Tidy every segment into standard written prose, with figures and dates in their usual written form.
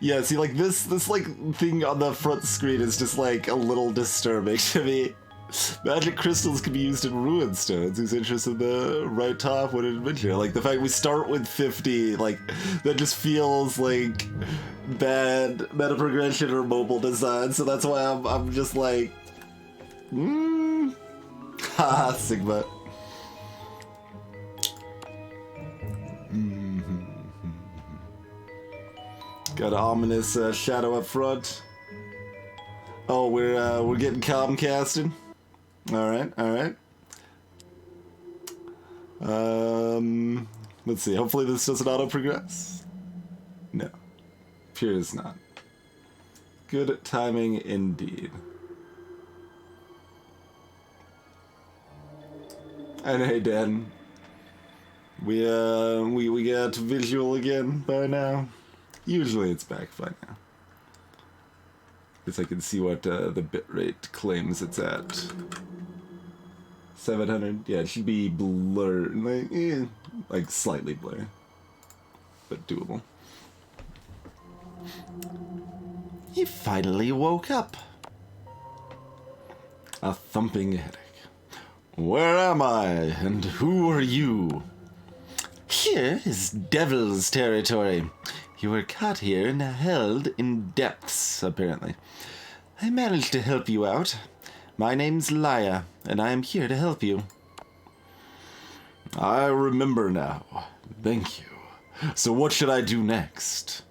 Yeah, see, like, this like, thing on the front screen is just, like, a little disturbing to me. Magic crystals can be used in ruin stones. Who's interested in the right top? What an adventure. Like, the fact we start with 50, like, that just feels like bad meta progression or mobile design, so that's why I'm just like, haha, Sigma. Got an ominous shadow up front. Oh, we're getting Comcasted. All right. Let's see. Hopefully this doesn't auto progress. No, appears not. Good timing indeed. And hey, Dan, we got visual again by now. Usually it's back by now. Guess I can see what the bitrate claims it's at. 700. Yeah, it should be blurred, like slightly blurred, but doable. He finally woke up. A thumping headache. Where am I, and who are you? Here is Devil's territory. You were caught here and held in depths, apparently. I managed to help you out. My name's Laia, and I am here to help you. I remember now. Thank you. So what should I do next?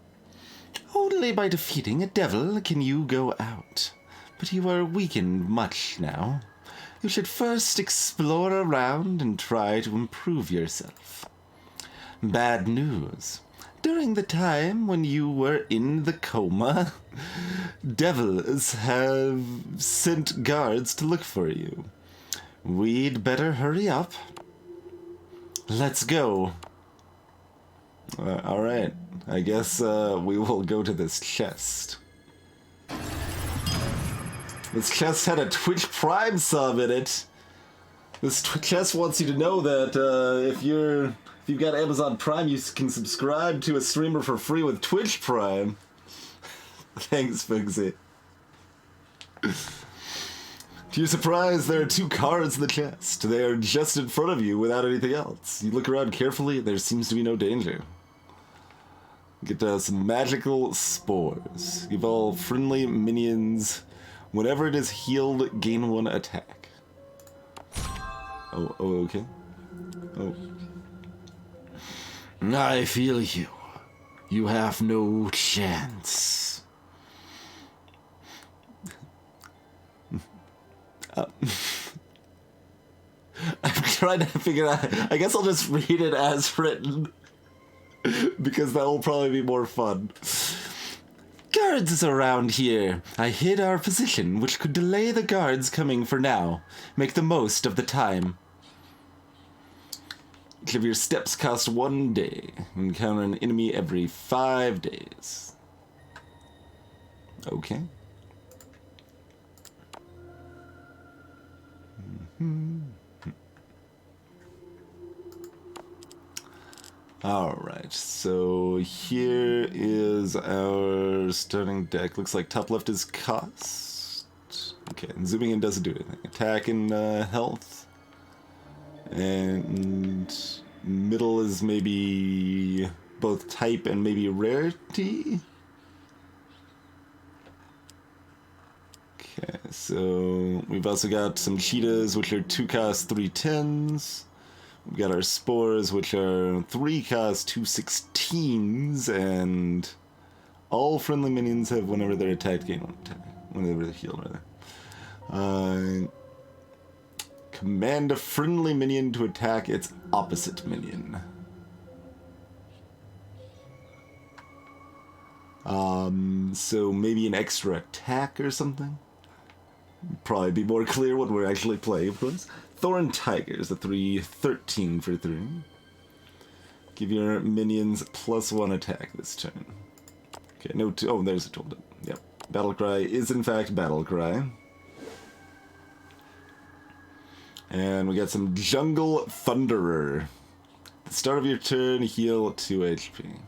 Only by defeating a devil can you go out. But you are weakened much now. You should first explore around and try to improve yourself. Bad news. During the time when you were in the coma, devils have sent guards to look for you. We'd better hurry up. Let's go. Alright, I guess we will go to this chest. This chest had a Twitch Prime sub in it. This chest wants you to know that if you've got Amazon Prime, you can subscribe to a streamer for free with Twitch Prime. Thanks, Figsy. To your surprise, there are 2 cards in the chest. They are just in front of you without anything else. You look around carefully, there seems to be no danger. Get some magical spores. Give all friendly minions, whenever it is healed, gain 1 attack. Oh, okay. Oh. I feel you. You have no chance. I'm trying to figure out. I guess I'll just read it as written, because that will probably be more fun. Guards is around here. I hid our position, which could delay the guards coming for now. Make the most of the time. Each of your steps cost 1 day. Encounter an enemy every 5 days. Okay. Alright, so here is our starting deck. Looks like top left is cost. Okay, and zooming in doesn't do anything. Attack and health. And middle is maybe both type and maybe rarity. Okay, so we've also got some cheetahs, which are 2 cost 3 10s. We've got our spores, which are 3 cost 2 16s, and all friendly minions have whenever they're attacked gain 1 attack. Whenever they're healed, rather. Command a friendly minion to attack its opposite minion. So maybe an extra attack or something? Probably be more clear what we're actually playing, of course. Thorn Tigers, a 3/13 for 3. Give your minions +1 attack this turn. Okay, no, oh, there's a tooltip. Yep. Battlecry is in fact Battlecry. And we got some Jungle Thunderer. At the start of your turn, heal 2 HP.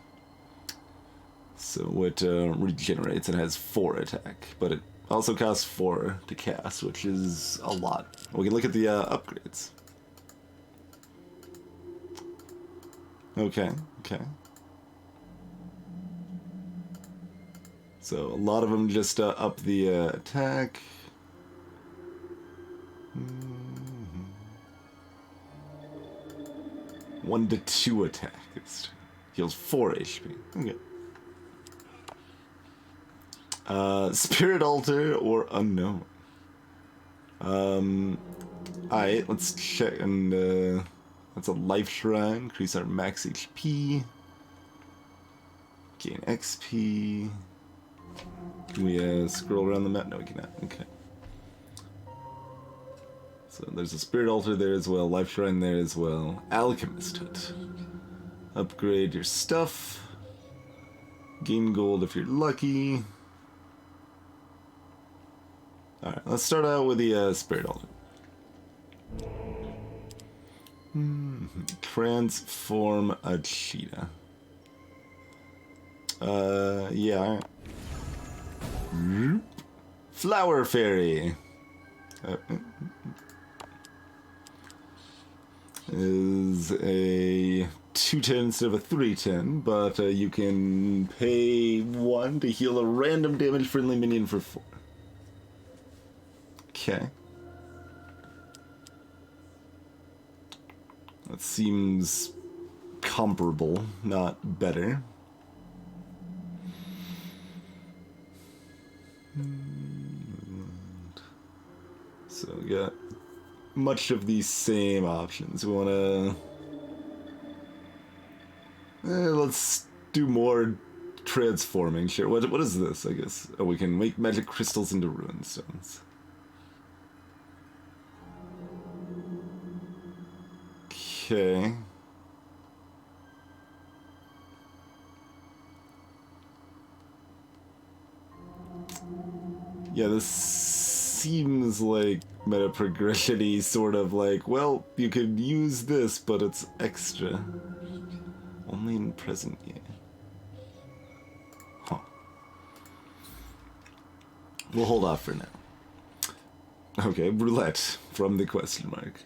So it regenerates and has 4 attack, but it also costs 4 to cast, which is a lot. We can look at the upgrades. Okay. So a lot of them just up the attack. 1 to 2 attack. It heals 4 HP. Okay. Spirit Altar or Unknown. Alright, let's check. And that's a Life Shrine. Increase our max HP. Gain XP. Can we scroll around the map? No, we cannot. Okay. So there's a Spirit Altar there as well. Life Shrine there as well. Alchemist Hut. Upgrade your stuff. Gain gold if you're lucky. Alright, let's start out with the Spirit Altar. Transform a cheetah. Yeah, alright. Flower Fairy. Is a 210 instead of a 310, but you can pay 1 to heal a random damage friendly minion for 4. Okay. That seems comparable, not better. So we got much of these same options. We want to... let's do more transforming. Sure. What is this, I guess? Oh, we can make magic crystals into ruin stones. Okay. Yeah, this seems like meta progression-y, sort of like, well, you could use this, but it's extra. Only in present year. Huh. We'll hold off for now. Okay, roulette from the question mark.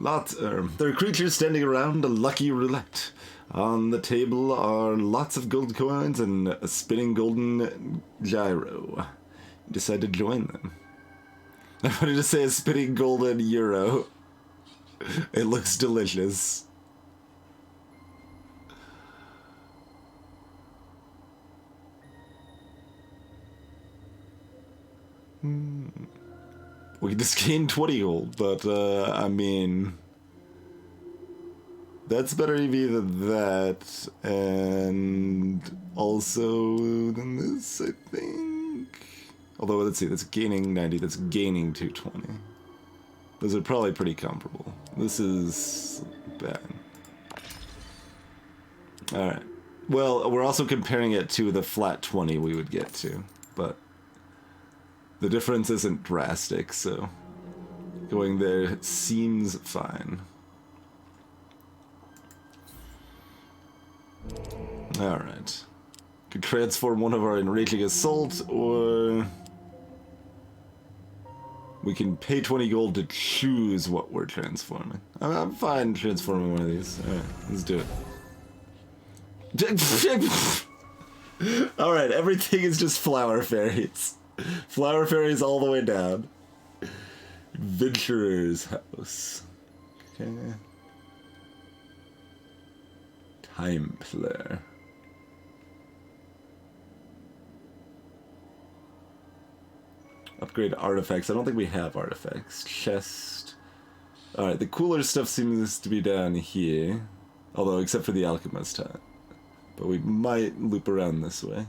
There are creatures standing around a lucky roulette. On the table are lots of gold coins and a spinning golden gyro. You decide to join them. I wanted to say a spinning golden euro. It looks delicious. We just gained 20 gold, but, I mean... That's better EV than that, and also than this, I think. Although, let's see, that's gaining 90, that's gaining 220. Those are probably pretty comparable. This is bad. Alright. Well, we're also comparing it to the flat 20 we would get to, but the difference isn't drastic, so going there seems fine. Alright. Could transform one of our Enraging Assault, or we can pay 20 gold to choose what we're transforming. I'm fine transforming one of these. Alright, let's do it. Alright, everything is just flower fairies. Flower fairies all the way down. Adventurer's house. Okay. Templar. Upgrade artifacts. I don't think we have artifacts. Chest. Alright, the cooler stuff seems to be down here. Although, except for the alchemist hut. But we might loop around this way.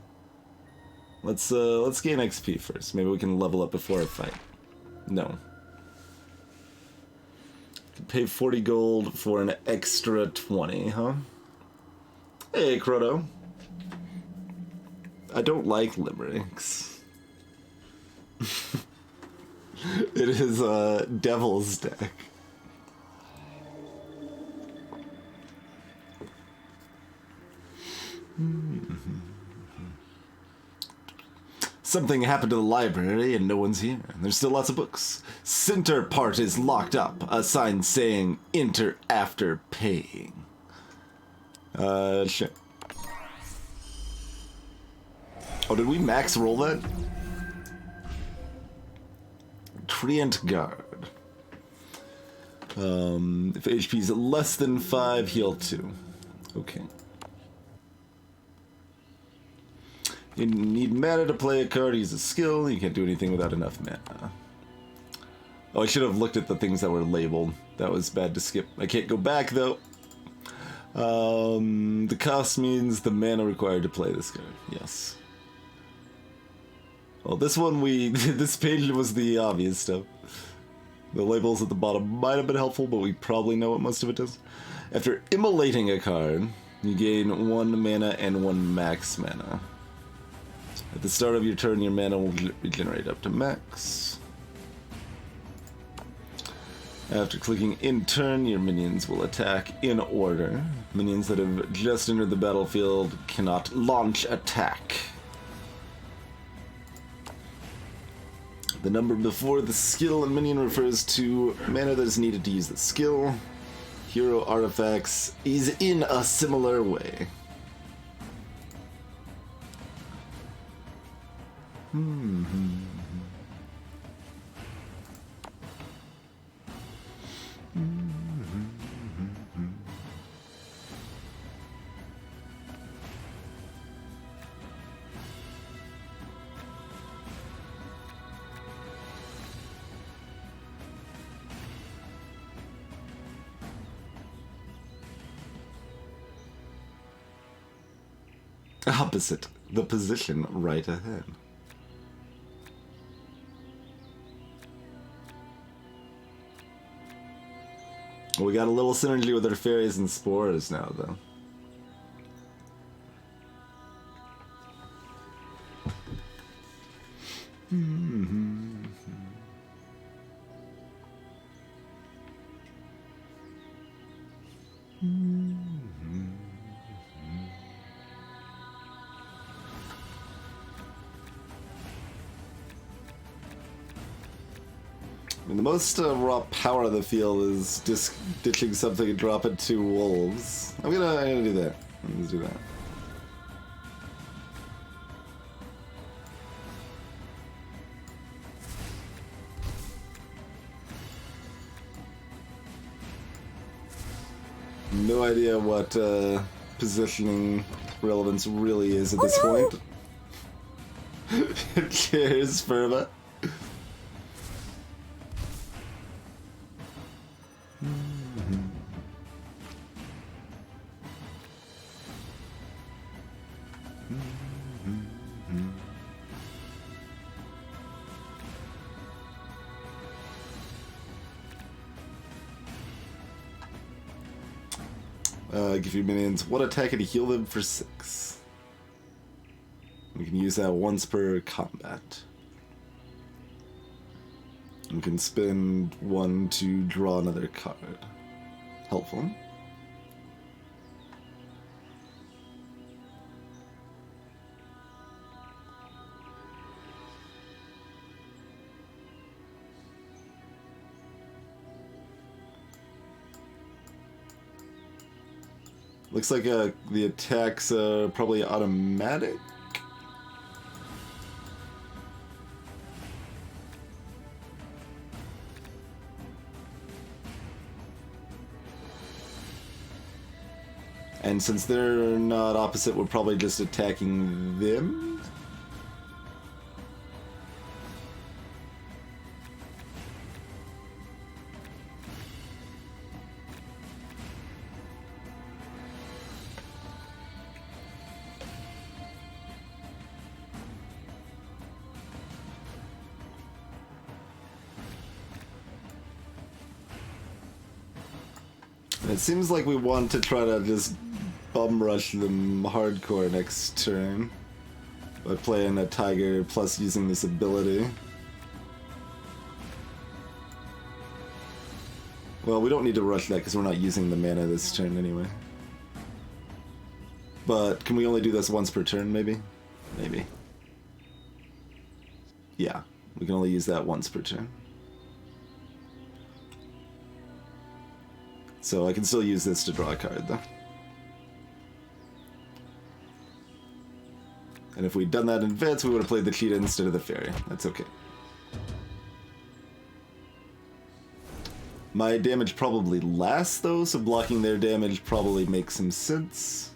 Let's gain XP first. Maybe we can level up before a fight. No. Could pay 40 gold for an extra 20, huh? Hey, Croto. I don't like limericks. It is a devil's deck. Something happened to the library and no one's here. There's still lots of books. Center part is locked up. A sign saying enter after paying. Shit. Oh, did we max roll that? Treant Guard. If HP is less than 5, heal 2. Okay. You need mana to play a card, use a skill. You can't do anything without enough mana. Oh, I should have looked at the things that were labeled. That was bad to skip. I can't go back, though. The cost means the mana required to play this card. Yes. Well, this one this page was the obvious stuff. The labels at the bottom might have been helpful, but we probably know what most of it does. After immolating a card, you gain 1 mana and 1 max mana. At the start of your turn, your mana will regenerate up to max. After clicking in turn, your minions will attack in order. Minions that have just entered the battlefield cannot launch attack. The number before the skill and minion refers to mana that is needed to use the skill. Hero artifacts is in a similar way. Opposite the position right ahead. We got a little synergy with our fairies and spores now, though. I mean, the most raw power of the field is ditching something and dropping 2 wolves. I'm gonna do that. Let's do that. No idea what positioning relevance really is at this point. Cheers, Furba. Give your minions 1 attack and heal them for 6. We can use that once per combat. We can spend 1 to draw another card. Helpful. Looks like the attacks are probably automatic. And since they're not opposite, we're probably just attacking them. It seems like we want to try to just bum rush them hardcore next turn by playing a tiger plus using this ability. Well, we don't need to rush that because we're not using the mana this turn anyway. But can we only do this once per turn, maybe? Maybe. Yeah, we can only use that once per turn. So I can still use this to draw a card, though. And if we'd done that in advance, we would have played the cheetah instead of the fairy. That's okay. My damage probably lasts, though, so blocking their damage probably makes some sense.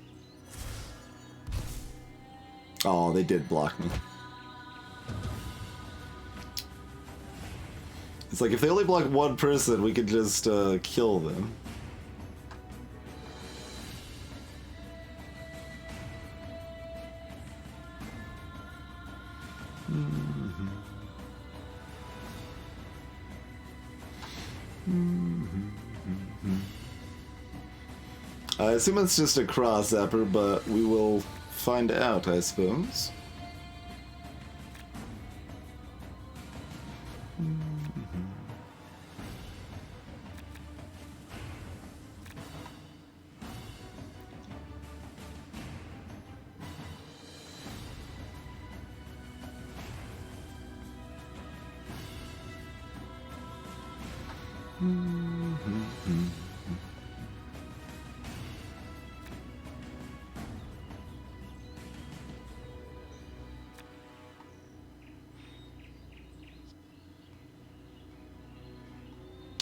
Oh, they did block me. It's like, if they only block one person, we could just kill them. I assume it's just a cross zapper, but we will find out, I suppose.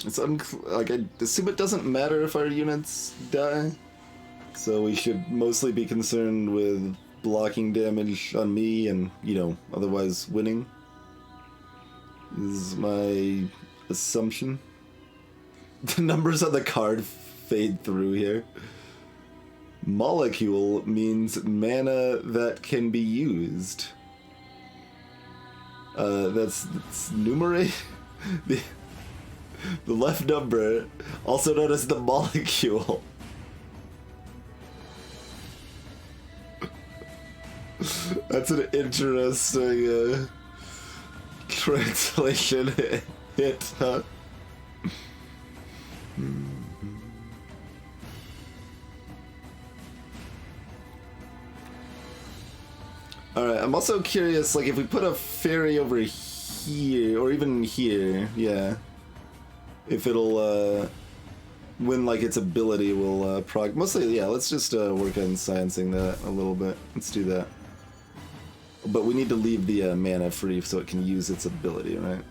It's like, I assume it doesn't matter if our units die, so we should mostly be concerned with blocking damage on me and, you know, otherwise winning. Is my assumption. The numbers on the card fade through here. Molecule means mana that can be used. That's numerate? The left number, also known as the molecule. That's an interesting translation hit, huh? Alright, I'm also curious, like, if we put a fairy over here, or even here, yeah. If it'll, when, like, its ability will, prog... Mostly, yeah, let's just, work on sciencing that a little bit. Let's do that. But we need to leave the, mana free so it can use its ability, right?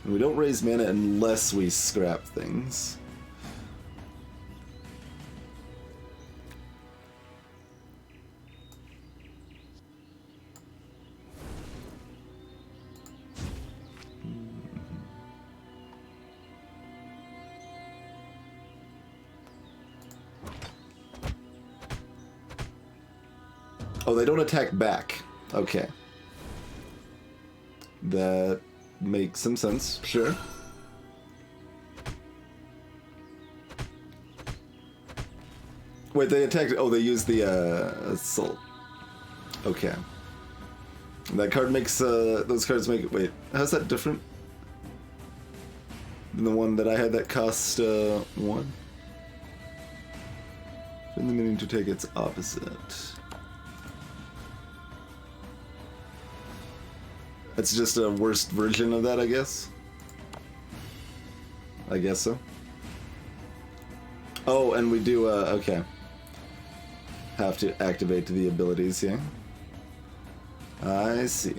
And we don't raise mana unless we scrap things. Oh, they don't attack back. Okay. That makes some sense, sure. Wait, they attacked... Oh, they used the, assault. Okay. That card makes, those cards make... Wait, how's that different than the one that I had that cost, 1? In the meaning to take its opposite. It's just a worse version of that, I guess. I guess so. Oh, and we do, okay. Have to activate the abilities here. I see.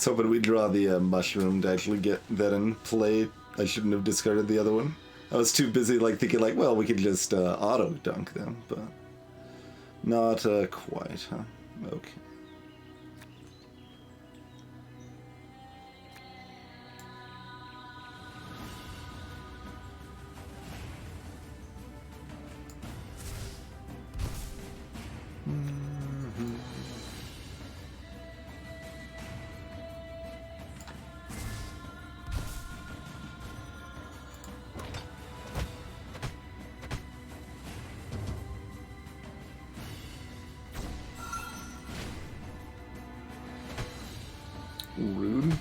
Let's hope we draw the mushroom to actually get that in play. I shouldn't have discarded the other one. I was too busy like thinking like, well, we could just auto dunk them, but Not quite, huh? Okay. Rude.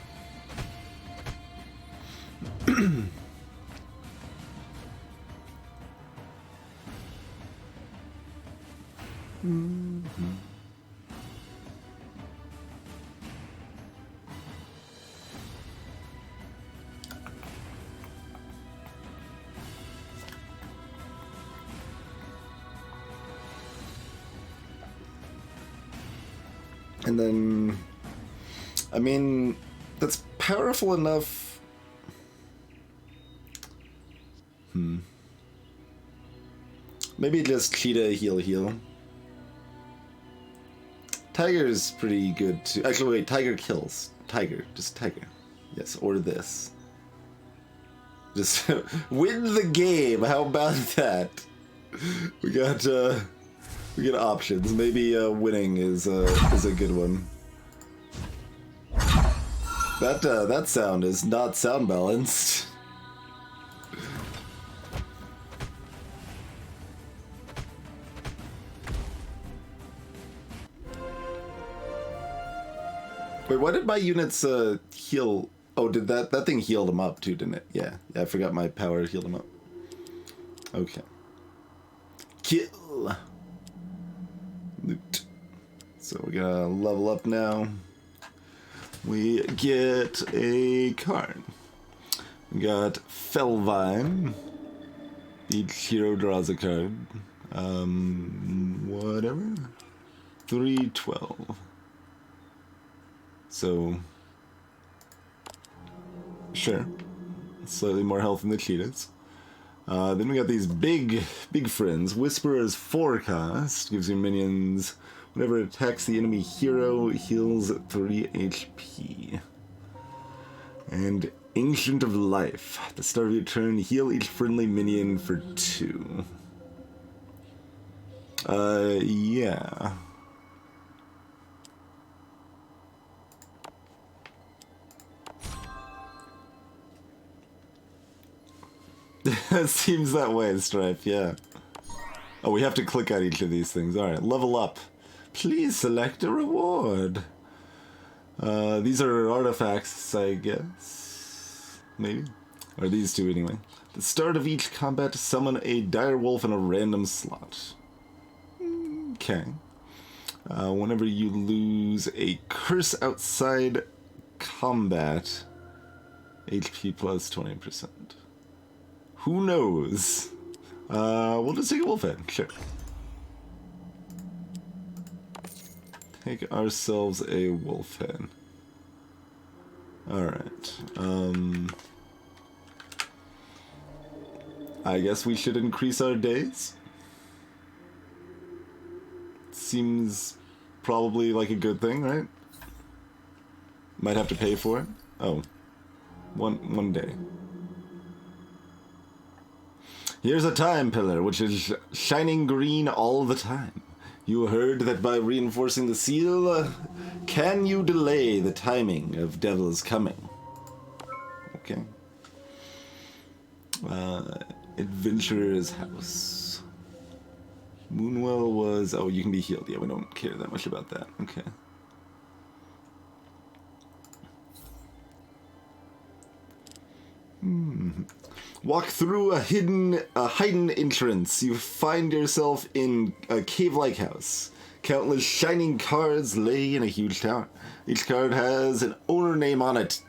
And then, I mean, that's powerful enough. Maybe just Cheetah heal. Tiger's pretty good too. Actually, wait, Tiger kills. Just Tiger. Yes, or this. Just win the game. How about that? We got options. Maybe winning is a good one. That sound is not sound balanced. Wait, why did my units heal? Oh, did that thing healed them up too, didn't it? Yeah, I forgot my power healed them up. Okay. Kill. Loot. So we're gonna level up now. We get a card. We got Felvine. Each hero draws a card. Whatever. 312. So, sure. Slightly more health than the cheetahs. Then we got these big friends. Whisperer's Forecast gives your minions, whenever it attacks the enemy hero, heals 3 HP. And Ancient of Life. At the start of your turn, heal each friendly minion for 2. Yeah. Seems that way, Stripe, yeah. Oh, we have to click on each of these things. Alright, level up. Please select a reward. These are artifacts, I guess. Maybe? Or these two, anyway. At the start of each combat, summon a dire wolf in a random slot. Okay. Whenever you lose a curse outside combat, HP plus 20%. Who knows? We'll just take a wolf head, sure. Take ourselves a wolf head. Alright. I guess we should increase our days. Seems probably like a good thing, right? Might have to pay for it. Oh. One day. Here's a time pillar, which is shining green all the time. You heard that by reinforcing the seal, can you delay the timing of Devil's coming? Okay. Adventurer's House. Moonwell was... Oh, you can be healed. Yeah, we don't care that much about that. Okay. Walk through a hidden entrance. You find yourself in a cave-like house. Countless shining cards lay in a huge tower. Each card has an owner name on it.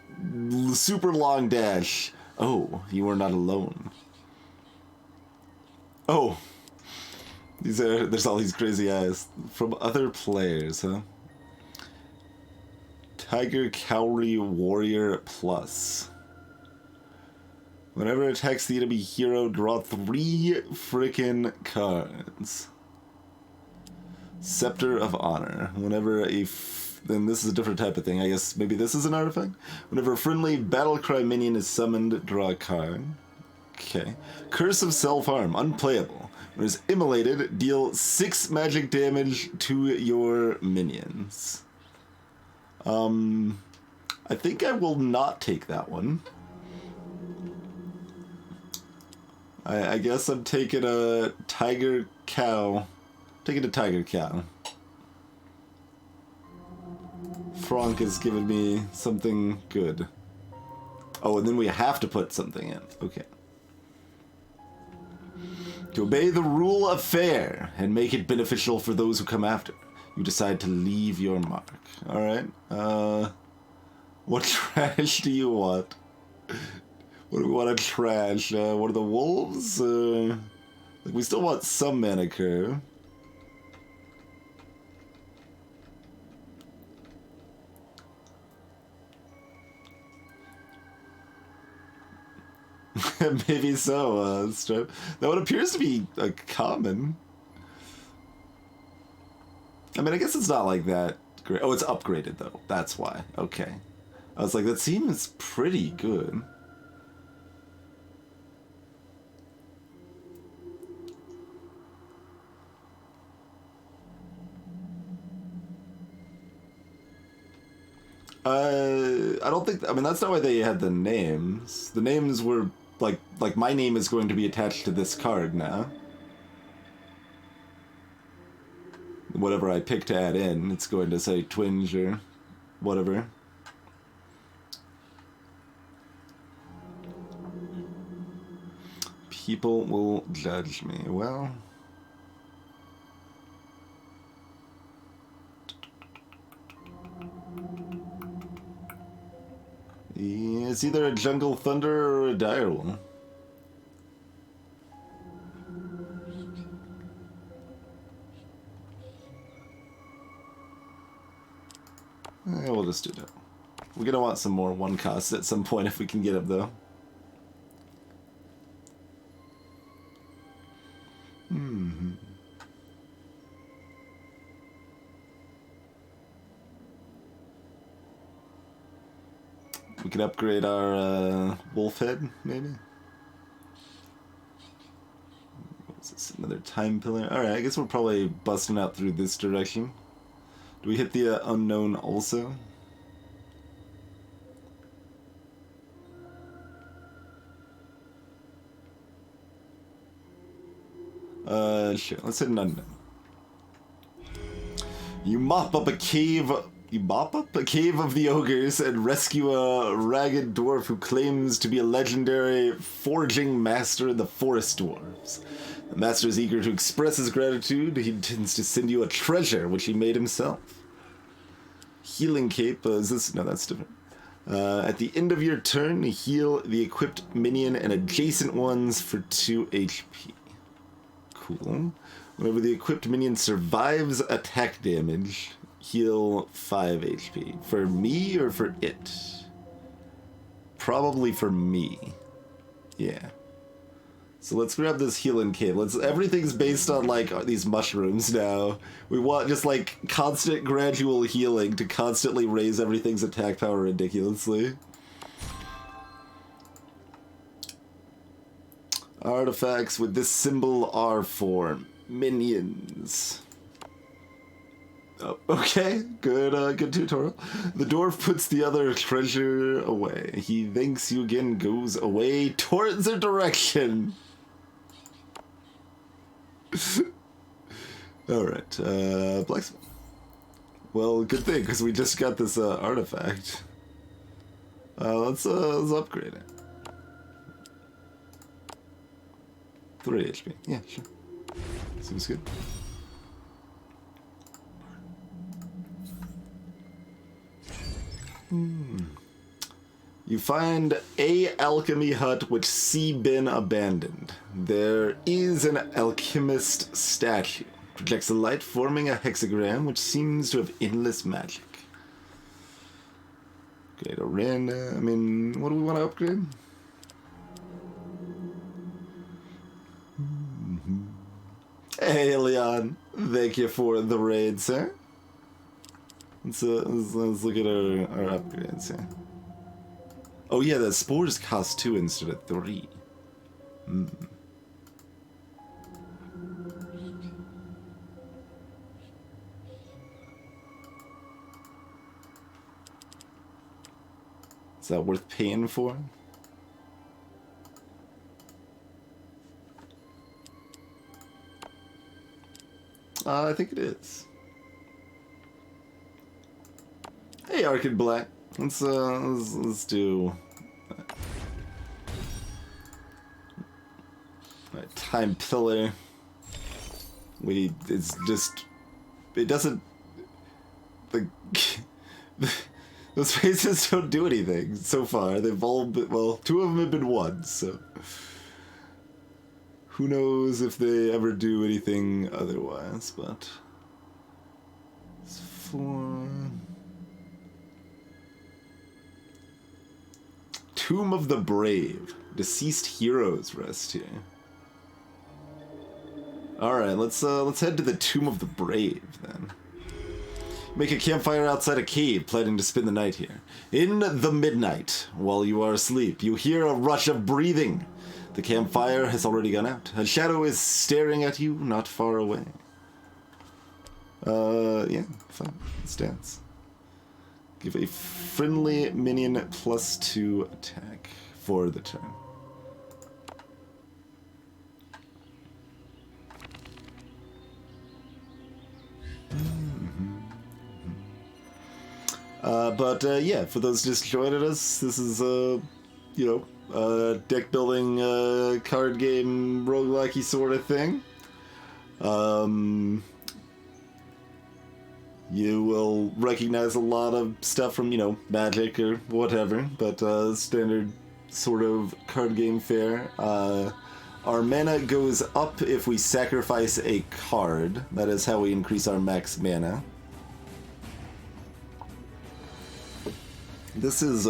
Super long dash. Oh, you are not alone. Oh. There's all these crazy eyes. From other players, huh? Tiger Cowrie Warrior Plus. Whenever it attacks the enemy hero, draw 3 frickin' cards. Scepter of Honor. Whenever then this is a different type of thing. I guess maybe this is an artifact? Whenever a friendly Battlecry minion is summoned, draw a card. Okay. Curse of Self-Harm. Unplayable. When it's immolated, deal 6 magic damage to your minions. I think I will not take that one. I guess I'm taking a Tiger Cow. Taking a Tiger Cow. Frank has given me something good. Oh, and then we have to put something in. Okay. To obey the rule of fair and make it beneficial for those who come after, you decide to leave your mark. Alright. What trash do you want? What do we want to trash? What are the wolves? Like, we still want some mana curve. Maybe so, Strip. That one appears to be a common. I mean, I guess it's not like that great. Oh, it's upgraded, though. That's why. Okay. I was like, that seems pretty good. I don't think... I mean, that's not why they had the names. The names were, like my name is going to be attached to this card now. Whatever I pick to add in, it's going to say Twinge or whatever. People will judge me. Well... it's either a Jungle Thunder or a Direwolf. We'll just do that. We're gonna want some more one costs at some point if we can get them, though. We could upgrade our wolf head, maybe? What's this? Another time pillar? Alright, I guess we're probably busting out through this direction. Do we hit the unknown also? Sure. Let's hit an unknown. You mop up a cave of the ogres and rescue a ragged dwarf who claims to be a legendary foraging master in the forest dwarves. The master is eager to express his gratitude. He intends to send you a treasure which he made himself. Healing cape. Is this? No, that's different. At the end of your turn, heal the equipped minion and adjacent ones for 2 HP. Cool. Whenever the equipped minion survives attack damage, heal 5 HP. For me or for it? Probably for me. Yeah. So let's grab this healing cape. Everything's based on, like, these mushrooms now. We want just, like, constant gradual healing to constantly raise everything's attack power ridiculously. Artifacts with this symbol are for minions. Oh, okay, good tutorial. The dwarf puts the other treasure away. He thanks you again, goes away towards a direction. Alright, blacksmith. Well, good thing, because we just got this artifact. Let's upgrade it. 3 HP. Yeah, sure. Seems good. You find a alchemy hut which see been abandoned. There is an alchemist statue. Projects a light forming a hexagram which seems to have endless magic. Okay, to Ren, I mean, what do we want to upgrade? Hey, Leon. Thank you for the raid, sir. Let's look at our upgrades here. Oh yeah, the spores cost 2 instead of 3. Is that worth paying for? I think it is. Hey, Arcade Black. Let's do Time Pillar. It's just, it doesn't, the those phases don't do anything so far. They've all been, well, 2 of them have been won, so who knows if they ever do anything otherwise, but it's 4. Tomb of the Brave. Deceased heroes rest here. Alright, let's head to the Tomb of the Brave then. Make a campfire outside a cave, planning to spend the night here. In the midnight, while you are asleep, you hear a rush of breathing. The campfire has already gone out. A shadow is staring at you not far away. Yeah, fine. Let's dance. Give a friendly minion +2 attack for the turn. Yeah, for those just joining us, this is deck building, card game, roguelike-y sort of thing. You will recognize a lot of stuff from, Magic or whatever, but standard sort of card game fare. Our mana goes up if we sacrifice a card. That is how we increase our max mana. This is,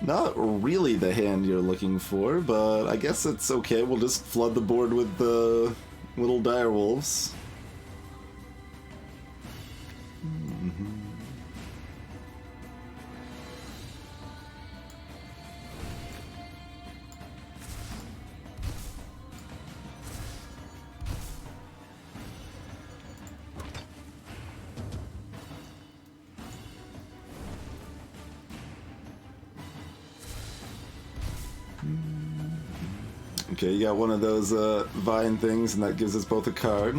not really the hand you're looking for, but I guess it's okay. We'll just flood the board with the little direwolves. Okay, you got one of those vine things, and that gives us both a card.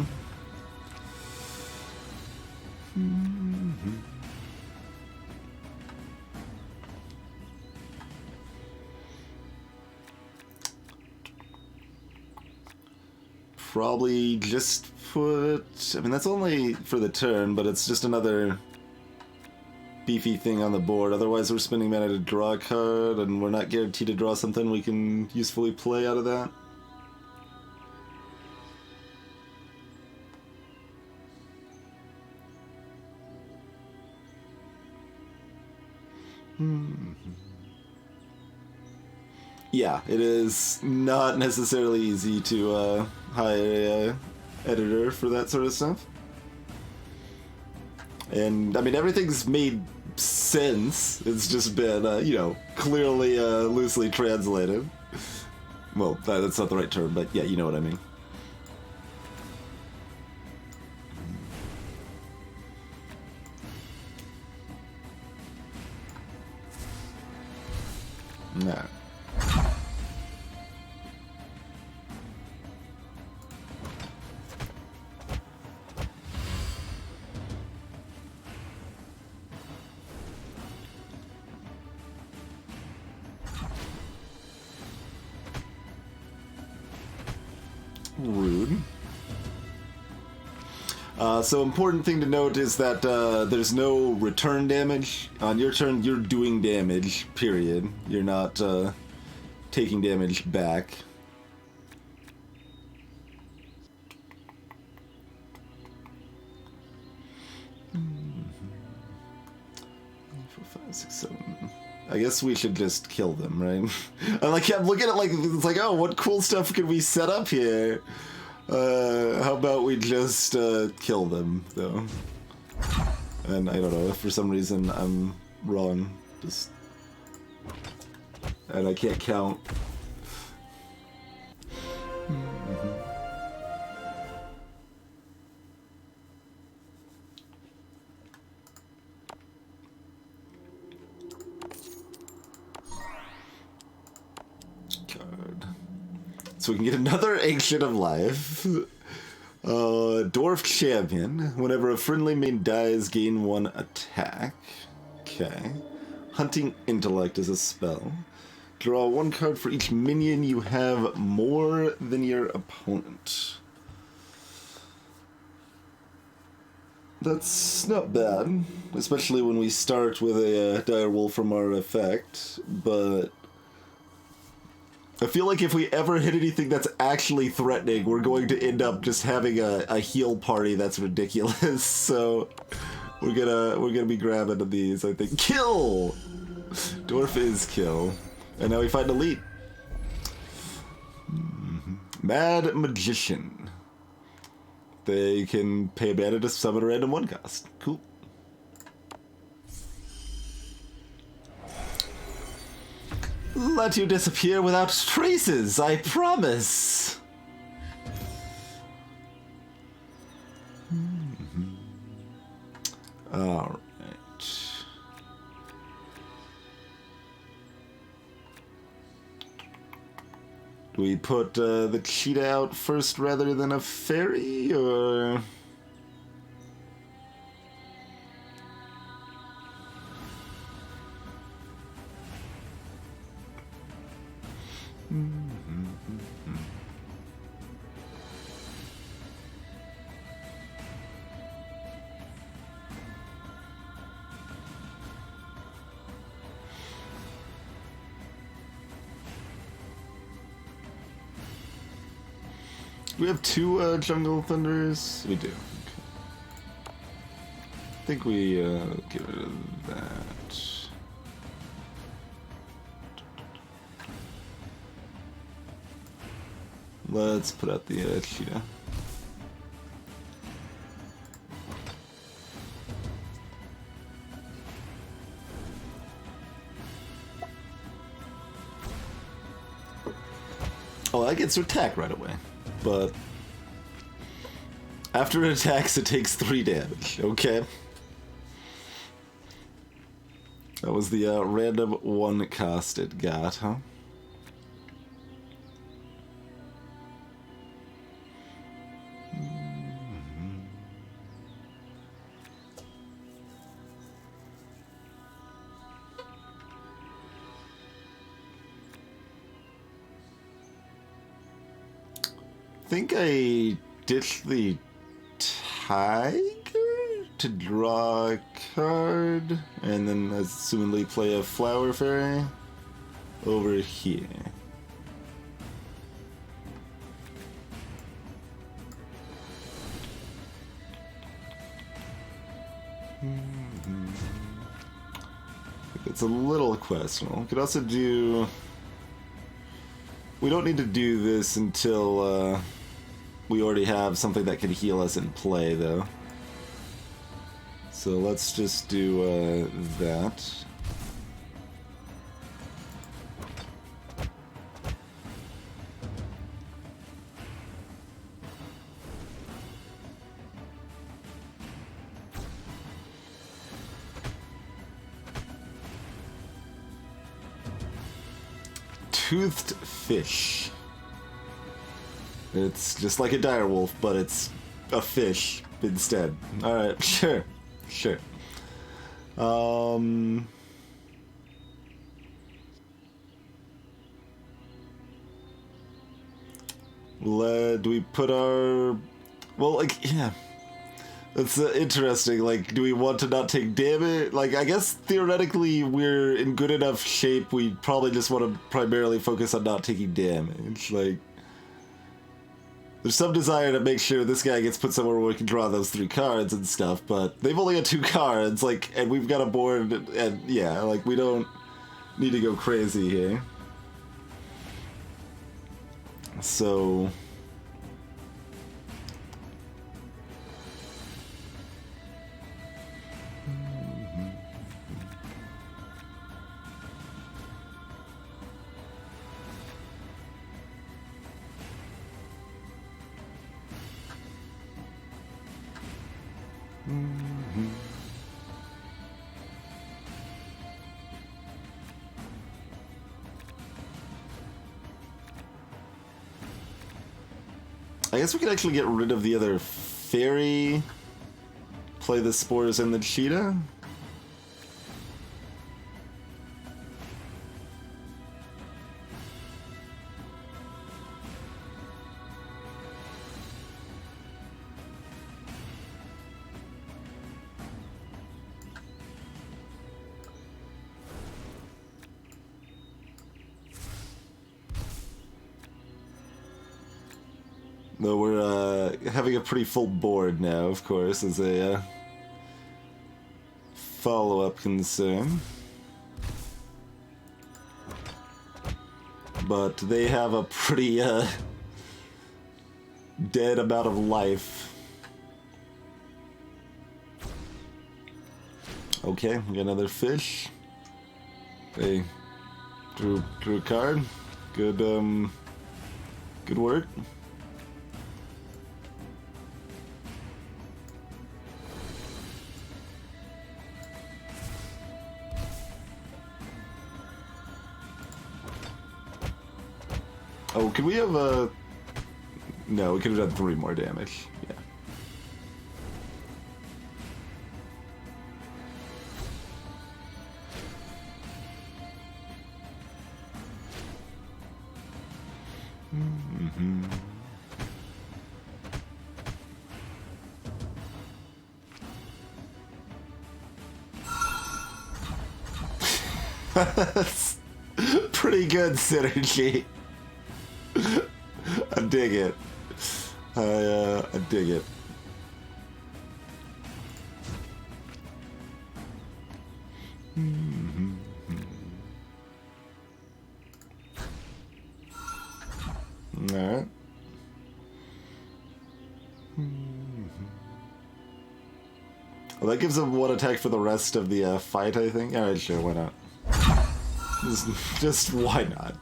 Probably just put... I mean, that's only for the turn, but it's just another beefy thing on the board. Otherwise, we're spending mana to draw a card, and we're not guaranteed to draw something we can usefully play out of that. Yeah, it is not necessarily easy to hire a editor for that sort of stuff. And, I mean, everything's made sense. It's just been, clearly loosely translated. Well, that's not the right term, but yeah, you know what I mean. No. Rude. So important thing to note is that there's no return damage. On your turn, you're doing damage, period. You're not taking damage back. Four, 5, 6, 7. I guess we should just kill them, right? I'm looking at it like, it's like, oh, what cool stuff could we set up here? How about we just kill them, though? And I don't know, if for some reason I'm wrong, just... And I can't count. Card. So we can get another Ancient of Life. Dwarf Champion. Whenever a friendly main dies, gain 1 attack. Okay. Hunting Intellect is a spell. Draw 1 card for each minion you have more than your opponent. That's not bad, especially when we start with a Direwolf from our effect, but I feel like if we ever hit anything that's actually threatening, we're going to end up just having a heal party that's ridiculous. So we're gonna be grabbing these, I think. Kill! Dwarf is kill. And now we find Elite. Mad Magician. They can pay a mana to summon a random 1 cost. Cool. Let you disappear without traces, I promise. All right. Do we put the cheetah out first rather than a fairy, or...? We have 2 Jungle Thunders? We do. Okay. I think we get rid of that. Let's put out the cheetah. Oh, that gets to attack right away. But after it attacks, it takes 3 damage. Okay. That was the random 1 cost it got, huh? I think I ditched the tiger to draw a card, and then assumedly play a flower fairy over here. It's a little questionable. We could also do... We don't need to do this until we already have something that can heal us in play, though. So let's just do that. Toothed fish. It's just like a direwolf, but it's a fish instead. Alright, sure. Sure. Do we put our... Well, like, yeah. That's interesting. Like, do we want to not take damage? Like, I guess theoretically we're in good enough shape. We probably just want to primarily focus on not taking damage. Like, there's some desire to make sure this guy gets put somewhere where we can draw those 3 cards and stuff, but they've only got 2 cards, like, and we've got a board, and yeah, like, we don't need to go crazy here. So... I guess we could actually get rid of the other fairy. Play the spores and the cheetah. Though we're having a pretty full board now, of course, as a follow-up concern. But they have a pretty dead amount of life. Okay, we got another fish. They drew a card. Good good work. Oh, could we have a... No, we could have done 3 more damage. Yeah. Mm-hmm. That's pretty good synergy. I dig it. I dig it. Alright. Well, that gives him 1 attack for the rest of the fight, I think. Alright, sure, why not? Just why not?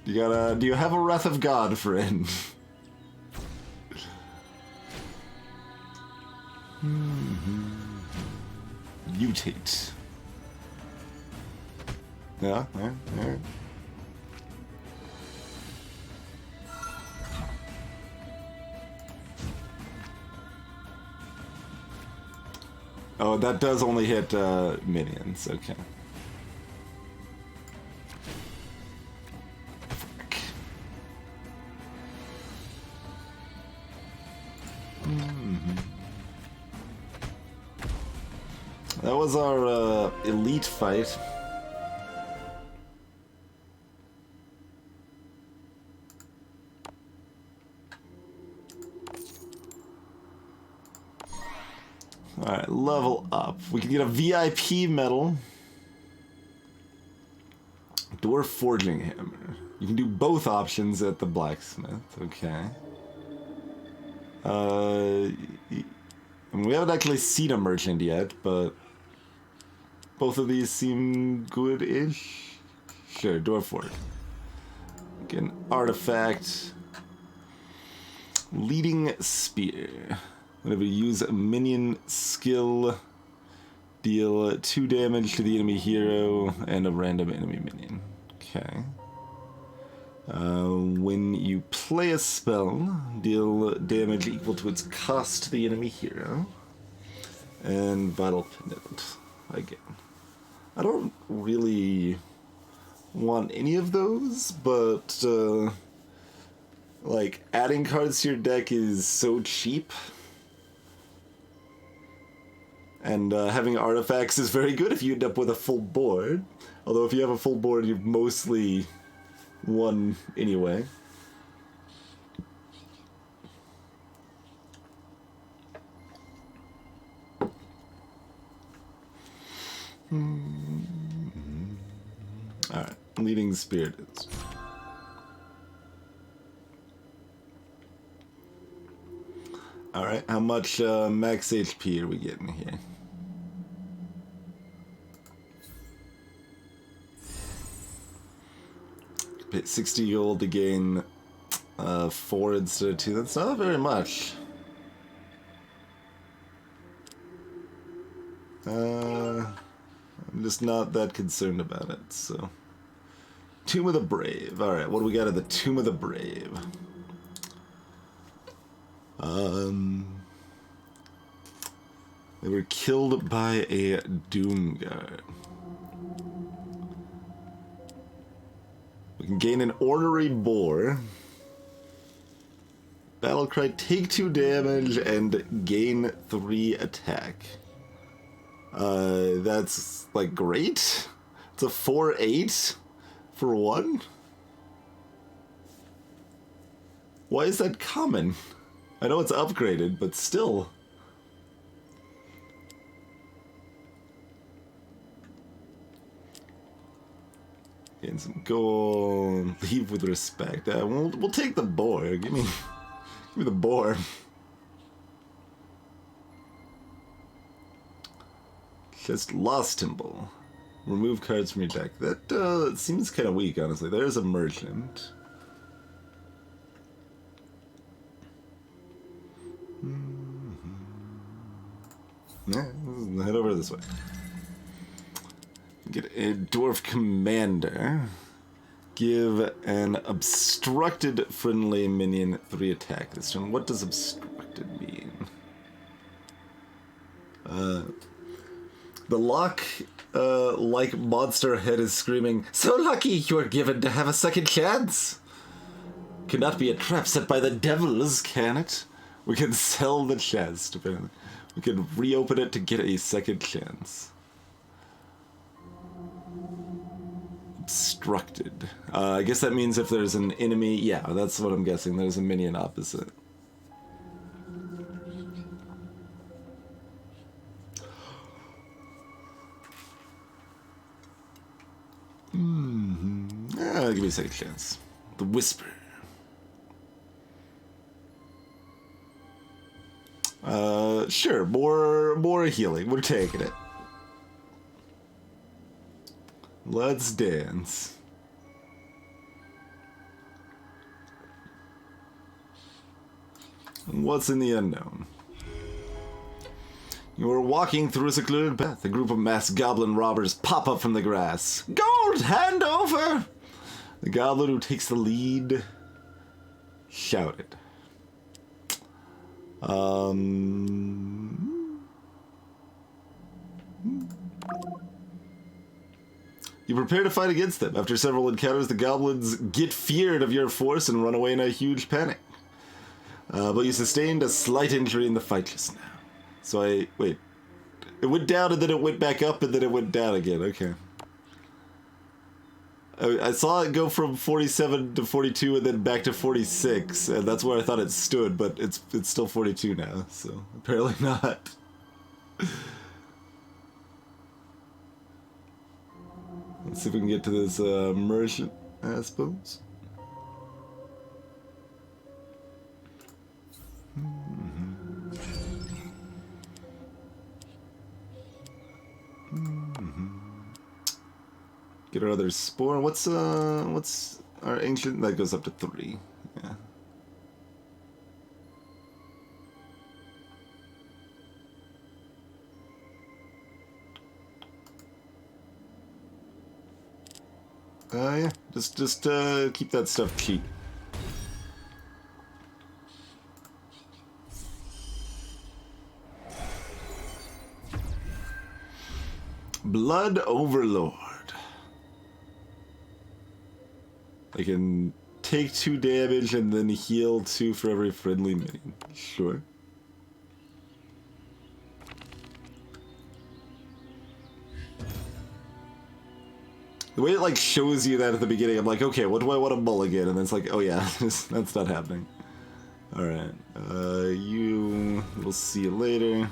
Do you have a Wrath of God, friend? Mutate. Yeah. Oh, that does only hit minions, okay. That was our elite fight. Alright, level up. We can get a VIP medal. Dwarf Forging Hammer. You can do both options at the blacksmith. Okay. I mean, we haven't actually seen a merchant yet, but both of these seem good-ish. Sure, Dwarf Forge. Get an artifact. Leading Spear. Whenever you use a minion skill, deal 2 damage to the enemy hero and a random enemy minion. Okay. When you play a spell, deal damage equal to its cost to the enemy hero. And Vital Pendant, again. I don't really want any of those, but, like, adding cards to your deck is so cheap. And having artifacts is very good if you end up with a full board. Although if you have a full board, you've mostly won anyway. Alright, Leading Spirit is. Alright, how much max HP are we getting here? Pay 60 gold to gain 4 instead of 2. That's not very much. I'm just not that concerned about it, so. Tomb of the Brave. Alright, what do we got at the Tomb of the Brave? They were killed by a Doomguard. We can gain an Ornery Boar. Battlecry, take 2 damage, and gain 3 attack. That's, like, great? It's a 4/8 for 1? Why is that common? I know it's upgraded, but still. Gain some gold. Leave with respect. We'll take the boar. Give me the boar. Just Lost Temple. Remove cards from your deck. That seems kind of weak, honestly. There's a merchant. Yeah, head over this way. Get a Dwarf Commander. Give an obstructed friendly minion 3 attack this turn. What does obstructed mean? The like monster head is screaming, "So lucky you are given to have a second chance!" Cannot be a trap set by the devils, can it? We can sell the chest, apparently. We can reopen it to get a second chance. Obstructed. I guess that means if there's an enemy... Yeah, that's what I'm guessing. There's a minion opposite. Give me a second chance. The Whisper. Sure, more healing. We're taking it. Let's dance. What's in the unknown? You are walking through a secluded path. A group of masked goblin robbers pop up from the grass. Gold, hand over! The goblin who takes the lead shouted. You prepare to fight against them. After several encounters, the goblins get feared of your force and run away in a huge panic. But you sustained a slight injury in the fight just now. So wait. It went down and then it went back up and then it went down again. Okay. I saw it go from 47 to 42 and then back to 46, and that's where I thought it stood, but it's still 42 now, so apparently not. Let's see if we can get to this merchant, I suppose. Get our other spore. What's our ancient? That goes up to 3. Yeah. Yeah. Just keep that stuff cheap. Blood Overlord. I can take 2 damage and then heal 2 for every friendly minion. Sure. The way it like shows you that at the beginning, I'm like, okay, what do I want to mulligan? And then it's like, oh yeah, that's not happening. Alright, we'll see you later.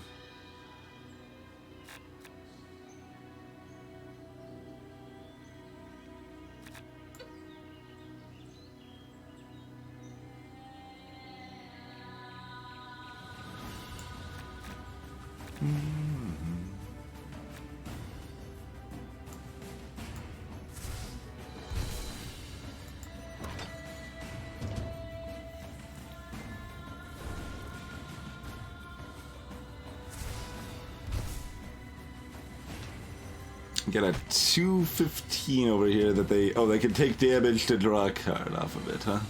Got a 215 over here that they can take damage to draw a card off of it, huh?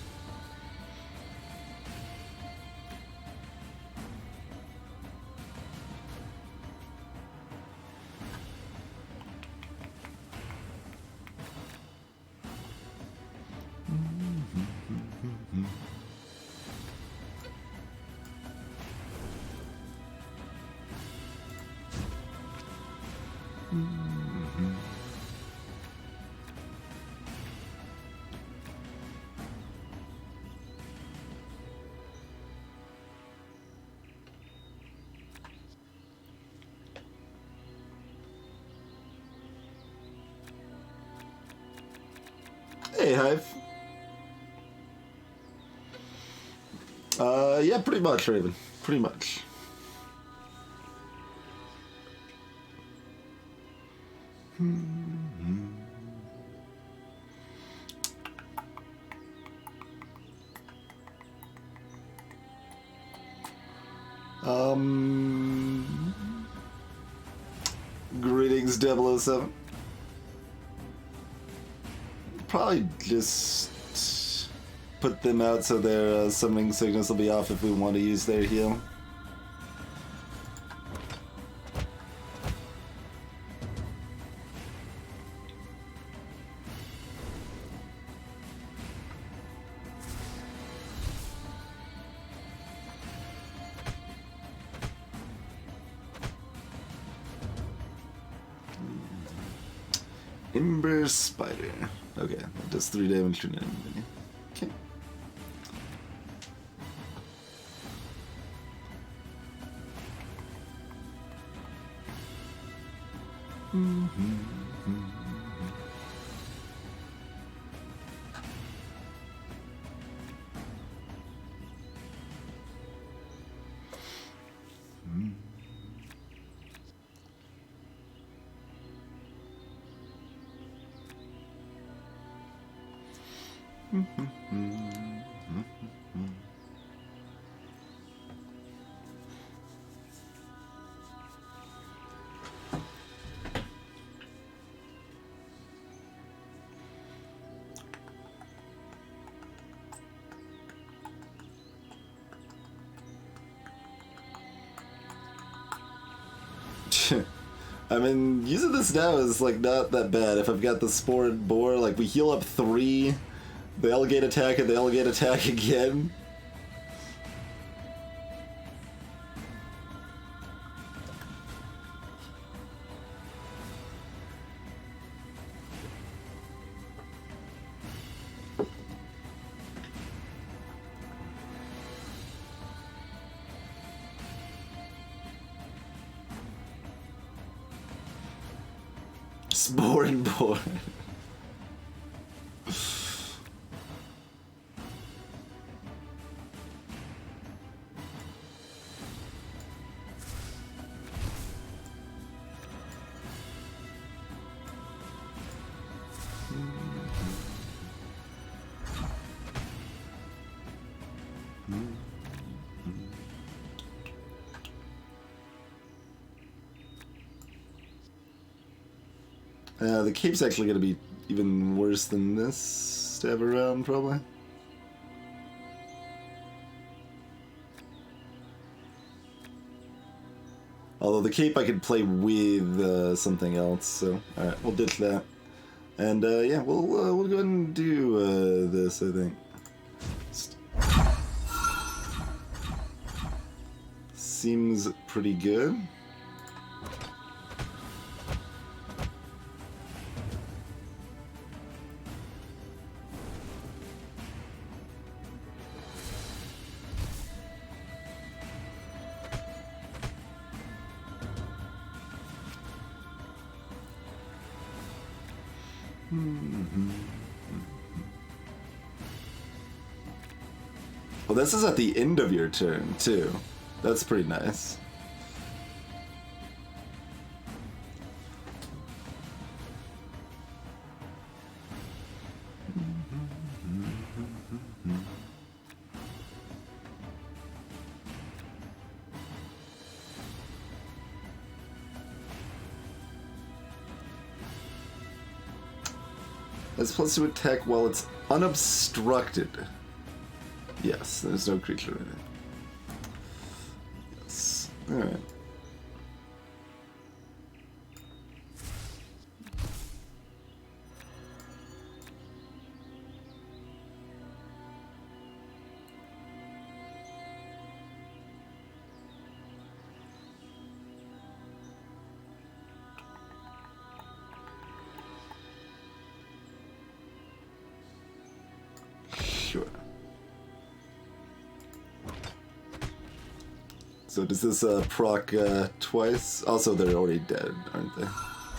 Hey, Hive. Yeah, pretty much, Raven. Pretty much. Greetings, 007. Probably just put them out so their summoning signals will be off if we want to use their heal. Ember Spider. Okay, that does 3 damage to an enemy. Okay. I mean, using this now is like not that bad. If I've got the Spore and Boar, like we heal up 3, they all gain attack and they all gain attack again. Spore and Boar. The cape's actually going to be even worse than this to have around, probably. Although the cape I could play with something else, so alright, we'll ditch that. And yeah, we'll go ahead and do this, I think. Seems pretty good. Well, this is at the end of your turn, too. That's pretty nice. It's plus to attack while it's unobstructed. Yes, there's no creature in it. Yes. Alright. Sure. So does this proc twice? Also, they're already dead, aren't they?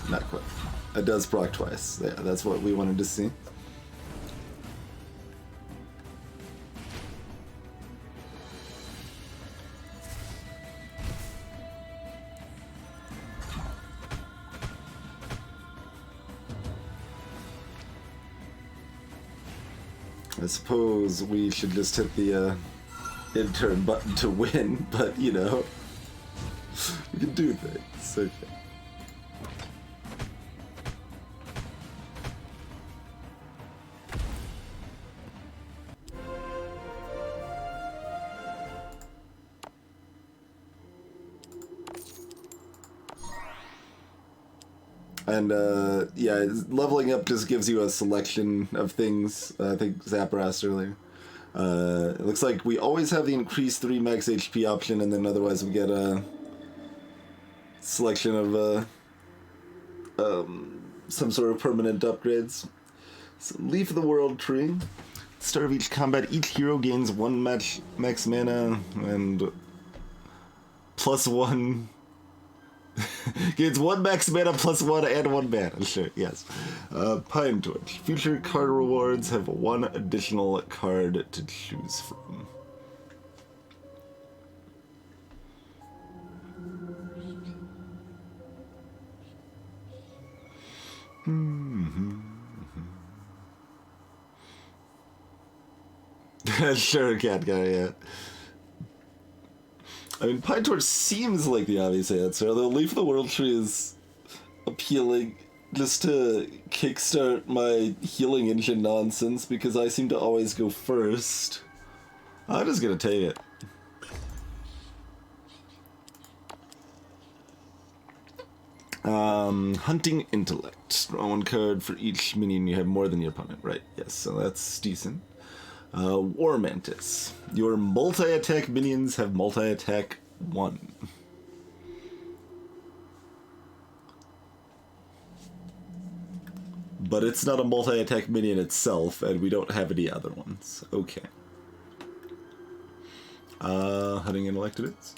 Not quite. It does proc twice. Yeah, that's what we wanted to see. I suppose we should just hit the in-turn button to win, but you know, we can do things. Okay. And yeah, leveling up just gives you a selection of things. I think Zapper asked earlier. It looks like we always have the increased 3 max HP option, and then otherwise we get a selection of some sort of permanent upgrades. So, Leaf of the World Tree. Start of each combat, each hero gains 1 max mana and +1. Gains 1 max mana +1 and 1 mana. Sure, yes. Pine Torch. Future card rewards have 1 additional card to choose from. Sure, cat guy, yeah. I mean, Pine Torch seems like the obvious answer, although Leaf of the World Tree is appealing just to kickstart my healing engine nonsense, because I seem to always go first. I'm just gonna take it. Hunting Intellect. Draw 1 card for each minion you have more than your opponent. Right, yes, so that's decent. War Mantis. Your multi-attack minions have multi-attack 1. But it's not a multi-attack minion itself, and we don't have any other ones. Okay. Hunting Intellect it is.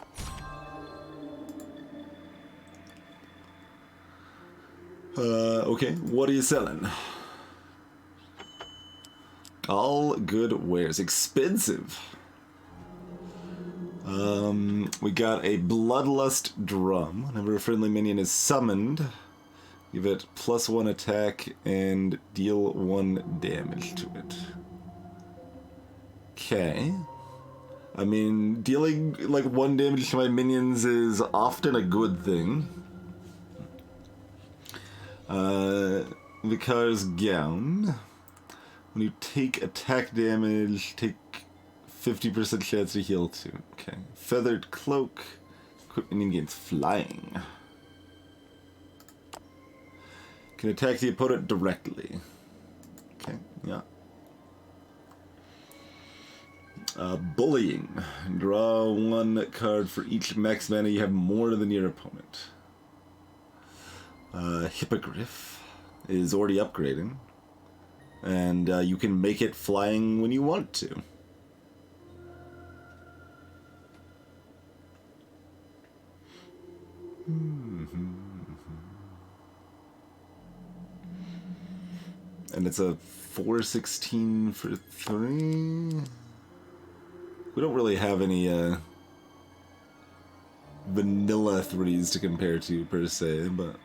Okay, what are you selling? All good wares. Expensive. We got a Bloodlust Drum. Whenever a friendly minion is summoned, give it +1 attack and deal 1 damage to it. Okay. I mean, dealing like 1 damage to my minions is often a good thing. Vikar's Gown. When you take attack damage, take 50% chance to heal 2. Okay. Feathered Cloak. Equipped minion gains flying. Can attack the opponent directly. Okay, yeah. Bullying. Draw 1 card for each max mana you have more than your opponent. Hippogriff is already upgrading. And you can make it flying when you want to. And it's a 416 for 3. We don't really have any vanilla 3s to compare to per se, but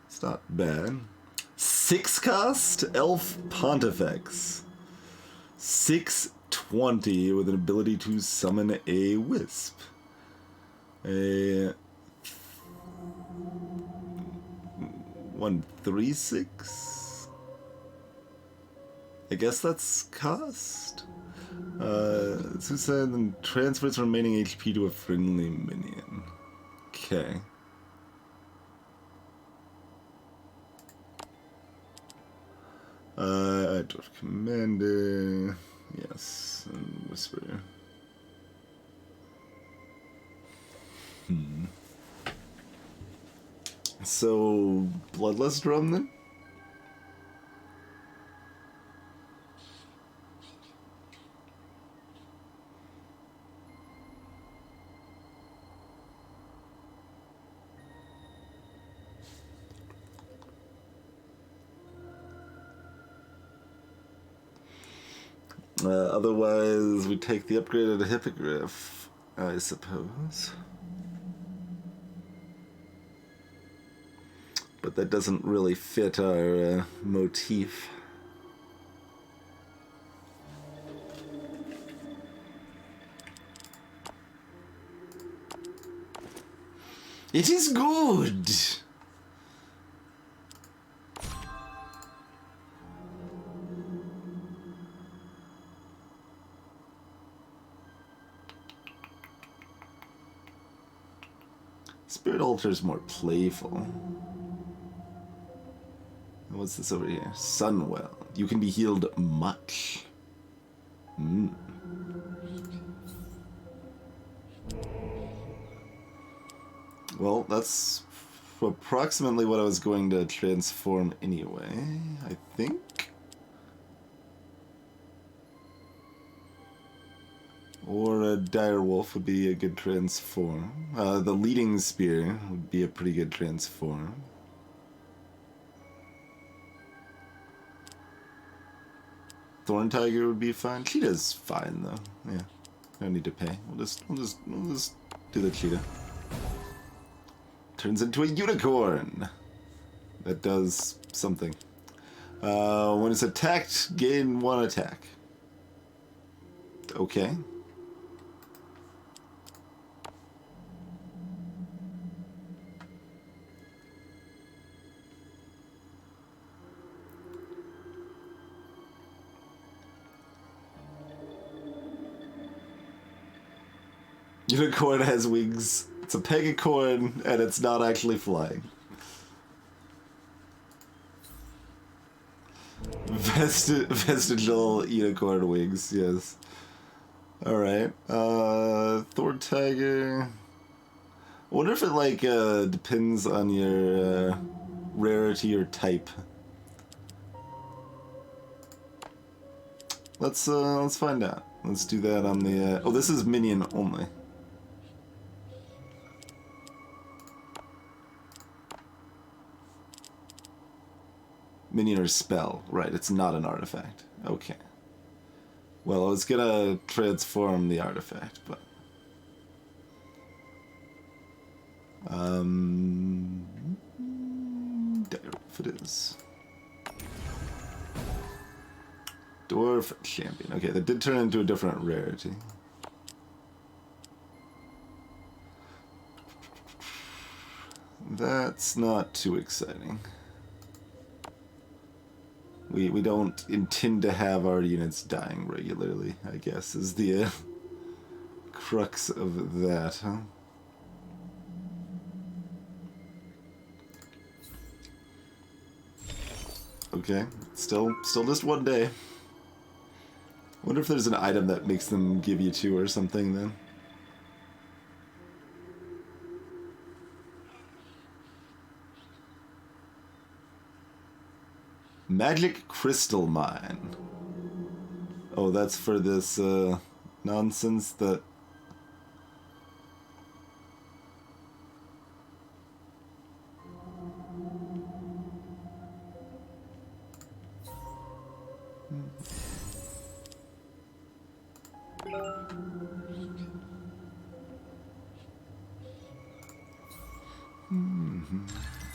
it's not bad. 6 cost Elf Pontifex. 620 with an ability to summon a wisp. A 136. I guess that's cost. Suicide and transfers remaining HP to a friendly minion. Okay. Dwarf Commander. Yes, and Whisper. So, Bloodlust Drum then? Otherwise, we take the upgraded Hippogriff, I suppose. But that doesn't really fit our motif. It is good! Spirit Altar is more playful. What's this over here? Sunwell. You can be healed much. Well, that's approximately what I was going to transform anyway, I think. Or a Direwolf would be a good transform. The Leading Spear would be a pretty good transform. Thorn Tiger would be fine. Cheetah's fine though. Yeah, no need to pay. We'll just do the cheetah. Turns into a unicorn. That does something. When it's attacked, gain 1 attack. Okay. Unicorn has wings. It's a pegacorn, and it's not actually flying. Vestigial unicorn wings, yes. Alright. Thor Tiger. I wonder if it, like, depends on your, rarity or type. Let's find out. Let's do that on the, oh, this is minion only. Minion or spell. Right, it's not an artifact. Okay. Well, I was gonna transform the artifact, but... Direwolf it is. Dwarf Champion. Okay, that did turn into a different rarity. That's not too exciting. We don't intend to have our units dying regularly, I guess, is the crux of that, huh? Okay, still just 1 day. Wonder if there's an item that makes them give you 2 or something then. Magic Crystal Mine. Oh, that's for this nonsense that...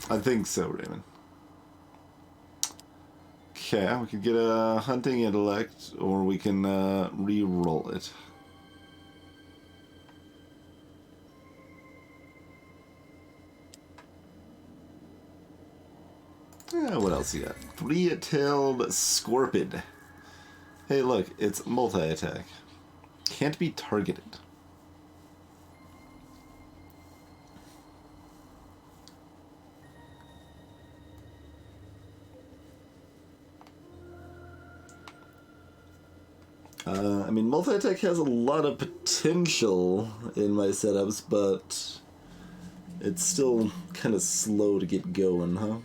I think so, Raymond. Okay, we could get a hunting intellect, or we can re-roll it. What else you got? Three-tailed Scorpid. Hey, look, it's multi-attack. Can't be targeted. I mean, multi-attack has a lot of potential in my setups, but it's still kind of slow to get going, huh?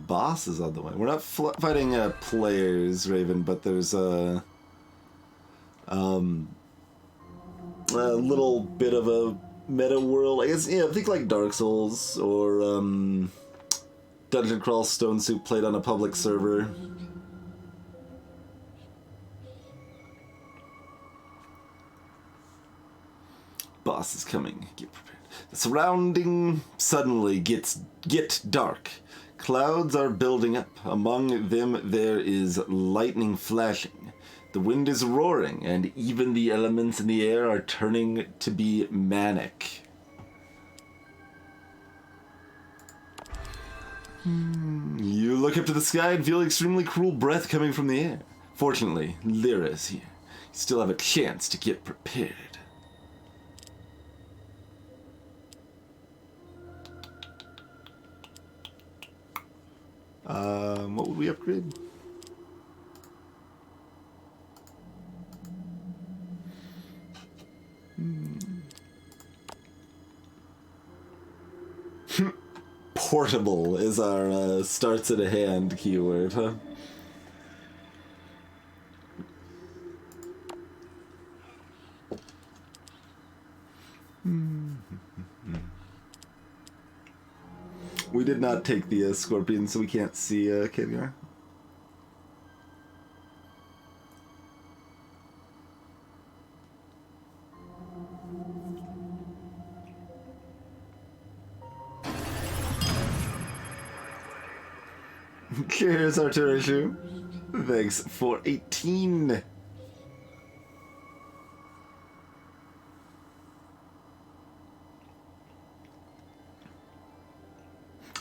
Boss is on the way. We're not fighting players, Raven, but there's a little bit of a meta world. I guess, yeah, think like Dark Souls or Dungeon Crawl Stone Soup played on a public server. Boss is coming. Get prepared. The surrounding suddenly get dark. Clouds are building up. Among them there is lightning flashing. The wind is roaring, and even the elements in the air are turning to be manic. You look up to the sky and feel extremely cruel breath coming from the air. Fortunately, Lyra is here. You still have a chance to get prepared. What would we upgrade? Portable is our starts at a hand keyword, huh? We did not take the scorpion, so we can't see Caviar. Cheers, Arturishu. Thanks for 18.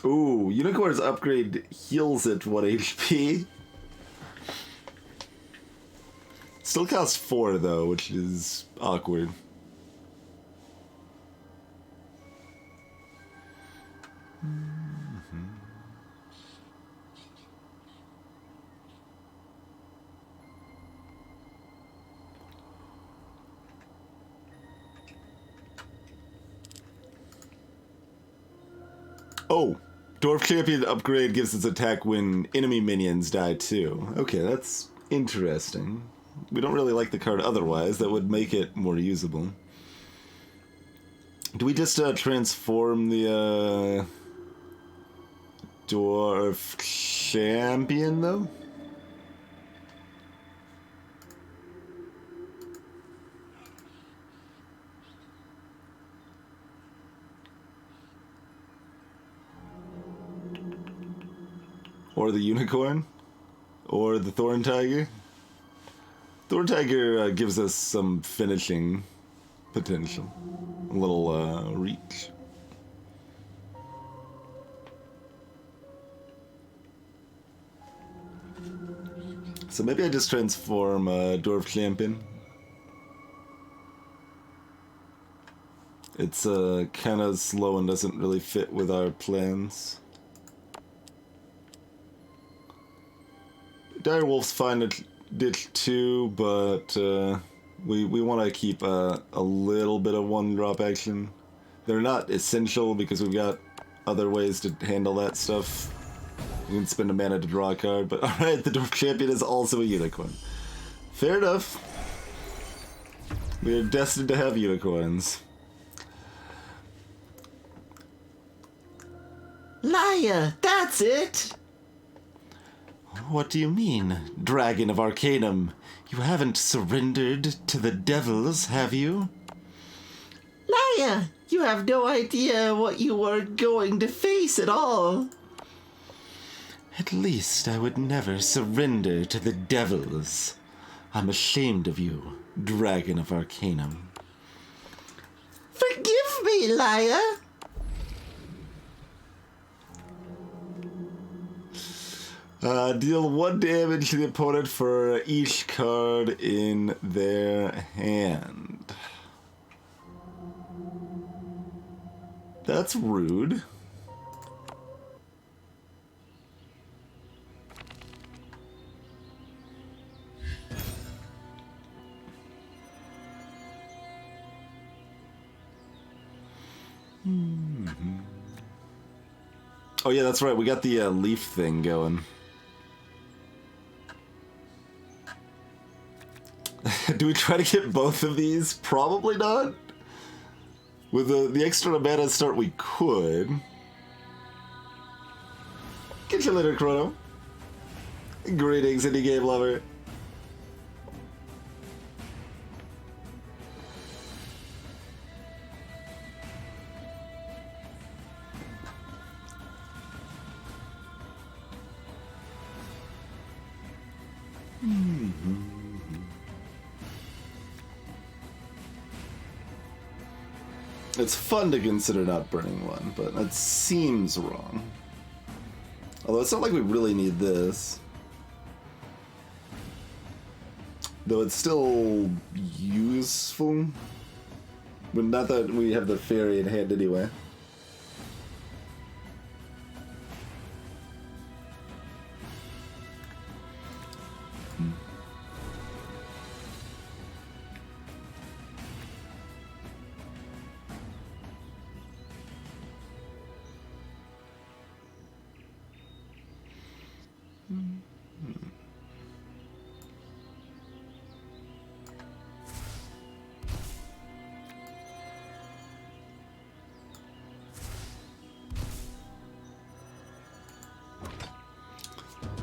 Ooh, Unicorn's upgrade heals it 1 HP. Still costs 4 though, which is awkward. Oh, Dwarf Champion upgrade gives its attack when enemy minions die too. Okay, that's interesting. We don't really like the card otherwise. That would make it more usable. Do we just transform the Dwarf Champion though? Or the Unicorn? Or the Thorn Tiger? Thorn Tiger gives us some finishing potential. A little reach. So maybe I just transform Dwarf Champion. It's kind of slow and doesn't really fit with our plans. Direwolf's fine at ditch too, but we want to keep a little bit of one-drop action. They're not essential because we've got other ways to handle that stuff. You can spend a mana to draw a card, but alright, the Dwarf Champion is also a unicorn. Fair enough. We are destined to have unicorns. Liar, that's it! What do you mean, Dragon of Arcanum? You haven't surrendered to the devils, have you? Laia, you have no idea what you are going to face at all. At least I would never surrender to the devils. I'm ashamed of you, Dragon of Arcanum. Forgive me, Laia. Deal 1 damage to the opponent for each card in their hand. That's rude. Oh yeah, that's right. We got the leaf thing going. Do we try to get both of these? Probably not. With the extra mana start, we could. Get you later, Chrono. Greetings, indie game lover. It's fun to consider not burning one, but that seems wrong. Although it's not like we really need this. Though it's still useful. But not that we have the fairy in hand anyway.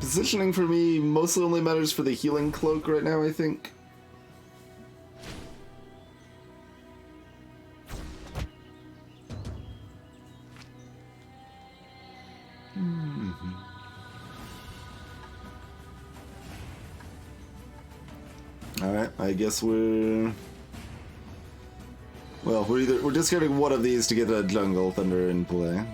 Positioning for me mostly only matters for the healing cloak right now, I think. Alright, I guess we're... Well, we're discarding one of these to get a Jungle Thunder in play.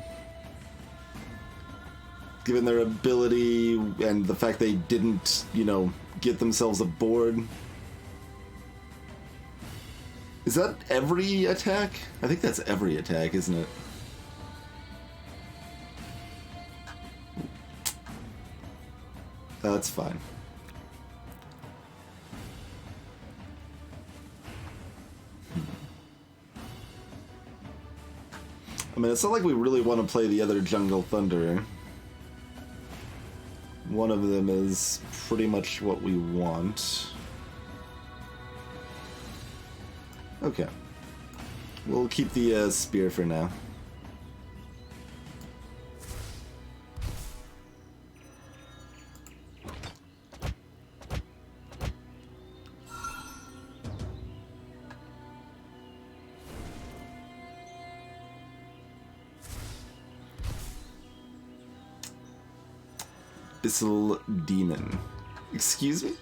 Given their ability and the fact they didn't, you know, get themselves a board. Is that every attack? I think that's every attack, isn't it? That's fine. I mean, it's not like we really want to play the other Jungle Thunder. One of them is pretty much what we want. Okay. We'll keep the spear for now. Abyssal Demon. Excuse me?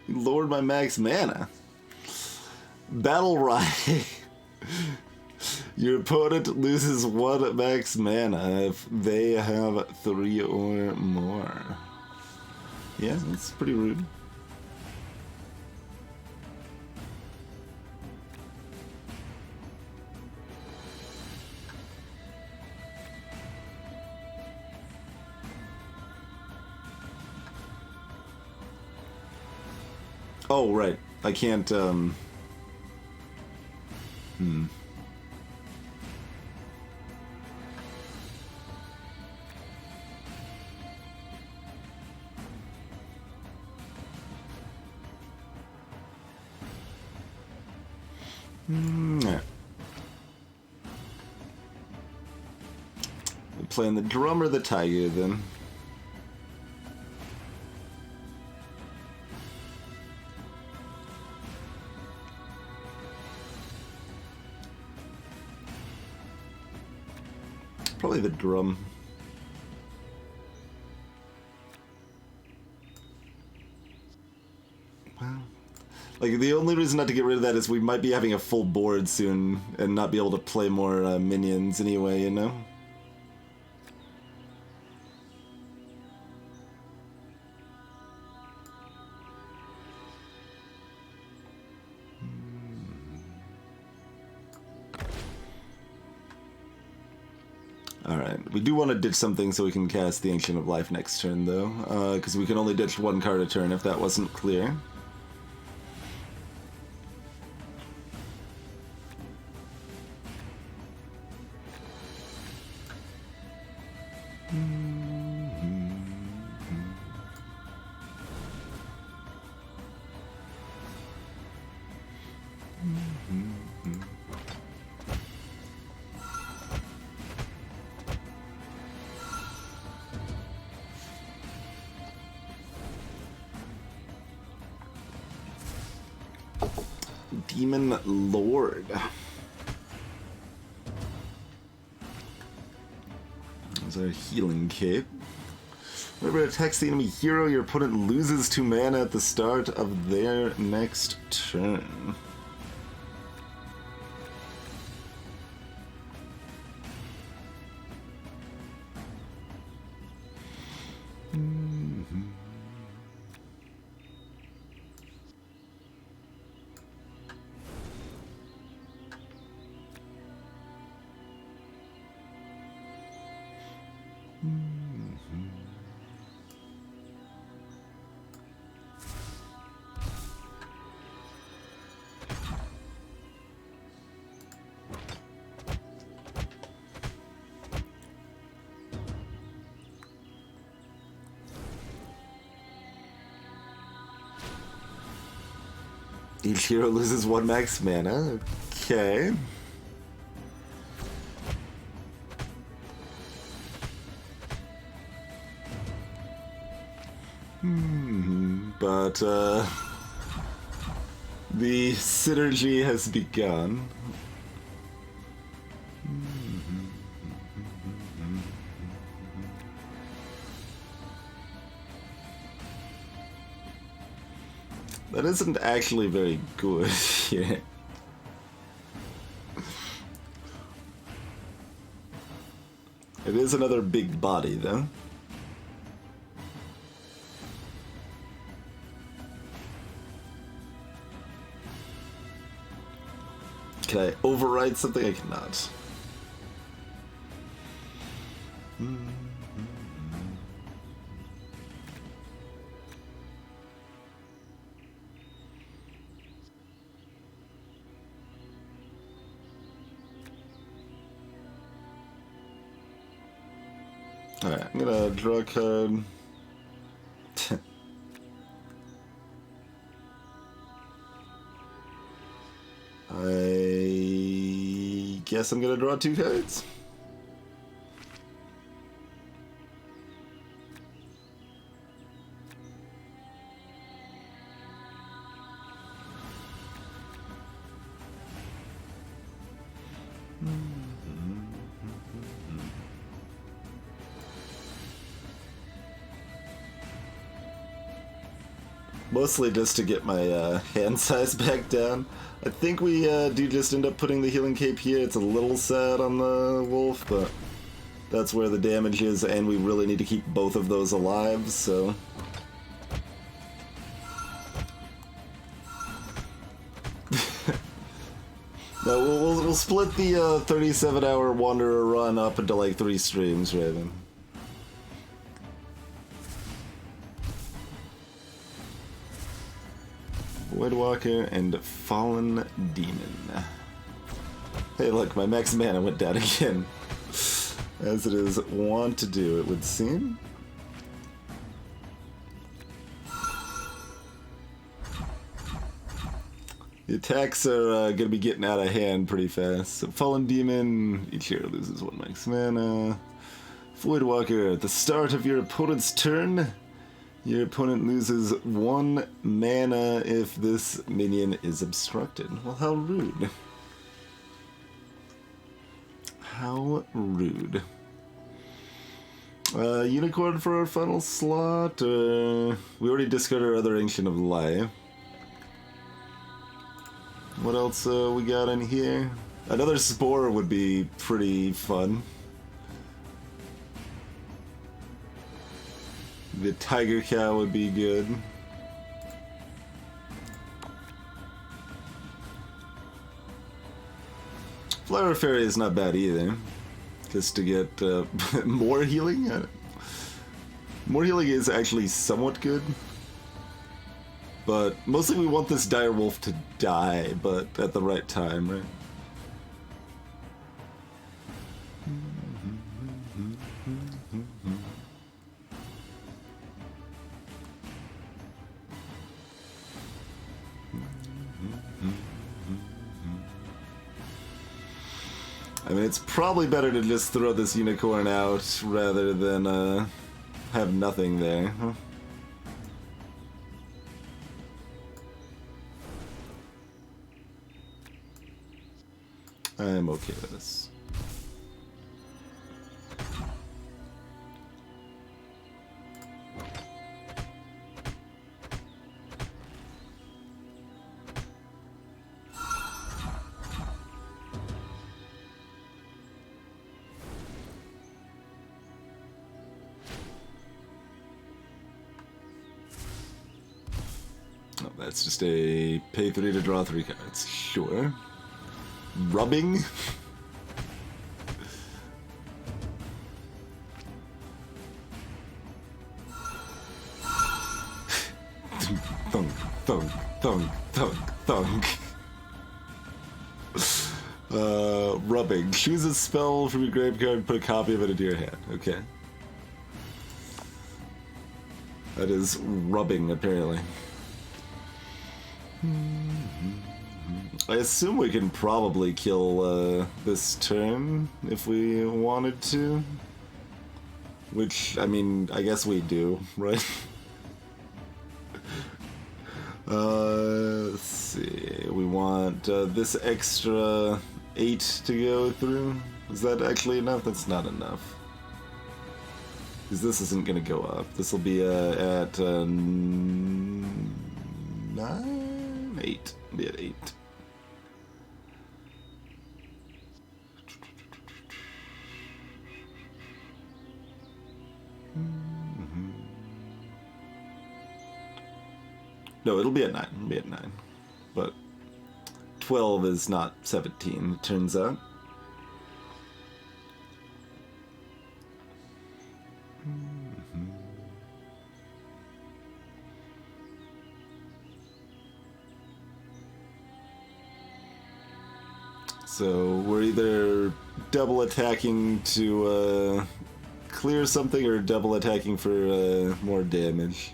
You lowered my max mana. Battle Rye. Your opponent loses 1 max mana if they have 3 or more. Yeah, that's pretty rude. Oh, right. I can't, Yeah. We're playing the drum or the tiger, then. Probably the drum. Well, like, the only reason not to get rid of that is we might be having a full board soon and not be able to play more minions anyway, you know? Alright, we do want to ditch something so we can cast the Ancient of Life next turn, though, because we can only ditch one card a turn if that wasn't clear. Demon Lord. There's our healing cape. Whenever it attacks the enemy hero, your opponent loses 2 mana at the start of their next turn. Each hero loses 1 max mana. Okay. But, the synergy has begun. That isn't actually very good here. It is another big body, though. Can I override something? I cannot. Alright, I'm gonna draw a card. I guess I'm gonna draw 2 cards. Mostly just to get my hand size back down. I think we do just end up putting the healing cape here. It's a little sad on the wolf, but that's where the damage is, and we really need to keep both of those alive, so... No, we'll split the 37-hour Wanderer run up into like 3 streams, Raven. Voidwalker and Fallen Demon. Hey look, my max mana went down again. As it is wont to do, it would seem. The attacks are gonna be getting out of hand pretty fast. So Fallen Demon, each hero loses 1 max mana. Voidwalker, at the start of your opponent's turn, your opponent loses 1 mana if this minion is obstructed. Well, how rude. How rude. Unicorn for our final slot. We already discarded our other Ancient of Life. What else we got in here? Another Spore would be pretty fun. The Tiger Cow would be good. Flower Fairy is not bad either. Just to get more healing? More healing is actually somewhat good. But mostly we want this dire wolf to die, but at the right time, right? I mean, it's probably better to just throw this unicorn out rather than have nothing there. Huh? I'm okay with this. Oh, that's just a pay 3 to draw 3 cards. Sure. Rubbing? Thunk, thunk, thunk, thunk, thunk. Rubbing. Choose a spell from your graveyard and put a copy of it into your hand. Okay. That is rubbing, apparently. I assume we can probably kill this turn if we wanted to. Which, I mean, I guess we do, right? Let's see. We want this extra 8 to go through. Is that actually enough? That's not enough. Because this isn't going to go up. This will be at 9? 8. Be at 8. No, it'll be at 9. It'll be at 9. But 12 is not 17, it turns out. So we're either double attacking to clear something or double attacking for more damage.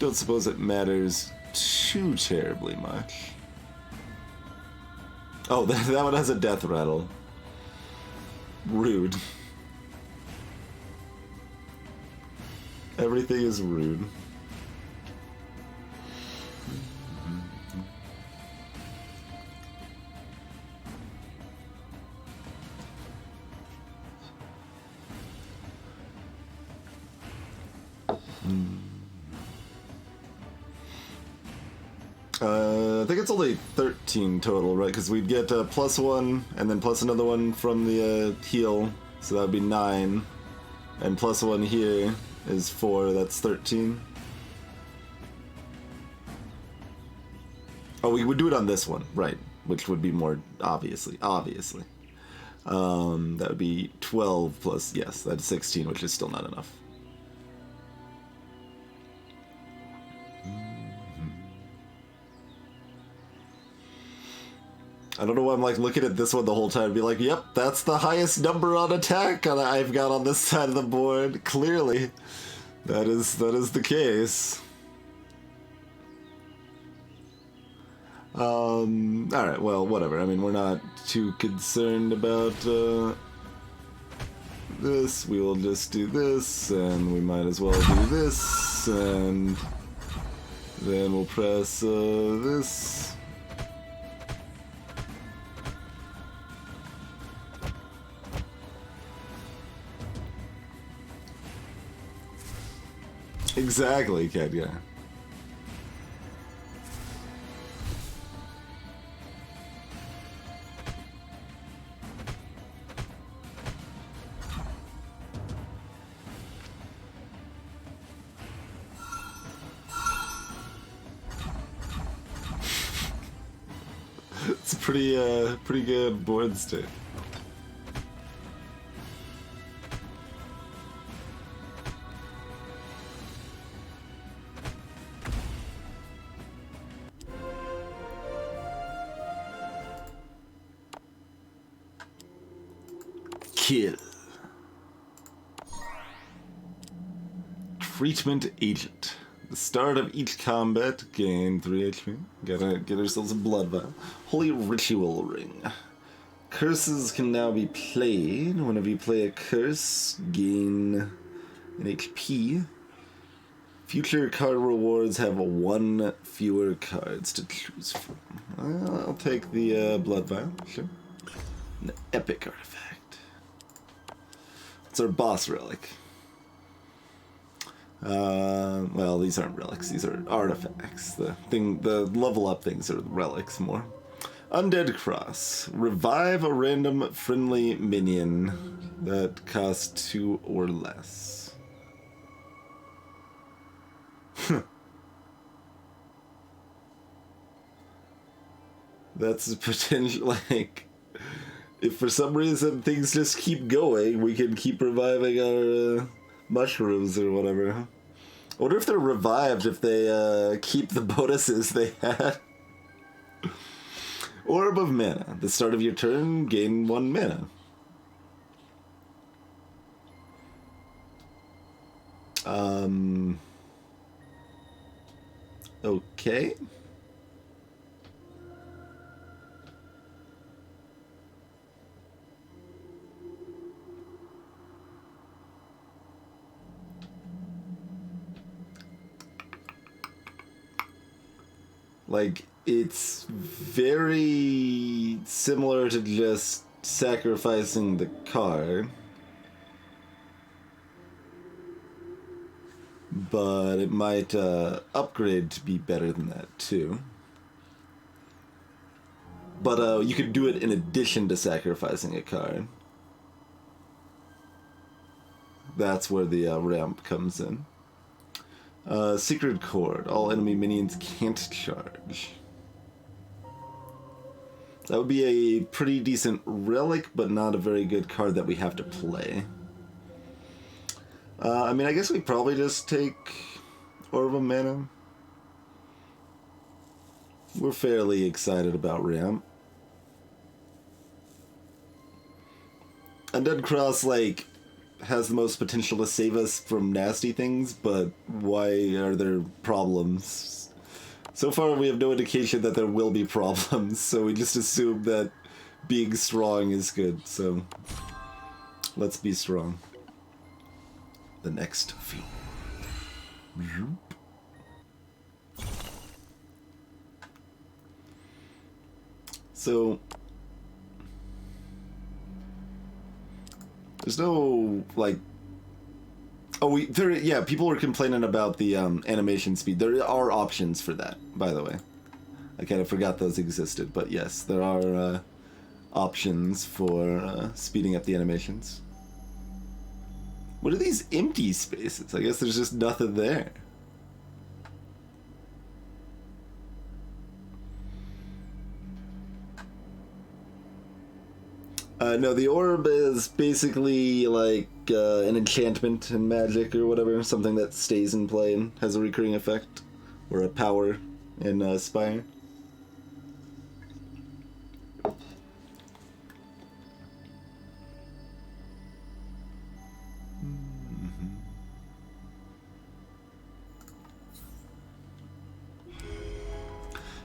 Don't suppose it matters too terribly much. Oh, that one has a death rattle. Rude. Everything is rude. I think it's only 13 total, right? Because we'd get +1 and then plus another one from the heal, so that would be 9. And +1 here is 4, that's 13. Oh, we would do it on this one, right? Which would be more obviously. That would be 12 plus, yes, that's 16, which is still not enough. I don't know why I'm like looking at this one the whole time and be like, yep, that's the highest number on attack I've got on this side of the board. Clearly, that is the case. Alright, well, whatever. I mean, we're not too concerned about this. We will just do this, and we might as well do this, and then we'll press this. Exactly, Cat, yeah. It's a pretty good board state. Kill. Treatment Agent. The start of each combat, gain 3 HP. Gotta get ourselves a blood vial. Holy Ritual Ring. Curses can now be played. Whenever you play a curse, gain an HP. Future card rewards have 1 fewer cards to choose from. I'll take the blood vial, sure. An epic artifact. It's our boss relic. Well, these aren't relics, these are artifacts. The level up things are relics more. Undead Cross. Revive a random friendly minion that costs 2 or less. That's a potential, like, if for some reason things just keep going, we can keep reviving our mushrooms or whatever. I wonder if they're revived if they keep the bonuses they had. Orb of Mana. At the start of your turn, gain 1 mana. Okay. Like, it's very similar to just sacrificing the card, but it might upgrade to be better than that too. But you could do it in addition to sacrificing a card. That's where the ramp comes in. Secret Chord. All enemy minions can't charge. That would be a pretty decent relic, but not a very good card that we have to play. I mean, I guess we probably just take Orb of Mana. We're fairly excited about ramp. Undead Cross, like, has the most potential to save us from nasty things, but why are there problems? So far we have no indication that there will be problems, so we just assume that being strong is good, so let's be strong. The next fiend. So there's no, like, people were complaining about the animation speed. There are options for that, by the way. I kind of forgot those existed, but yes, there are options for speeding up the animations. What are these empty spaces? I guess there's just nothing there. No, the orb is basically like an enchantment in Magic or whatever, something that stays in play and has a recurring effect, or a power in Spire.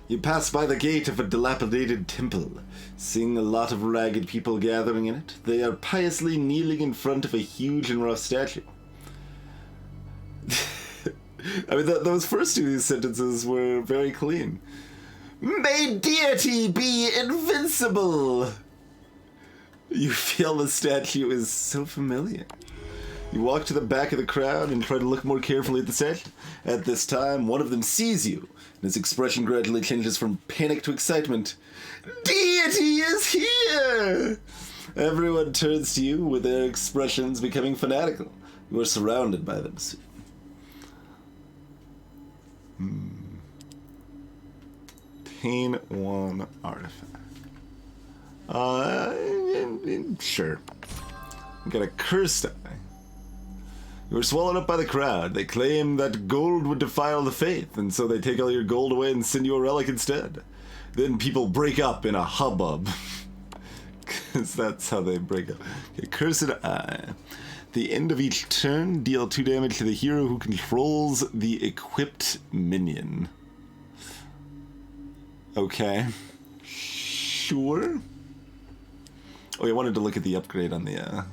You pass by the gate of a dilapidated temple, seeing a lot of ragged people gathering in it. They are piously kneeling in front of a huge and rough statue. I mean, those first two sentences were very clean. May deity be invincible! You feel the statue is so familiar. You walk to the back of the crowd and try to look more carefully at the set. At this time, one of them sees you, and his expression gradually changes from panic to excitement. Deity is here! Everyone turns to you, with their expressions becoming fanatical. You are surrounded by them soon. Pain 1 artifact. Sure. You got a cursed eye. You were swallowed up by the crowd. They claim that gold would defile the faith, and so they take all your gold away and send you a relic instead. Then people break up in a hubbub. Because that's how they break up. Okay, cursed eye. The end of each turn, deal 2 damage to the hero who controls the equipped minion. Okay. Sure. Oh, I wanted to look at the upgrade on the,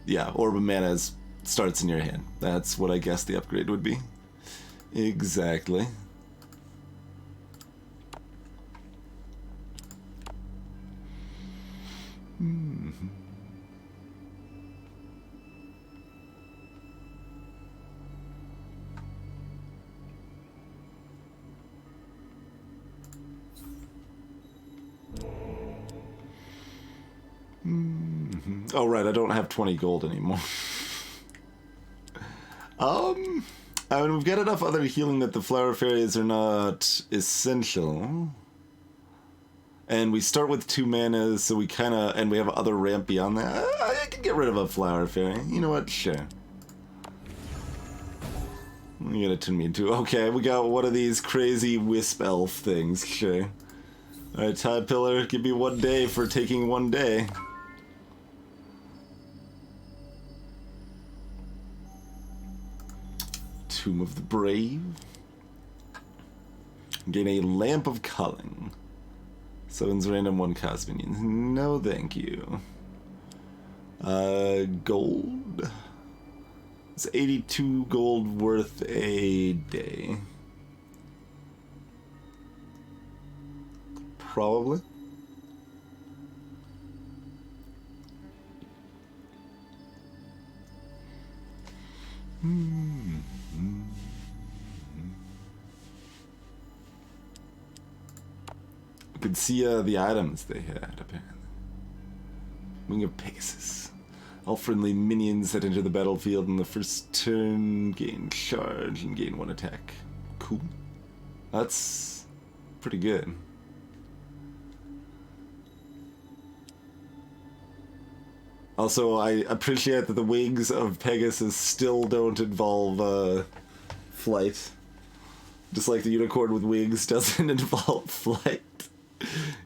yeah, Orb of Mana starts in your hand. That's what I guess the upgrade would be. Exactly. Oh, right, I don't have 20 gold anymore. I mean, we've got enough other healing that the flower fairies are not essential. And we start with 2 manas, so we kinda, and we have other ramp beyond that. I can get rid of a flower fairy. You know what? Sure. You gotta turn me into, okay, we got one of these crazy wisp elf things, sure. Alright, Tide Pillar, give me 1 day for taking 1 day. Tomb of the Brave. Gain a Lamp of Culling. Summons random 1 cost minions. No, thank you. Gold. It's 82 gold worth a day. Probably. You can see the items they had, apparently. Wing of Pegasus. All friendly minions that enter the battlefield in the first turn gain charge and gain 1 attack. Cool. That's pretty good. Also, I appreciate that the wings of Pegasus still don't involve flight. Just like the unicorn with wings doesn't involve flight.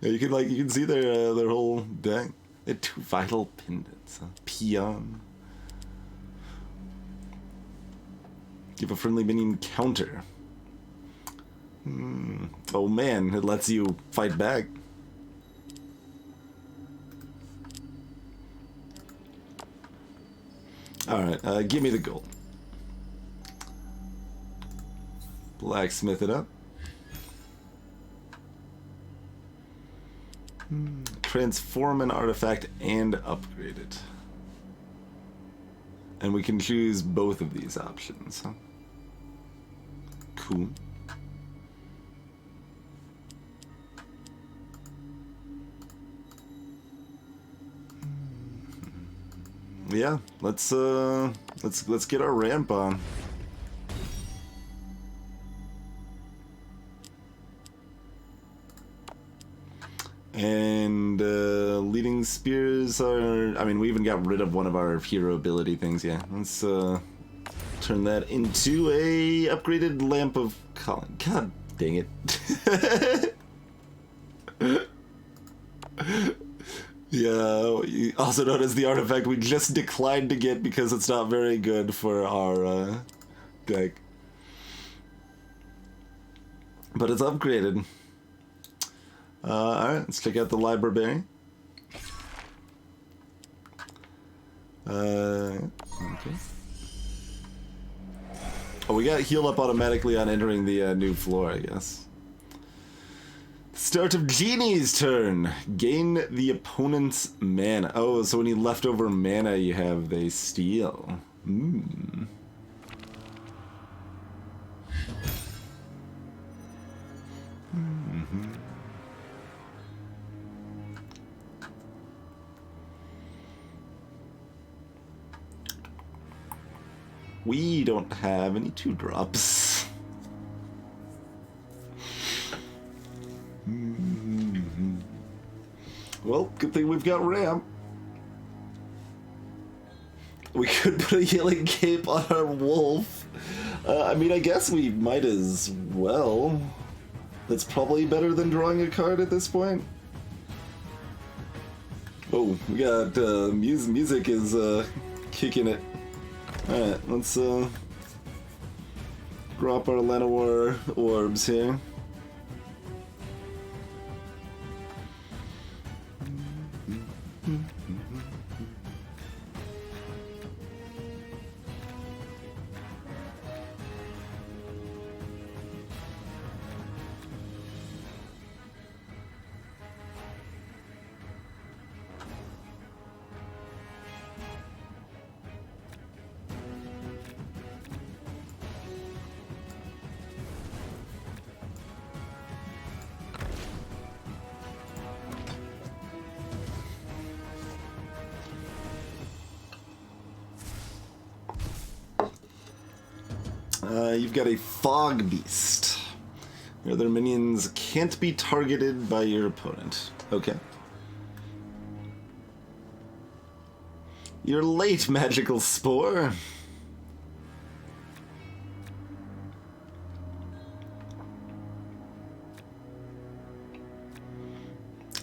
Yeah, you can see their whole deck. They had 2 vital pendants. Peon. Give a friendly minion counter. Oh man, it lets you fight back. Alright, give me the gold. Blacksmith it up. Transform an artifact and upgrade it. And we can choose both of these options, huh? Cool. Yeah, let's get our ramp on. And leading spears are, I mean, we even got rid of one of our hero ability things. Yeah, let's turn that into a upgraded Lamp of Culling. God dang it. Yeah, also known as the artifact we just declined to get because it's not very good for our deck. But it's upgraded. Alright, let's check out the library. Okay. Oh, we got healed up automatically on entering the new floor, I guess. Start of Genie's turn. Gain the opponent's mana. Oh, so any leftover mana you have, they steal. We don't have any 2-drops. Well, good thing we've got ramp. We could put a healing cape on our wolf. I mean, I guess we might as well. That's probably better than drawing a card at this point. Oh, we got music is kicking it. Alright, let's drop our Llanowar orbs here. You've got a Fog Beast. Your other minions can't be targeted by your opponent. Okay. You're late, Magical Spore.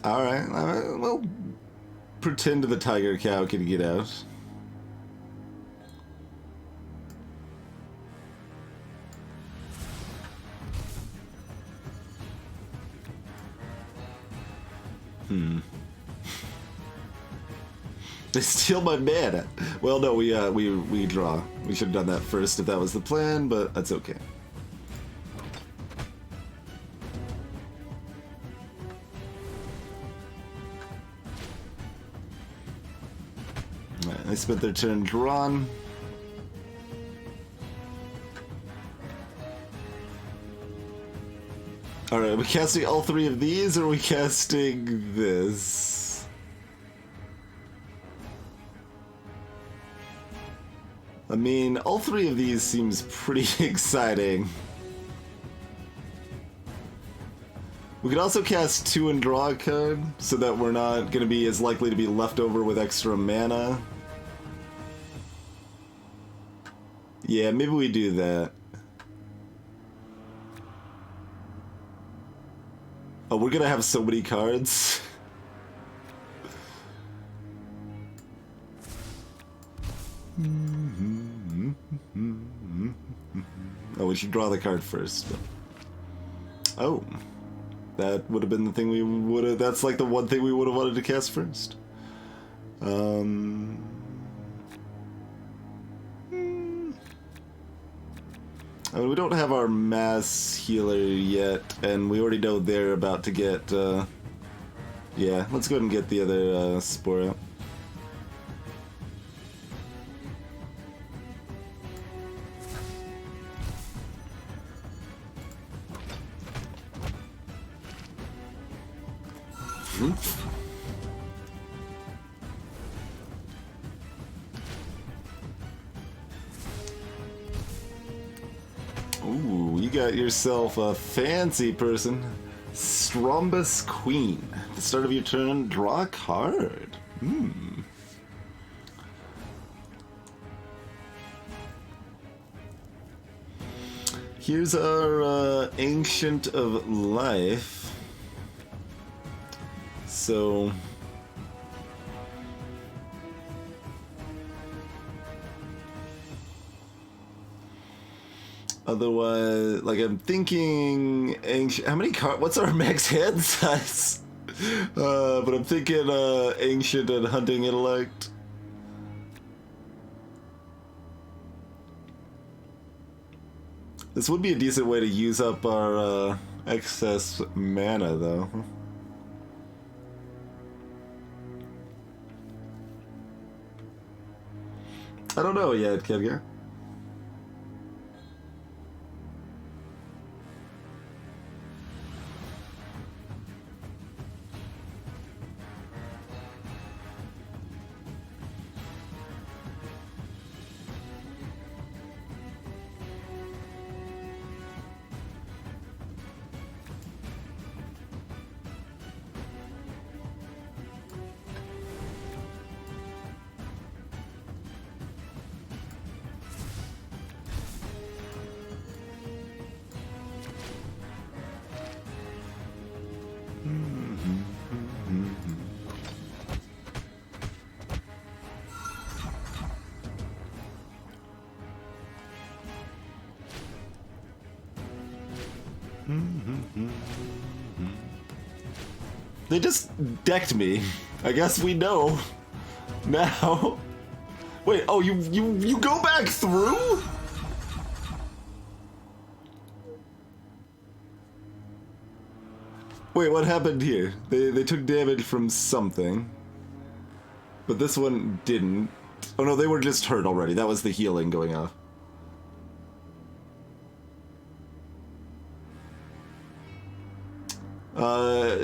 Alright, well, pretend the Tiger Cow can get out. They steal my mana. Well, no, we draw. We should have done that first if that was the plan, but that's okay. Right, they spent their turn drawn. Alright, are we casting all 3 of these, or are we casting this? I mean, all 3 of these seems pretty exciting. We could also cast 2 and draw a card, so that we're not going to be as likely to be left over with extra mana. Yeah, maybe we do that. Oh, we're gonna have so many cards. Oh, we should draw the card first. Oh, that would have been the thing we would have. That's like the one thing we would have wanted to cast first. I mean, we don't have our mass healer yet, and we already know they're about to get, yeah, let's go ahead and get the other, Spore out. Ooh, you got yourself a fancy person. Strombus Queen. At the start of your turn, draw a card. Here's our Ancient of Life. So... otherwise, like, I'm thinking ancient. How many cards? What's our max hand size? But I'm thinking ancient and hunting intellect. This would be a decent way to use up our excess mana, though. I don't know yet, Kedgar. They just decked me. I guess we know now. Wait, oh, you go back through? Wait, what happened here? They took damage from something. But this one didn't. Oh no, they were just hurt already. That was the healing going off.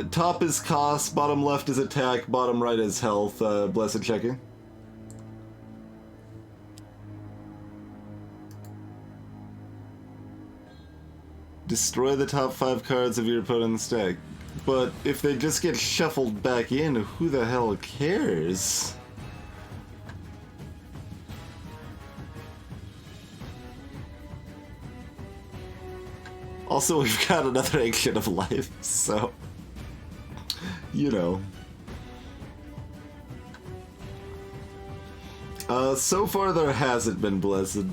Top is cost, bottom left is attack, bottom right is health. Blessed checking. Destroy the top 5 cards of your opponent's deck. But if they just get shuffled back in, who the hell cares? Also, we've got another Ancient of Life, so... You know. So far there hasn't been Blessed.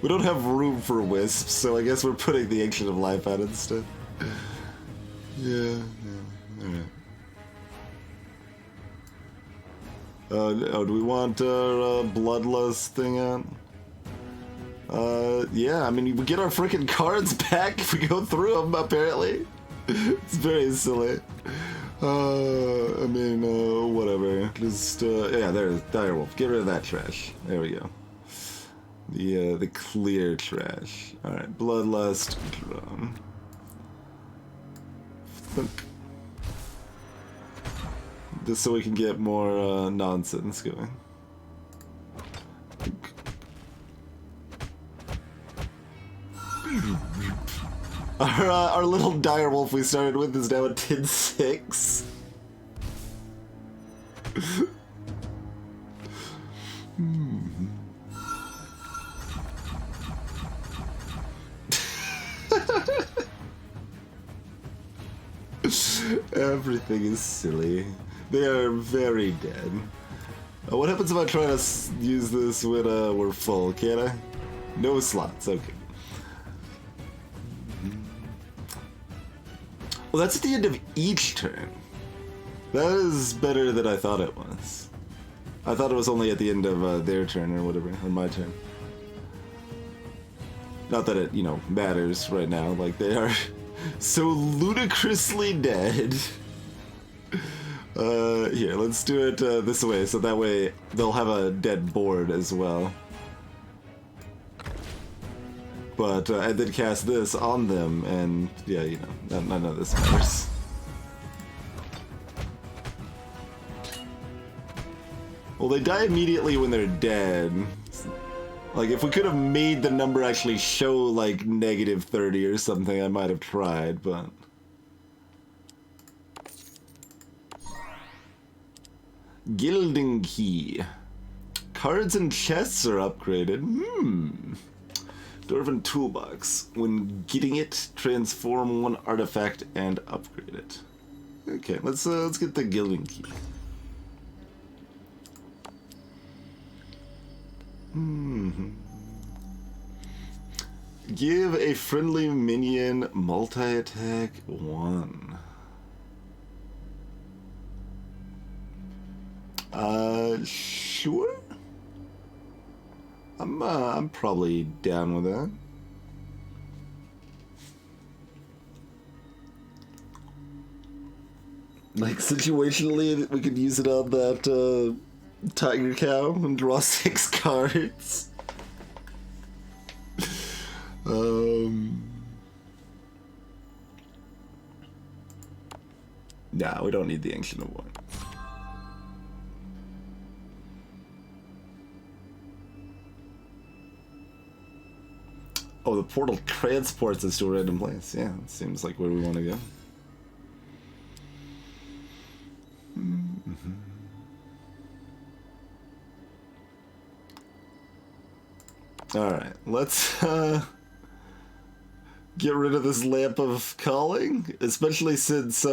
We don't have room for Wisps, so I guess we're putting the Ancient of Life out instead. Yeah, alright. Oh, do we want our Bloodlust thing out? Yeah, I mean, we get our freaking cards back if we go through them, apparently. It's very silly. I mean, whatever. Just, yeah, there's Direwolf. Get rid of that trash. There we go. The clear trash. Alright, Bloodlust. Just so we can get more, nonsense going. Our little direwolf we started with is now a 10-6. Everything is silly. They are very dead. What happens if I try to use this when we're full? Can I? No slots, okay. Well, that's at the end of each turn. That is better than I thought it was. I thought it was only at the end of their turn or whatever, or my turn. Not that it, you know, matters right now. Like, they are so ludicrously dead. Here, let's do it this way, so that way they'll have a dead board as well. But I did cast this on them, and yeah, you know, none of this matters. Well, they die immediately when they're dead. Like, if we could have made the number actually show, like, -30 or something, I might have tried, but... Gilding Key. Cards and chests are upgraded. Dwarven Toolbox. When getting it, transform one artifact and upgrade it. Okay, let's get the Gilding Key. Give a friendly minion multi-attack 1. Sure. I'm probably down with that. Like, situationally, we could use it on that, Tiger Cow and draw 6 cards. Nah, we don't need the Ancient of War. Oh, the portal transports us to a random place. Yeah, it seems like where we want to go. Alright, let's get rid of this Lamp of Calling, especially since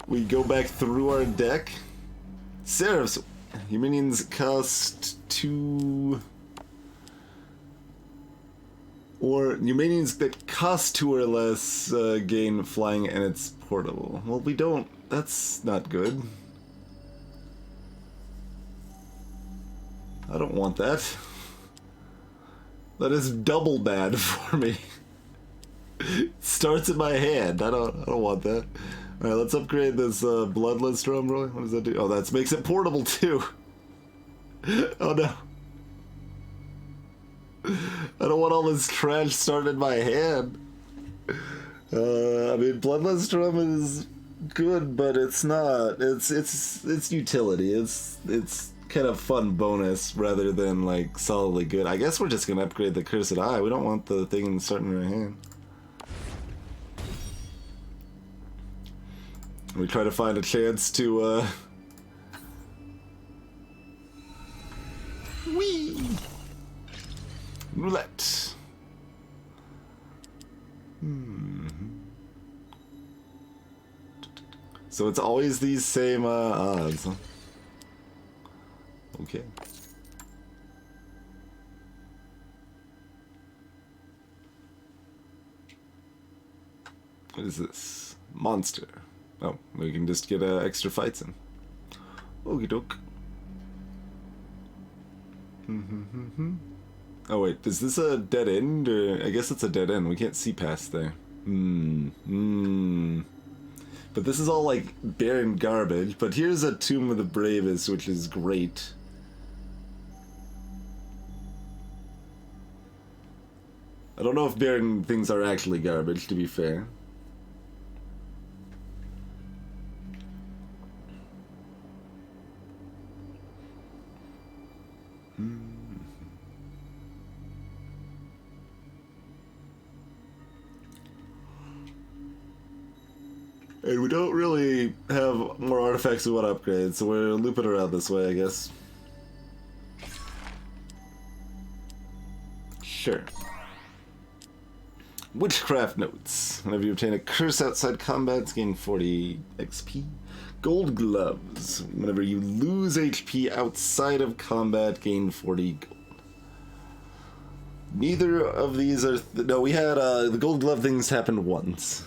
we go back through our deck. Seraphs, your minions cost 2, or your minions that cost 2 or less gain flying and it's portable. Well, we don't, that's not good. I don't want that. That is double bad for me. It starts in my hand. I don't want that. All right, let's upgrade this bloodless drum, Roy. What does that do? Oh, that makes it portable too. Oh no. I don't want all this trash started in my hand. I mean, bloodless drum is good, but it's not. It's utility. It's kind of fun bonus rather than like solidly good. I guess we're just gonna upgrade the Cursed Eye. We don't want the thing starting in our hand. We try to find a chance to whee! Roulette. So it's always these same odds, huh? Okay. What is this? Monster. Oh, we can just get extra fights in. Okie doke. Oh wait, is this a dead end? Or I guess it's a dead end. We can't see past there. But this is all like barren garbage. But here's a Tomb of the Bravest, which is great. I don't know if barren things are actually garbage, to be fair. And we don't really have more artifacts we want to upgrade, so we're looping around this way, I guess. Sure. Witchcraft notes. Whenever you obtain a curse outside combat, gain 40 XP. Gold gloves. Whenever you lose HP outside of combat, gain 40 gold. Neither of these are... no, we had the gold glove things happened once.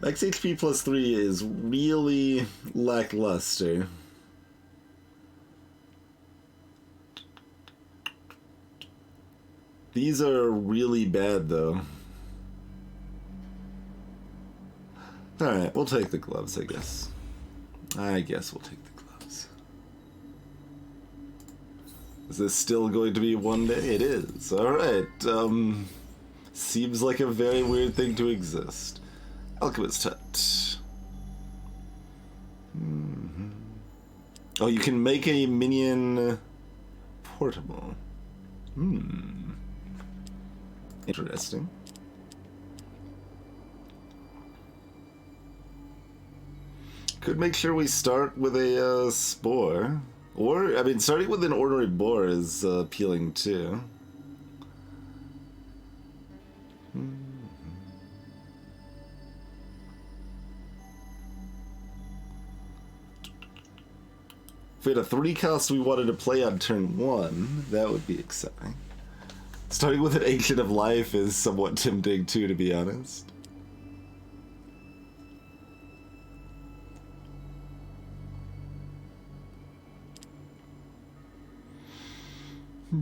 Max HP plus 3 is really lackluster. These are really bad, though. Alright, we'll take the gloves, I guess. I guess we'll take the gloves. Is this still going to be one day? It is. Alright, seems like a very weird thing to exist. Alchemist Hut. Oh, you can make a minion portable. Interesting. Could make sure we start with a spore. Or, I mean, starting with an ordinary boar is appealing too. If we had a 3-cost we wanted to play on turn 1, that would be exciting. Starting with an Ancient of Life is somewhat tempting too, to be honest. It's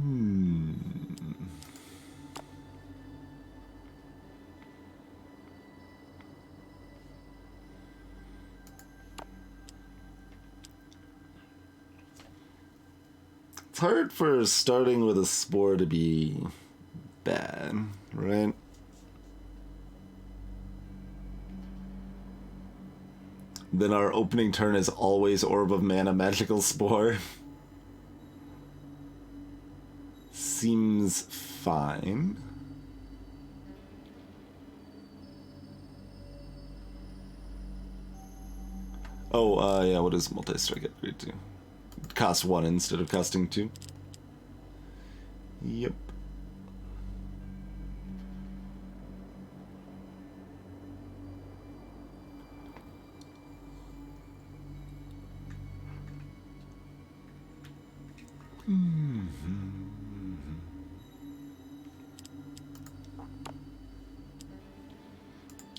hard for starting with a spore to be bad, right? Then our opening turn is always Orb of Mana Magical Spore. Seems fine. Oh, yeah, what does multi-strike upgrade to? Cost 1 instead of costing 2. Yep.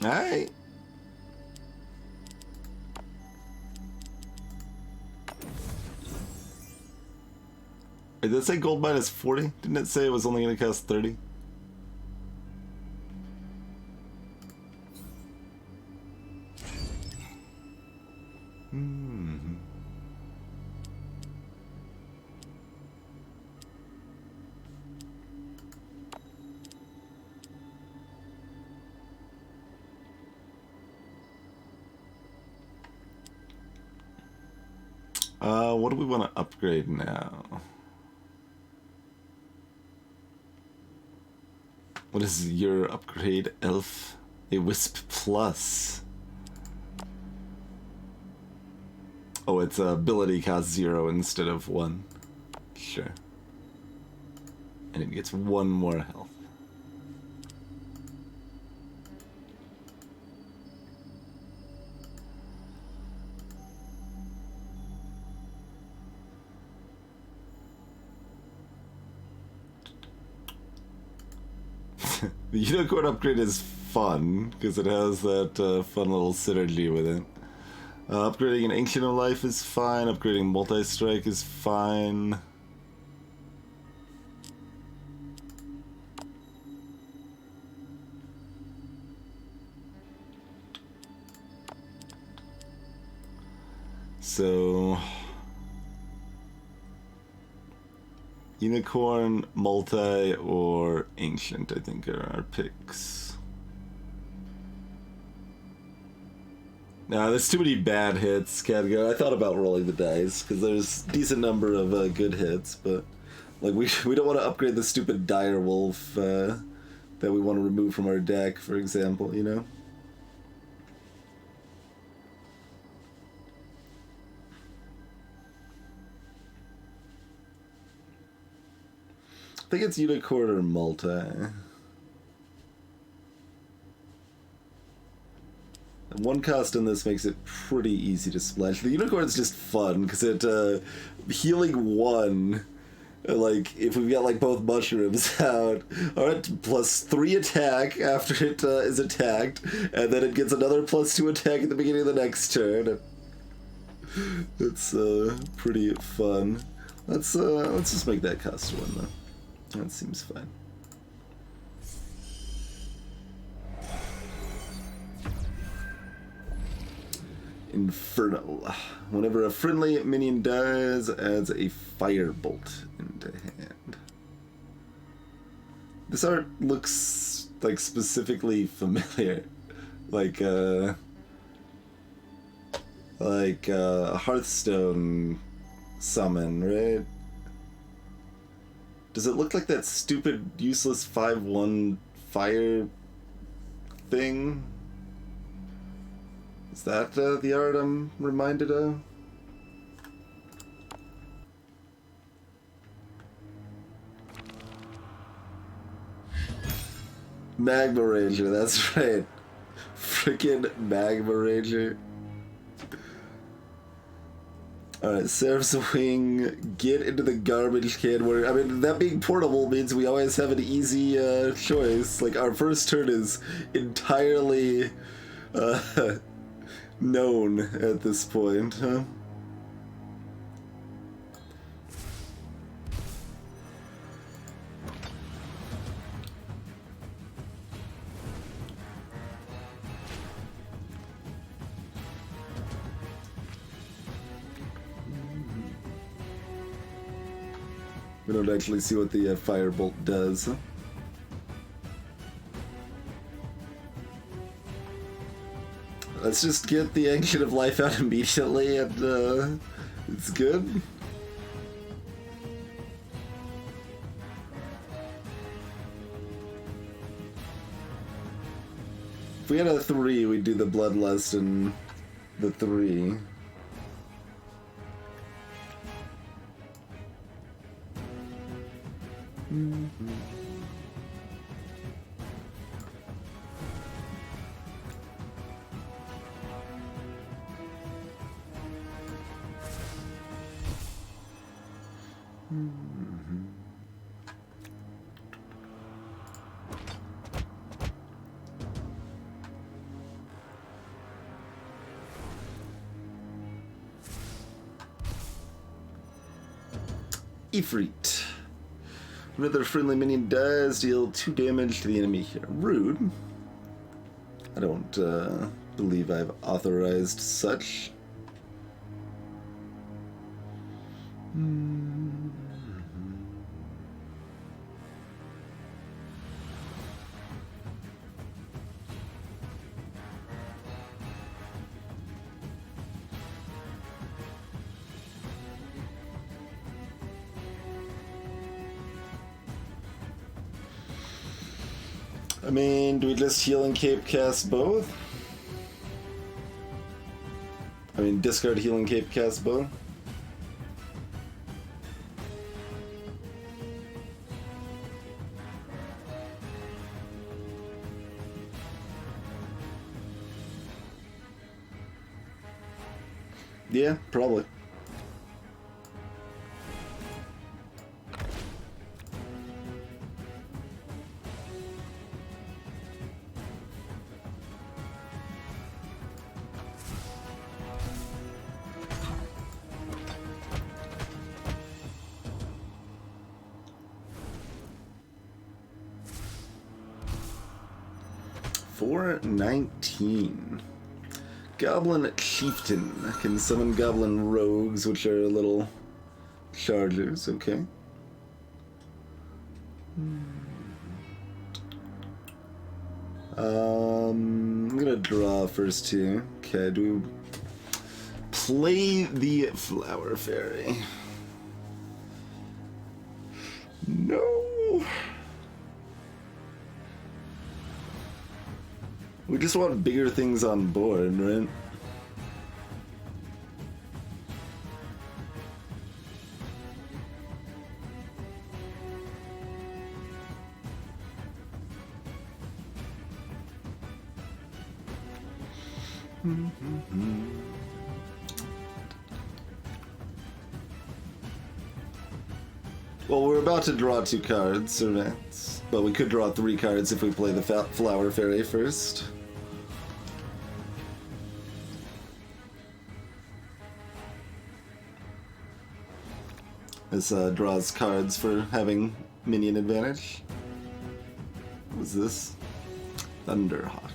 Alright. Did it say gold minus 40? Didn't it say it was only going to cost 30? What do we want to upgrade now? What is your upgrade, Elf? A Wisp Plus. Oh, its ability costs 0 instead of 1. Sure. And it gets 1 more health. The Unicorn upgrade is fun, because it has that fun little synergy with it. Upgrading an Ancient of Life is fine, upgrading Multi-Strike is fine. So... Unicorn, Multi, or Ancient, I think, are our picks. Nah, there's too many bad hits, Khadgar. I thought about rolling the dice, because there's a decent number of good hits, but like we don't want to upgrade the stupid Dire Wolf that we want to remove from our deck, for example, you know? I think it's Unicorn or Multi. And one cost in this makes it pretty easy to splash. The Unicorn's just fun, because it, healing 1, like, if we've got, like, both mushrooms out, alright, plus 3 attack after it is attacked, and then it gets another plus 2 attack at the beginning of the next turn. It's, pretty fun. Let's just make that cost 1, though. That seems fine. Infernal. Whenever a friendly minion dies, adds a firebolt into hand. This art looks like specifically familiar. Like a Hearthstone summon, right? Does it look like that stupid, useless 5/1 fire thing? Is that the art I'm reminded of? Magma Ranger, that's right. Frickin' Magma Ranger. Alright, Seraph's Wing, get into the garbage can where, I mean, that being portable means we always have an easy choice. Like, our first turn is entirely known at this point, huh? We don't actually see what the firebolt does. Let's just get the Ancient of Life out immediately, and it's good. If we had a 3, we'd do the Bloodlust and the 3. Ifrit. Another friendly minion does deal 2 damage to the enemy here. Rude. I don't believe I've authorized such. I mean, do we just heal and cape cast both? I mean, discard heal and cape cast both? Yeah, probably. $4.19. Goblin Chieftain can summon goblin rogues, which are little chargers, okay. I'm gonna draw first two. Okay, do we play the Flower Fairy? No! We just want bigger things on board, right? Well, we're about to draw 2 cards, right? But we could draw 3 cards if we play the Flower Fairy first. This draws cards for having minion advantage. What was this? Thunderhawk.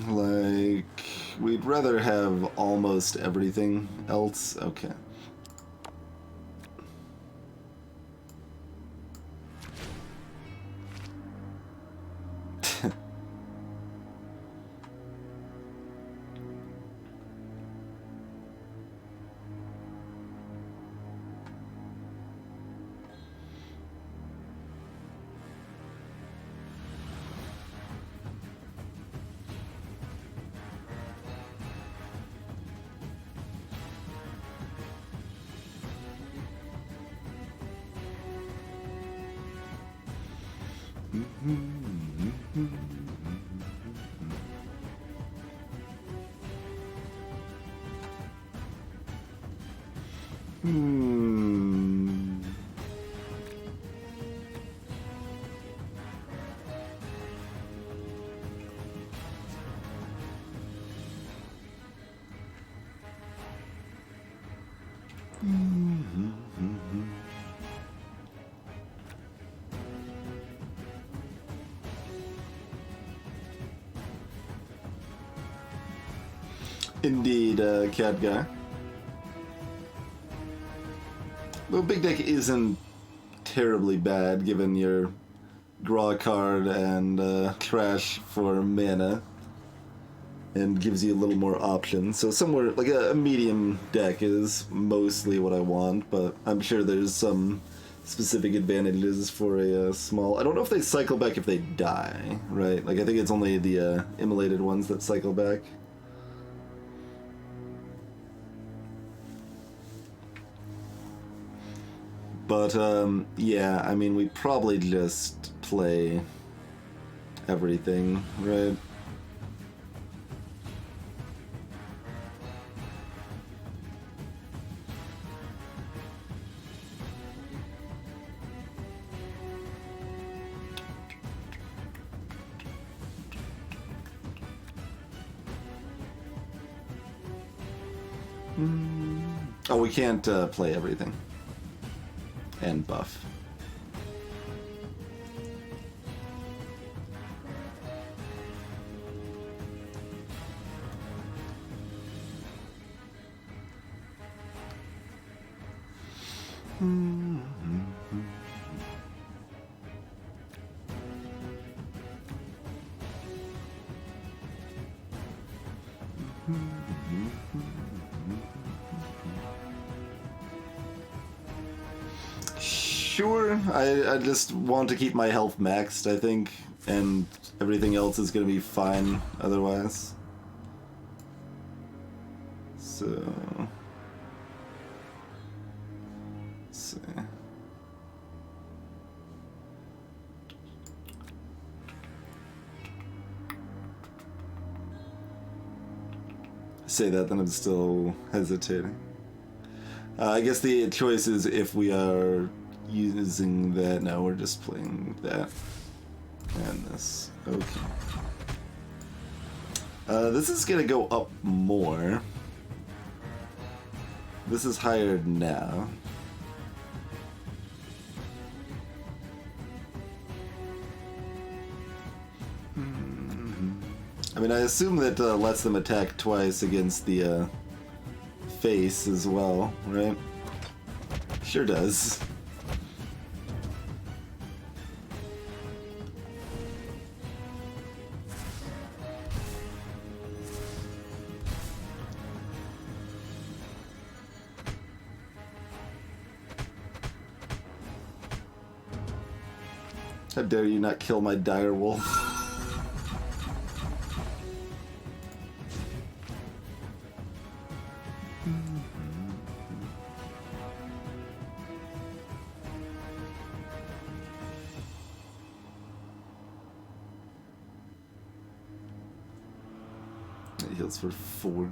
Like, we'd rather have almost everything else. Okay. Indeed, Cat Guy. Well, Big Deck isn't terribly bad given your draw card and trash for mana, and gives you a little more options. So somewhere like a medium deck is mostly what I want, but I'm sure there's some specific advantages for a small. I don't know if they cycle back if they die, right? Like I think it's only the immolated ones that cycle back. But yeah, I mean we probably just play everything, right? Oh, we can't play everything. And buff. Sure, I just want to keep my health maxed, I think, and everything else is gonna be fine otherwise. So... let's see. I say that, then I'm still hesitating. I guess the choice is if we are using that. No, we're just playing that and this. Okay. This is gonna go up more. This is higher now. I mean, I assume that lets them attack twice against the face as well, right? Sure does. How dare you not kill my dire wolf? It heals for 4.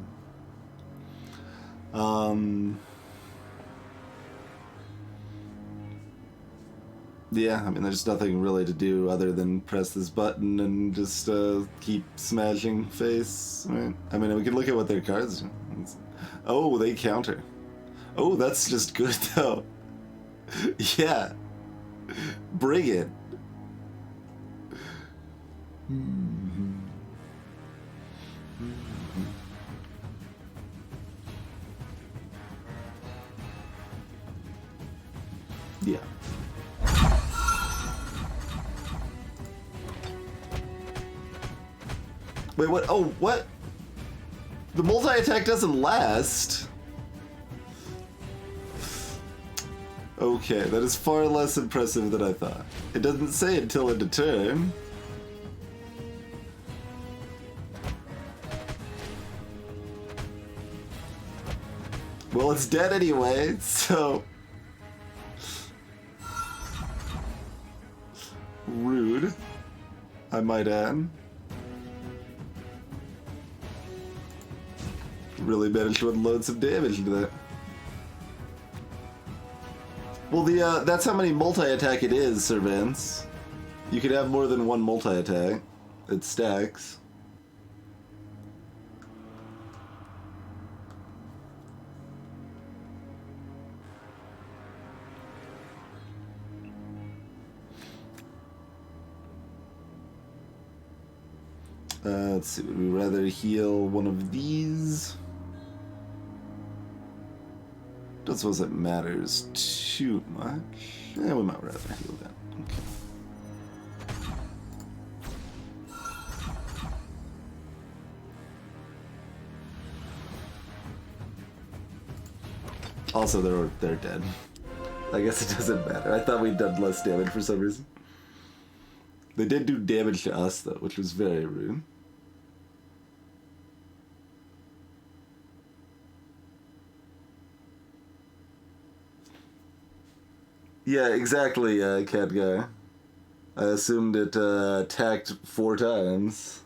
Yeah, I mean, there's nothing really to do other than press this button and just keep smashing face, right? I mean, we can look at what their cards do. Oh, they counter. Oh, that's just good, though. Yeah. Bring it. Yeah. Wait, what? Oh, what? The multi-attack doesn't last. Okay, that is far less impressive than I thought. It doesn't say until end of turn. Well, it's dead anyway, so... rude, I might add. Really managed to unload some damage into that. Well, that's how many multi-attack it is, Sir Vance. You could have more than one multi-attack. It stacks. Let's see, would we rather heal one of these? Don't suppose that matters too much. Yeah, we might rather heal that. Okay. Also, they're dead. I guess it doesn't matter. I thought we'd done less damage for some reason. They did do damage to us, though, which was very rude. Yeah, exactly, cat guy. I assumed it attacked 4 times.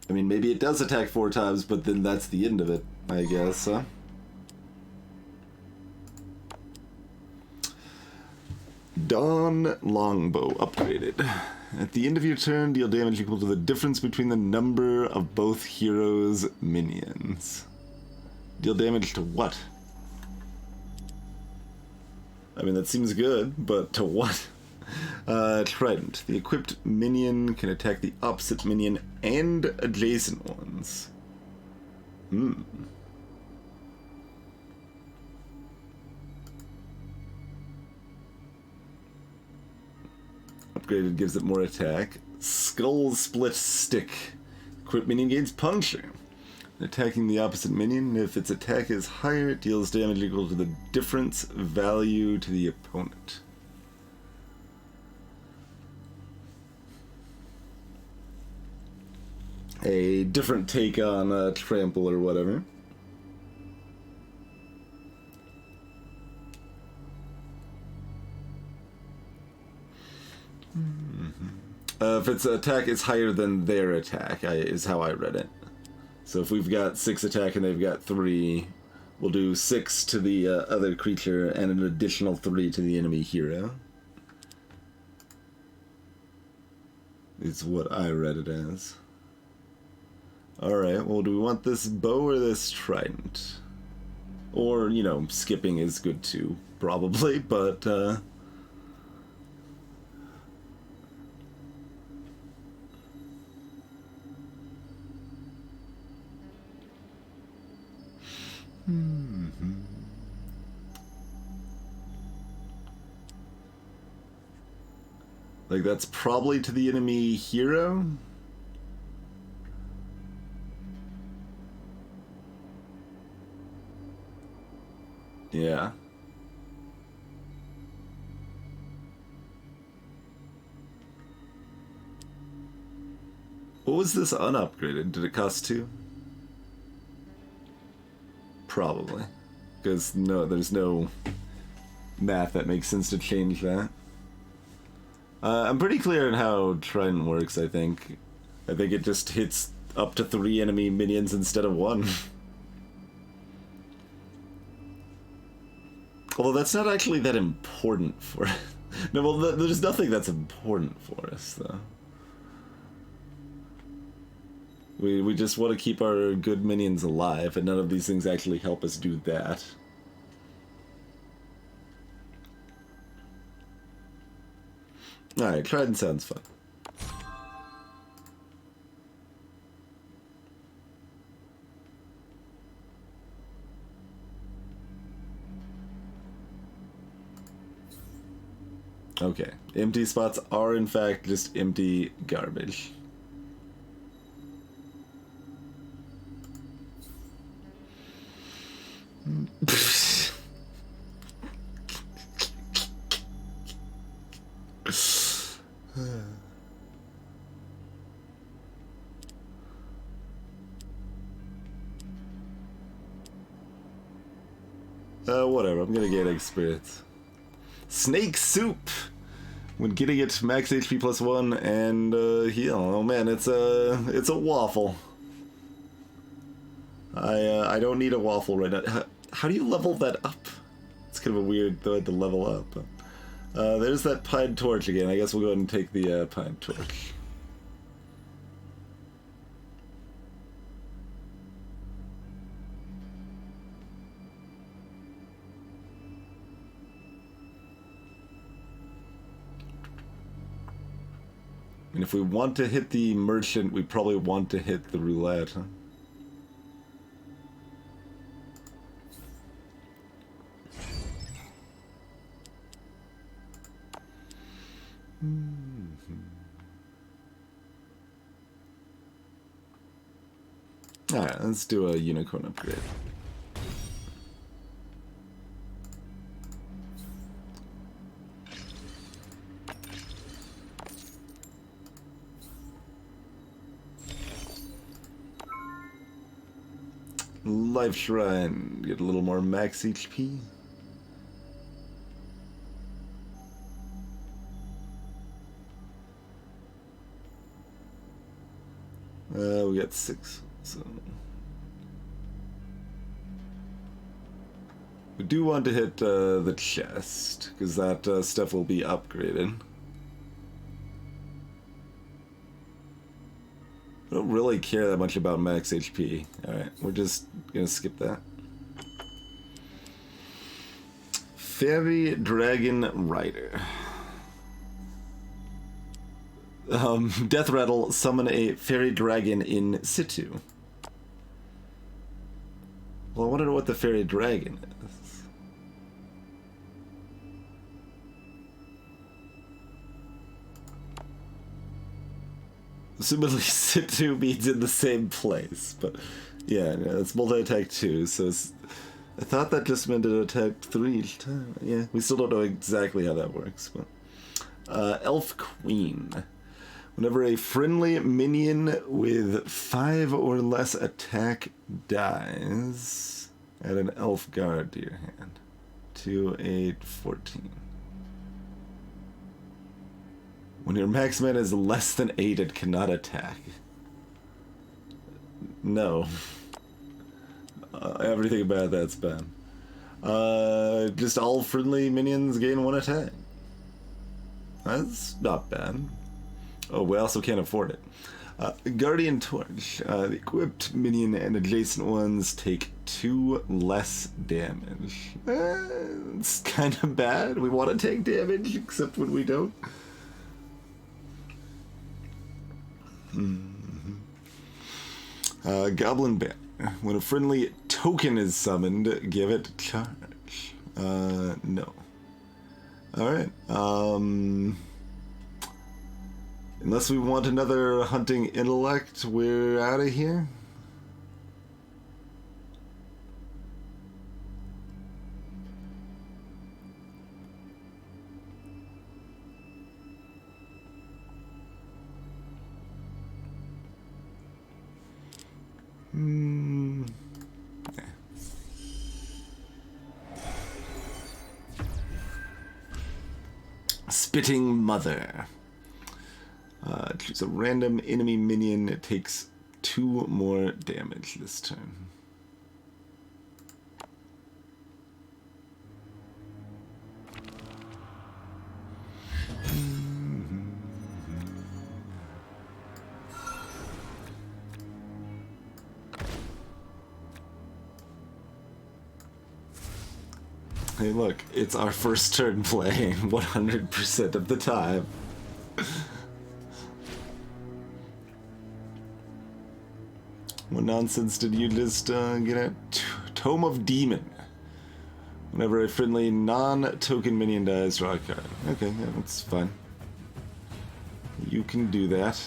I mean, maybe it does attack 4 times, but then that's the end of it, I guess, huh? Dawn Longbow upgraded. At the end of your turn, deal damage equal to the difference between the number of both heroes' minions. Deal damage to what? I mean, that seems good, but to what? Trident. The equipped minion can attack the opposite minion and adjacent ones. Upgraded gives it more attack. Skull Split Stick. Equipped minion gains puncture. Attacking the opposite minion, if its attack is higher, it deals damage equal to the difference value to the opponent. A different take on trample or whatever. If its attack is higher than their attack, is how I read it. So if we've got 6 attack and they've got 3, we'll do 6 to the other creature and an additional 3 to the enemy hero. Is what I read it as. Alright, well, do we want this bow or this trident? Or, you know, skipping is good too, probably, but, Like, that's probably to the enemy hero? Yeah. What was this unupgraded? Did it cost 2? Probably. Because no, there's no math that makes sense to change that. I'm pretty clear on how Trident works, I think. I think it just hits up to 3 enemy minions instead of 1. Although that's not actually that important for it. No, well, there's nothing that's important for us, though. We just want to keep our good minions alive, and none of these things actually help us do that. Alright, Trident sounds fun. Okay, empty spots are in fact just empty garbage. Whatever, I'm gonna get experience. Snake Soup! When getting it, max HP plus 1 and heal. Oh man, it's a waffle. I don't need a waffle right now. How do you level that up? It's kind of a weird thing to level up. There's that Pine Torch again. I guess we'll go ahead and take the Pine Torch. And if we want to hit the merchant, we probably want to hit the roulette, huh? Alright, let's do a unicorn upgrade. Life Shrine, get a little more max HP. We got 6, so we do want to hit the chest, because that stuff will be upgraded. I don't really care that much about max HP. Alright, we're just gonna skip that. Fairy Dragon Rider. Death Rattle, summon a fairy dragon in situ. Well, I want to know what the fairy dragon is. Assumedly, situ means in the same place, but yeah, it's multi-attack 2, so I thought that just meant it attacked 3 each time. Yeah, we still don't know exactly how that works, but Elf Queen. Whenever a friendly minion with 5 or less attack dies, add an elf guard to your hand. 2, 8, 14. When your max mana is less than 8, it cannot attack. No. Everything about that's bad. Just all friendly minions gain 1 attack. That's not bad. Oh, we also can't afford it. Guardian Torch. The equipped minion and adjacent ones take 2 less damage. It's kind of bad. We want to take damage, except when we don't. Goblin Banner. When a friendly token is summoned, give it charge. No. Alright, unless we want another hunting intellect, we're out of here. Spitting Mother. Choose a random enemy minion. It takes 2 more damage this turn. Hey look, it's our first turn playing 100% of the time. What nonsense did you just get at? Tome of Demon. Whenever a friendly non-token minion dies, draw a card. Okay, yeah, that's fine. You can do that.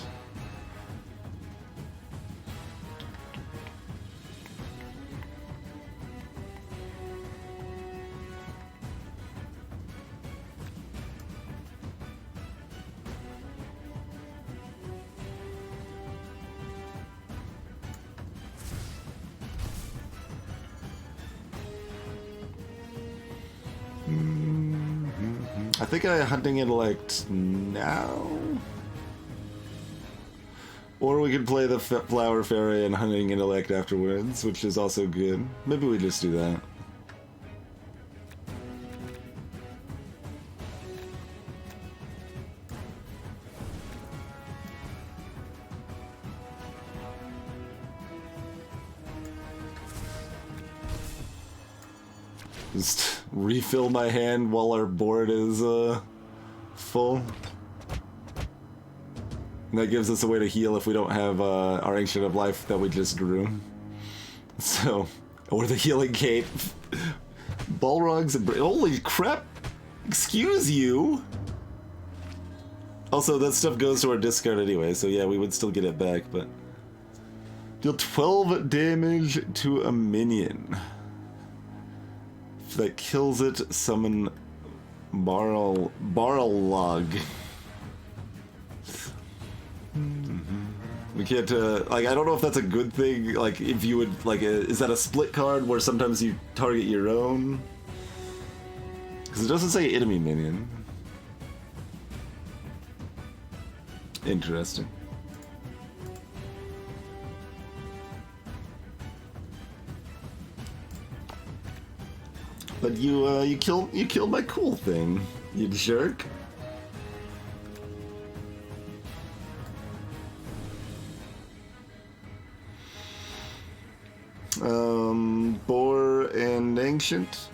I think I hunting intellect now, or we could play the flower fairy and hunting intellect afterwards, which is also good. Maybe we just do that. Just refill my hand while our board is full. And that gives us a way to heal if we don't have our Ancient of Life that we just drew. So, or the Healing Cape. Balrogs and... Holy crap! Excuse you! Also, that stuff goes to our discard anyway, so yeah, we would still get it back, but... Deal 12 damage to a minion. If that kills it, summon Barlog. We can't, like, I don't know if that's a good thing, like, if you would, like, is that a split card where sometimes you target your own? Because it doesn't say enemy minion. Interesting. But you killed my cool thing, you jerk. Boar and Ancient.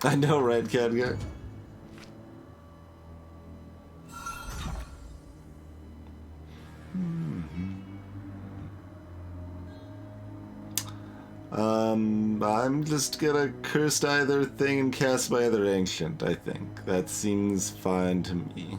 I know, right, Khadgar? I'm just gonna curse either thing and cast my other Ancient, I think. That seems fine to me.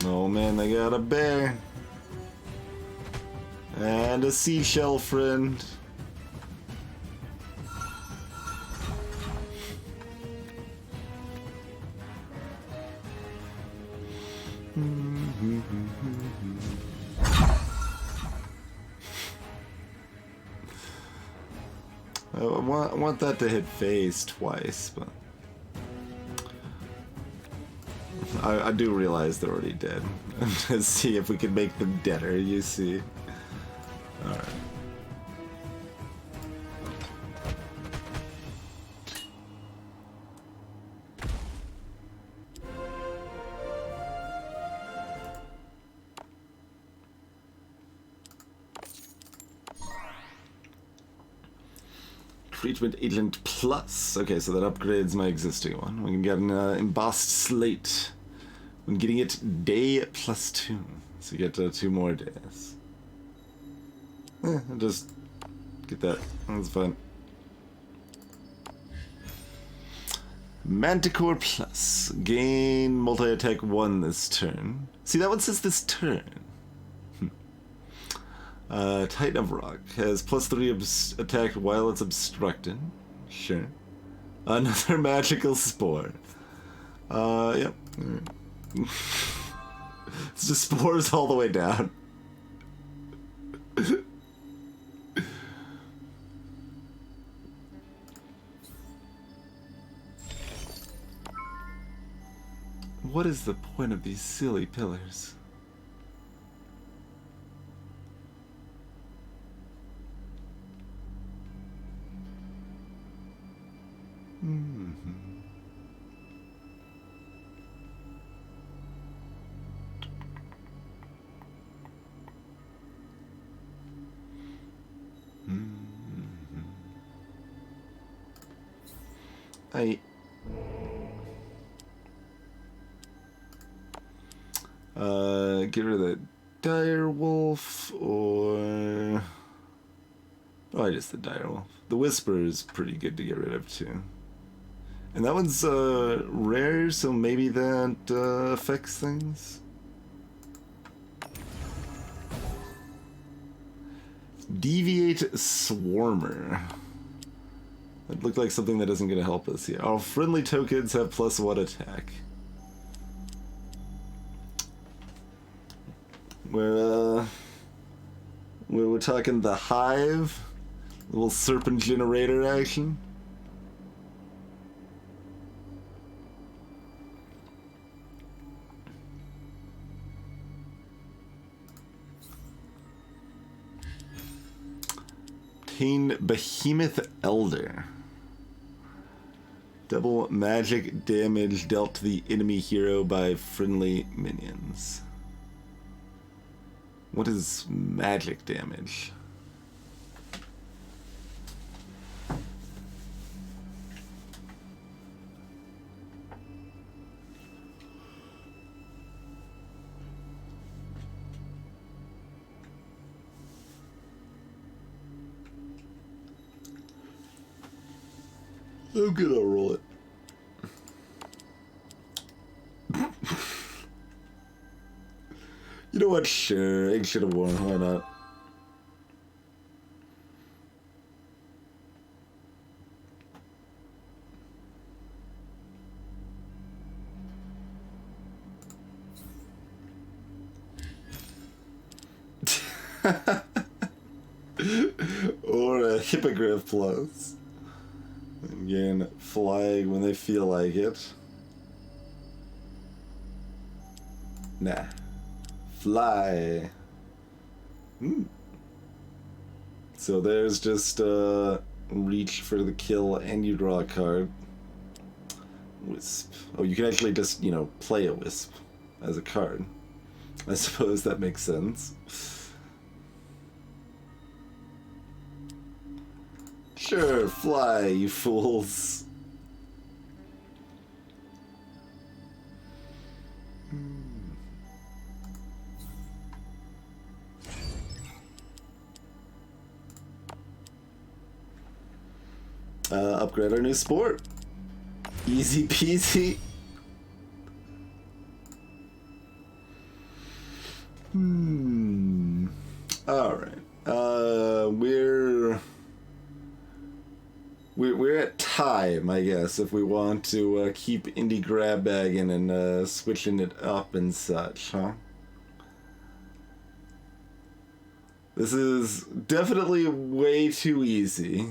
Oh man, they got a bear. And a seashell friend. I want that to hit face twice, but... I do realize they're already dead. Let's see if we can make them deader, you see. Alright. Treatment Agent Plus. Okay, so that upgrades my existing one. We can get an embossed slate. When getting it day +2. So you get 2 more days. I'll just get that. That's fine. Manticore Plus. Gain multi-attack 1 this turn. See, that one says this turn. Titan of Rock has +3 attack while it's obstructed. Sure. Another magical spore. Yep. Alright. It's just spores all the way down. What is the point of these silly pillars? Get rid of the direwolf, or... Oh, just the direwolf. The whisper is pretty good to get rid of too. And that one's rare, so maybe that affects things. Deviate Swarmer. That looked like something that isn't going to help us here. Our friendly tokens have +1 attack. We're talking the Hive, little serpent generator action. Obtain Behemoth Elder. Double magic damage dealt to the enemy hero by friendly minions. What is magic damage? I'm gonna roll it. You know what? Sure, Egg should have won. Why not? Or a Hippogriff Plus. Again, flying when they feel like it. Nah. Fly. So there's just reach for the kill and you draw a card. Wisp. Oh, you can actually just, you know, play a Wisp as a card. I suppose that makes sense. Sure, fly, you fools. Upgrade our new sport. Easy peasy. Alright. We're at time, I guess, if we want to keep indie grab bagging and switching it up and such, huh? This is definitely way too easy.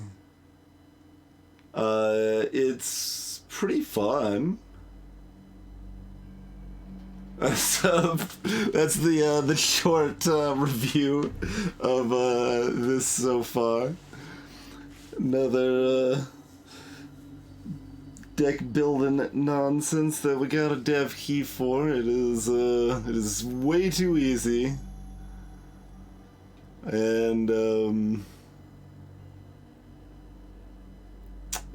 It's pretty fun. So that's the short review of this so far. Another deck building nonsense that we got a dev key for. It is way too easy, and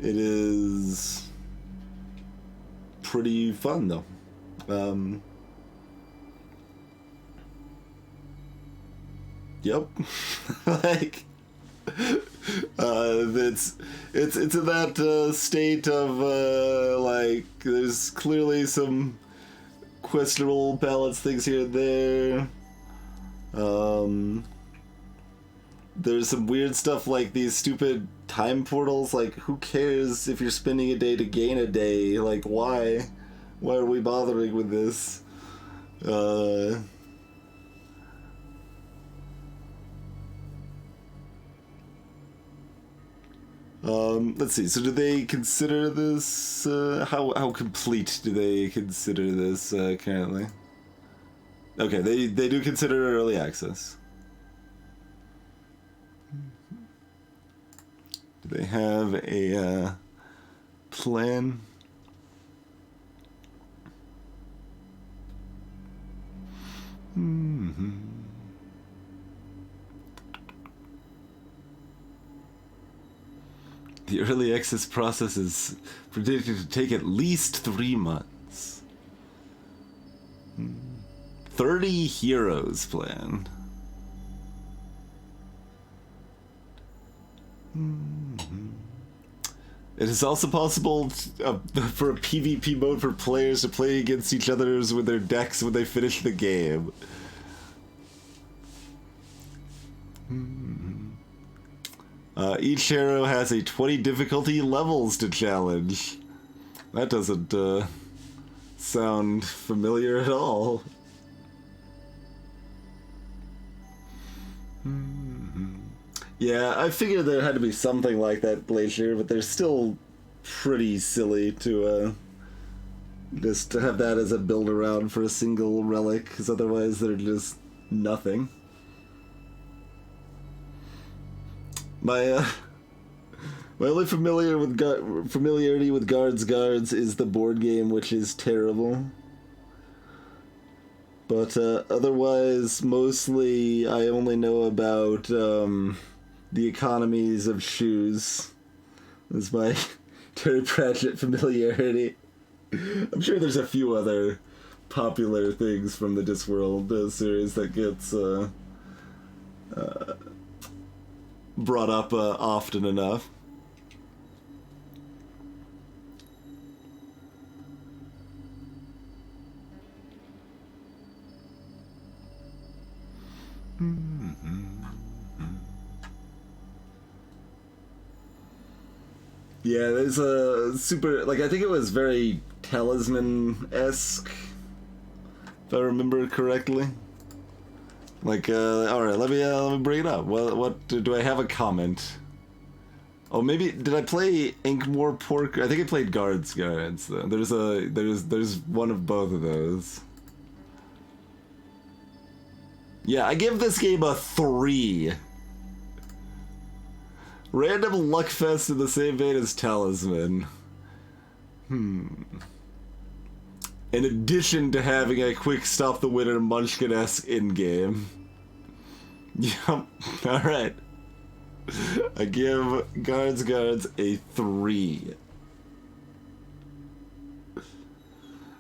it is pretty fun though. Yep. Like, it's in that state of like there's clearly some questionable balance things here and there. There's some weird stuff like these stupid time portals. Like, who cares if you're spending a day to gain a day? Like, why are we bothering with this? Let's see. So do they consider this, how complete do they consider this, currently? Okay, they do consider it early access. Do they have a, plan? The early access process is predicted to take at least 3 months. 30 heroes planned. It is also possible for a PvP mode for players to play against each other with their decks when they finish the game. Each hero has a 20 difficulty levels to challenge. That doesn't sound familiar at all. Yeah, I figured there had to be something like that glacier, but they're still pretty silly to just to have that as a build around for a single relic, because otherwise they're just nothing. My my only familiarity with Guards is the board game, which is terrible. But otherwise, mostly I only know about the economies of shoes. Is my Terry Pratchett familiarity. I'm sure there's a few other popular things from the Discworld series that gets brought up often enough. Yeah, there's a super, like, I think it was very Talisman-esque, if I remember correctly. Like, alright, let me bring it up. Well, what, do I have a comment? Oh, maybe, did I play Inkmore Pork? I think I played Guards, though. There's one of both of those. Yeah, I give this game a 3. Random Luckfest in the same vein as Talisman. In addition to having a quick stop the winner Munchkin-esque in-game. Yup, alright. I give Guards a 3.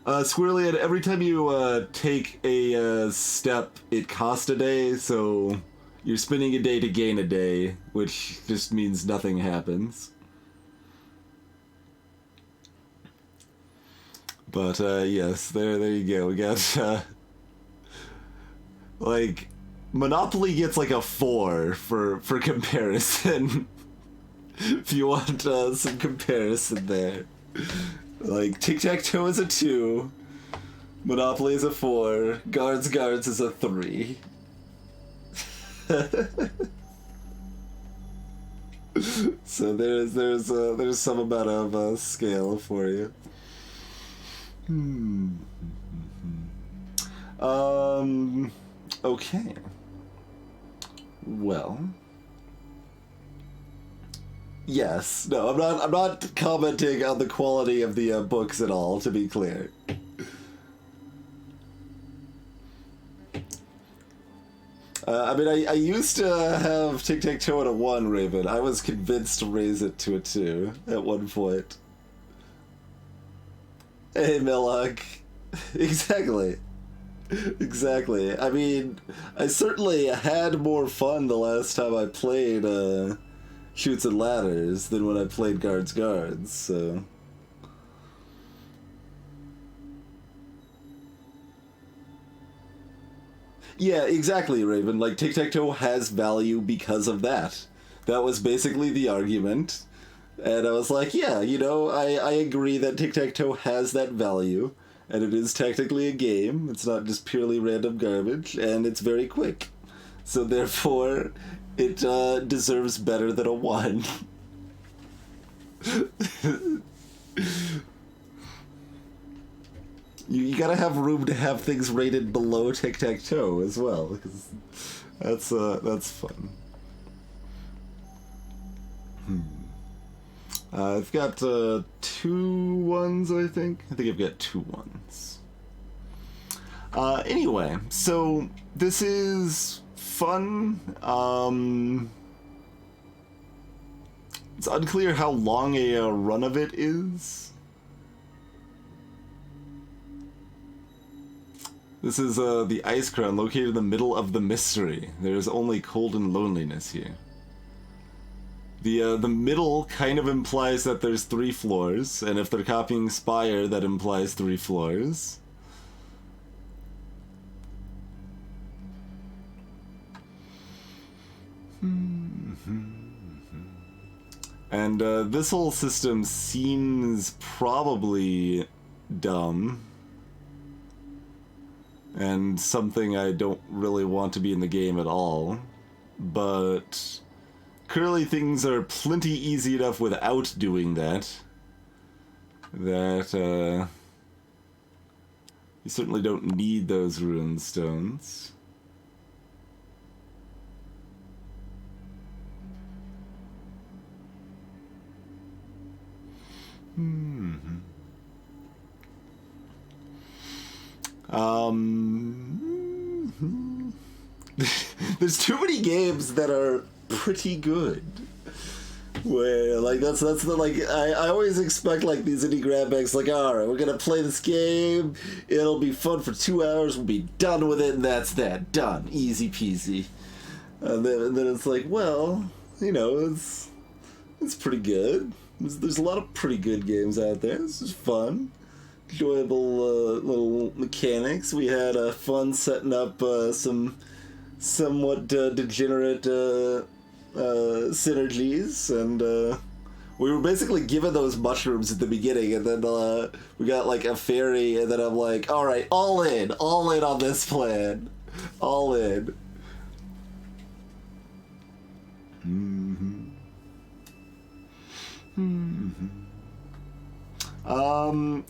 Squirrely, every time you take a step, it costs a day, so you're spending a day to gain a day, which just means nothing happens. But yes, there you go. We got like Monopoly gets like a 4 for comparison. If you want some comparison there. Like, Tic-Tac-Toe is a 2, Monopoly is a 4, Guards is a 3. So there's some amount of scale for you. Okay. Well. Yes. No, I'm not commenting on the quality of the books at all, to be clear. I mean, I used to have Tic-Tac-Toe at a 1, Raven. I was convinced to raise it to a 2 at one point. Hey, Millock. Exactly. Exactly. I mean, I certainly had more fun the last time I played Shoots and Ladders than when I played Guards, so... Yeah, exactly, Raven. Like, Tic-Tac-Toe has value because of that. That was basically the argument. And I was like, yeah, you know, I agree that Tic-Tac-Toe has that value. And it is technically a game. It's not just purely random garbage. And it's very quick. So therefore, it deserves better than a 1. You gotta have room to have things rated below Tic-Tac-Toe as well, because that's fun. I've got 2 1s, I think. I think I've got 2 1s. Anyway, so this is fun. It's unclear how long a run of it is. This is the Ice Crown, located in the middle of the mystery. There is only cold and loneliness here. The middle kind of implies that there's 3 floors, and if they're copying Spire, that implies 3 floors. And this whole system seems probably dumb. And something I don't really want to be in the game at all. But Currently things are plenty easy enough without doing that. You certainly don't need those rune stones. There's too many games that are pretty good. Where that's the I always expect like these indie graphics, like, alright, we're gonna play this game, it'll be fun for 2 hours, we'll be done with it, and that's that. Done. Easy peasy. And then it's like, well, you know, it's pretty good. There's a lot of pretty good games out there. This is fun. Enjoyable little mechanics. We had fun setting up some somewhat degenerate synergies, and we were basically given those mushrooms at the beginning, and then we got like a fairy, and then I'm like, alright, all in on this plan. All in.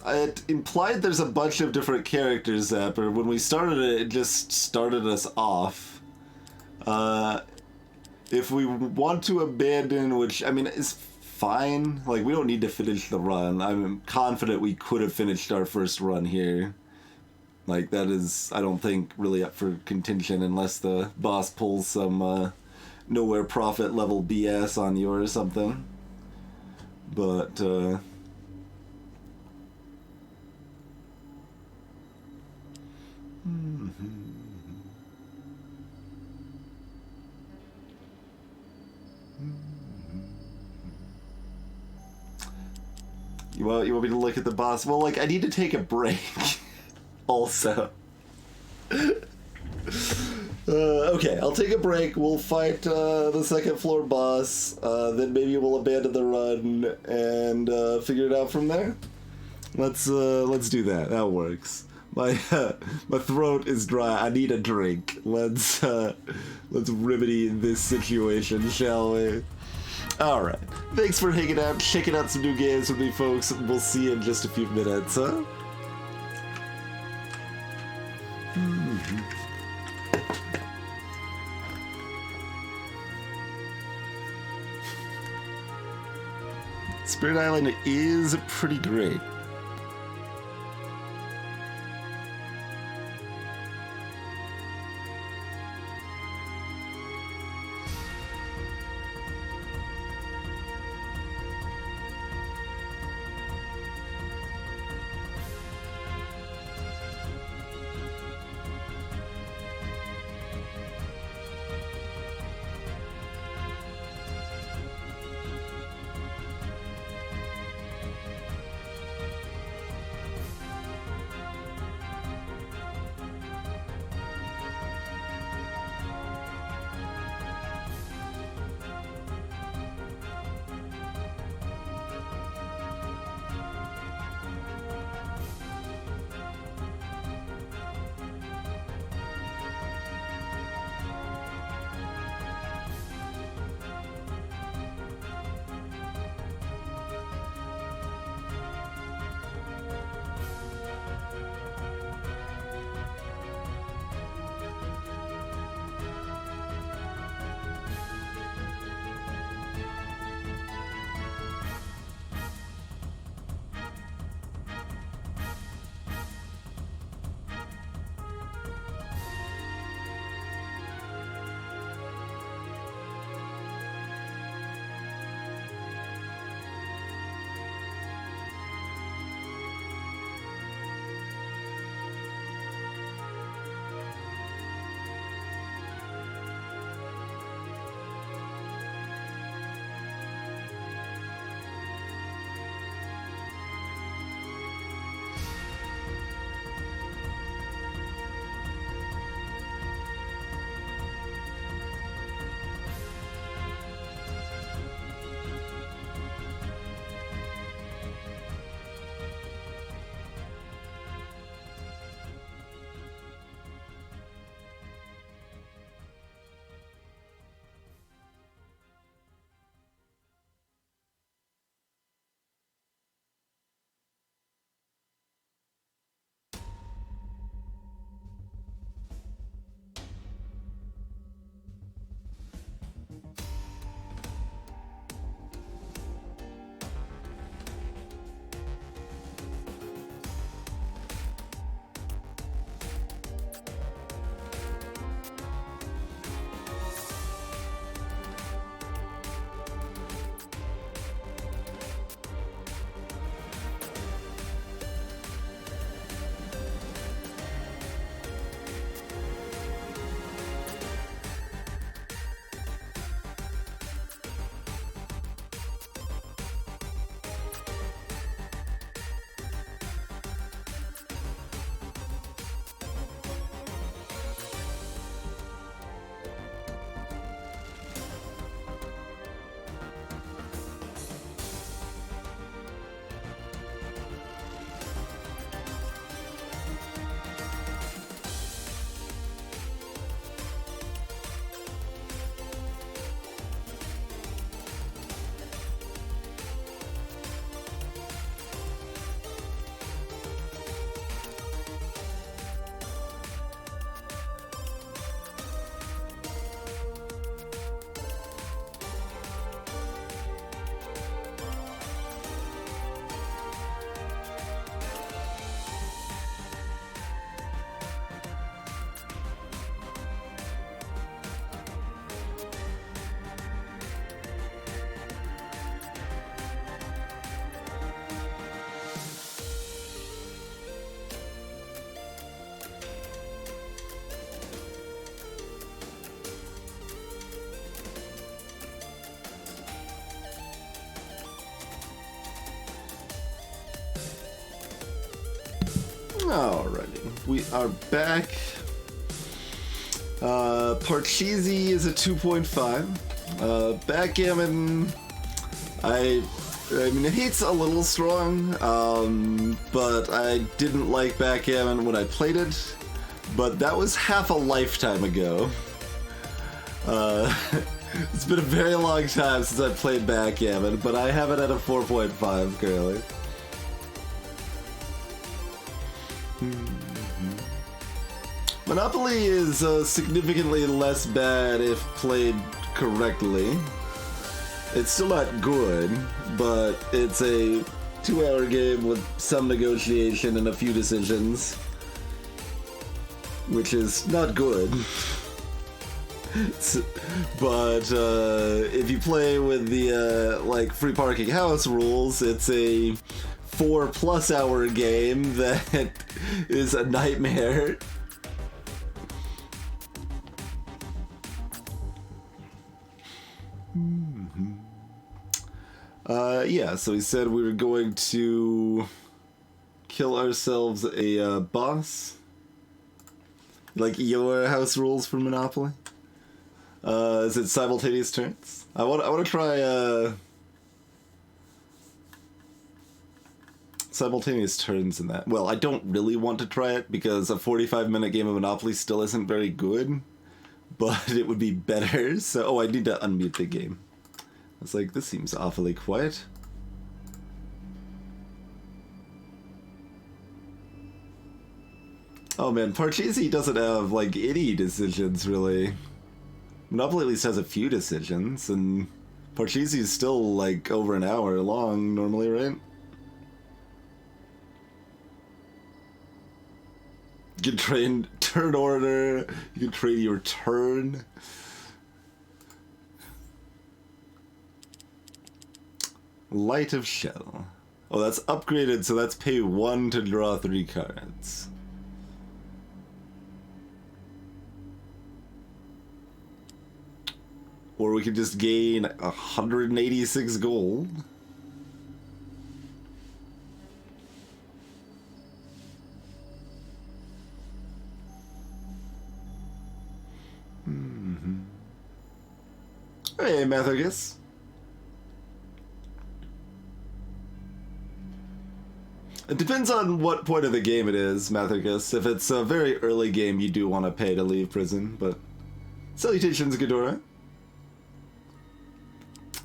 It implied there's a bunch of different characters, Zapper. When we started it, it just started us off. If we want to abandon, which, I mean, is fine. Like, we don't need to finish the run. I'm confident we could have finished our first run here. Like, that is, I don't think, really up for contention unless the boss pulls some, nowhere profit level BS on you or something. But, You want me to look at the boss? Well, like, I need to take a break. Also. Okay, I'll take a break. We'll fight the second floor boss. Then maybe we'll abandon the run and figure it out from there. Let's do that. That works. My throat is dry. I need a drink. Let's remedy this situation, shall we? Alright. Thanks for hanging out, checking out some new games with me, folks. We'll see you in just a few minutes, huh? Spirit Island is pretty great. Alrighty, we are back. Parcheesi is a 2.5. Backgammon, I mean, it hate's a little strong, but I didn't like backgammon when I played it, but that was half a lifetime ago. It's been a very long time since I played backgammon, but I have it at a 4.5 currently. Monopoly is significantly less bad if played correctly. It's still not good, but it's a 2-hour game with some negotiation and a few decisions, which is not good. But if you play with the like free parking house rules, it's a 4+ hour game that is a nightmare. Yeah, so he said we were going to kill ourselves a boss. Like your house rules for Monopoly. Is it simultaneous turns? I want to try simultaneous turns in that. Well, I don't really want to try it because a 45-minute game of Monopoly still isn't very good, but it would be better. So, I need to unmute the game. I was like, this seems awfully quiet. Oh man, Parcheesi doesn't have like any decisions really. Monopoly at least has a few decisions, and Parcheesi is still like over an hour long normally, right? You can train turn order, you can trade your turn. Light of Shell. Oh, that's upgraded, so that's pay 1 to draw 3 cards. Or we could just gain 186 gold. Hey, Mathicus. It depends on what point of the game it is, Mathicus. If it's a very early game, you do want to pay to leave prison, but... Salutations, Ghidorah.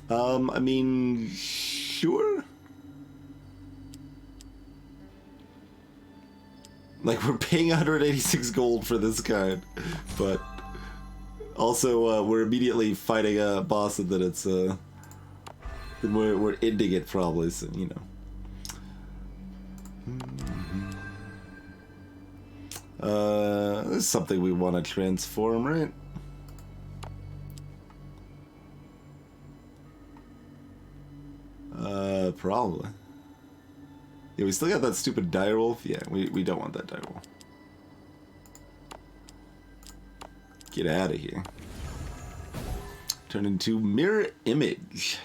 I mean, sure? Like, we're paying 186 gold for this card, but also, we're immediately fighting a boss that it's, we're ending it probably, so, you know. This is something we want to transform, right? Probably. Yeah, we still got that stupid direwolf. Yeah, we don't want that direwolf. Get out of here. Turn into Mirror Image.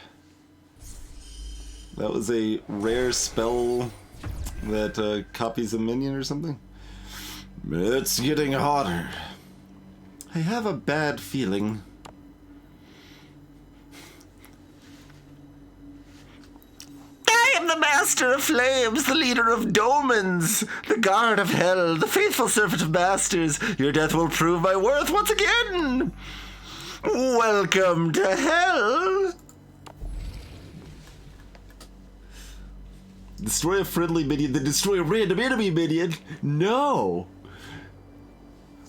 That was a rare spell that copies a minion or something. It's getting hotter. I have a bad feeling. I am the Master of Flames, the leader of Dolmens, the guard of hell, the faithful servant of masters. Your death will prove my worth once again. Welcome to hell. Destroy a friendly minion, then destroy a random enemy minion? No!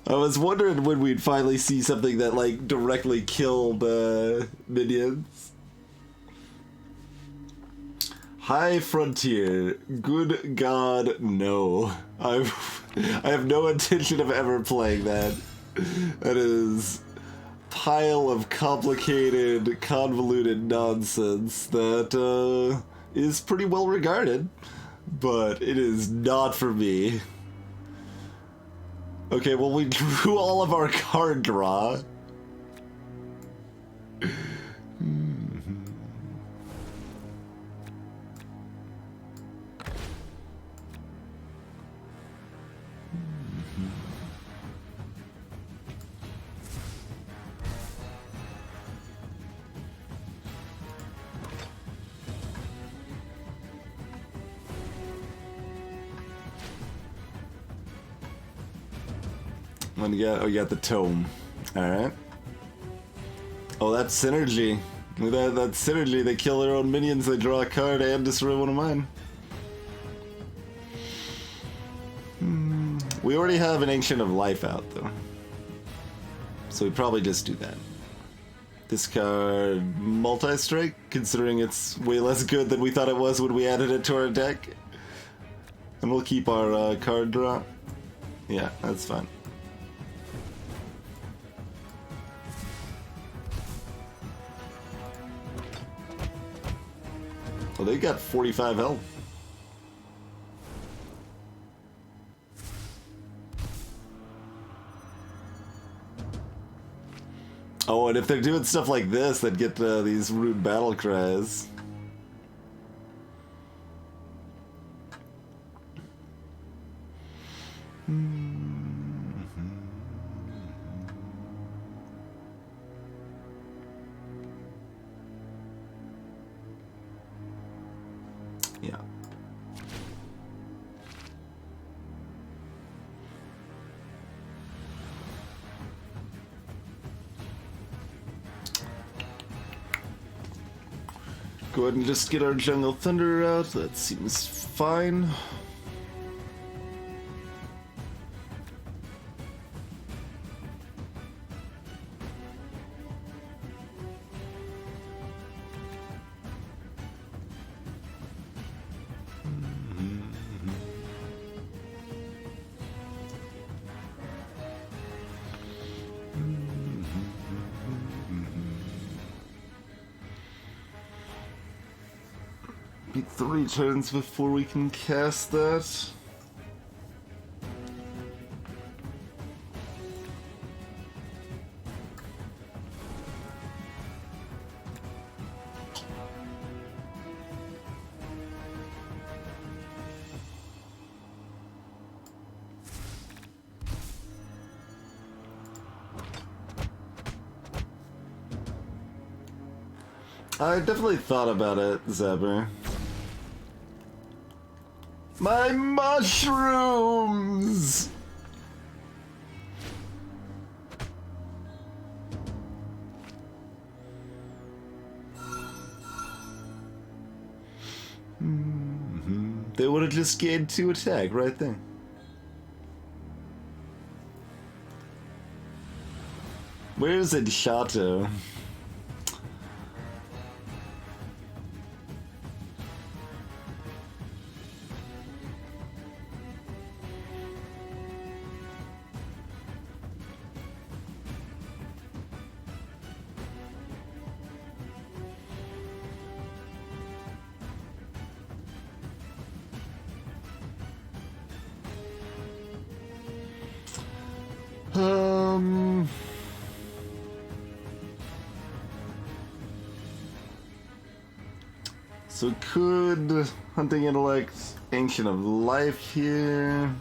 I was wondering when we'd finally see something that, like, directly killed, minions. High Frontier. Good God, no. I have no intention of ever playing that. That is pile of complicated, convoluted nonsense that, is pretty well regarded, but it is not for me. Okay, well, we drew all of our card draw. What do you got? Oh, you got the tome. Alright. Oh, that's synergy. That's synergy. They kill their own minions, they draw a card, and destroy one of mine. We already have an Ancient of Life out, though. So we probably just do that. Discard Multi-Strike, considering it's way less good than we thought it was when we added it to our deck. And we'll keep our card draw. Yeah, that's fine. Well, they got 45 health. Oh, and if they're doing stuff like this, they'd get these rude battle cries. Yeah. Go ahead and just get our Jungle Thunder out. That seems fine. Be 3 turns before we can cast that. I definitely thought about it, Zebra. My mushrooms! They would have just gained 2 attack right there. Where's Inshato? So could Hunting Intellect, Ancient of Life here.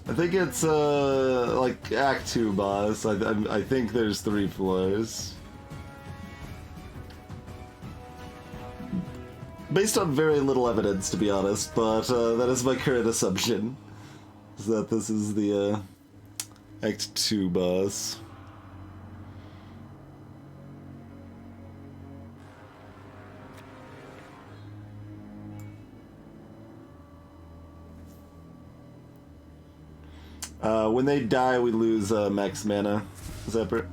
I think it's like Act 2 boss. I think there's 3 floors. Based on very little evidence, to be honest, but that is my current assumption. Is that this is the Act 2 boss. When they die, we lose max mana. Separate.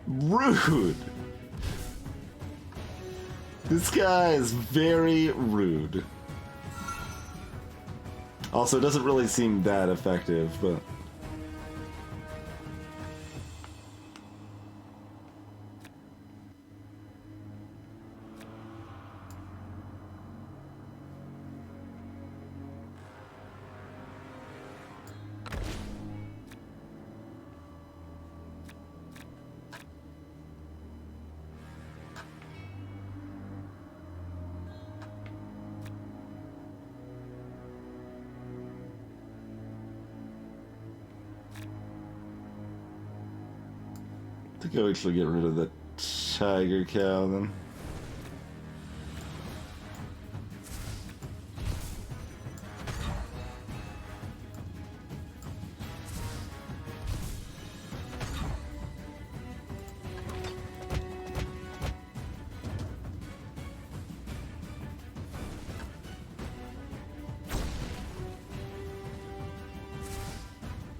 Rude. This guy is very rude. Also, it doesn't really seem that effective, but... I think I'll actually get rid of the tiger cow then.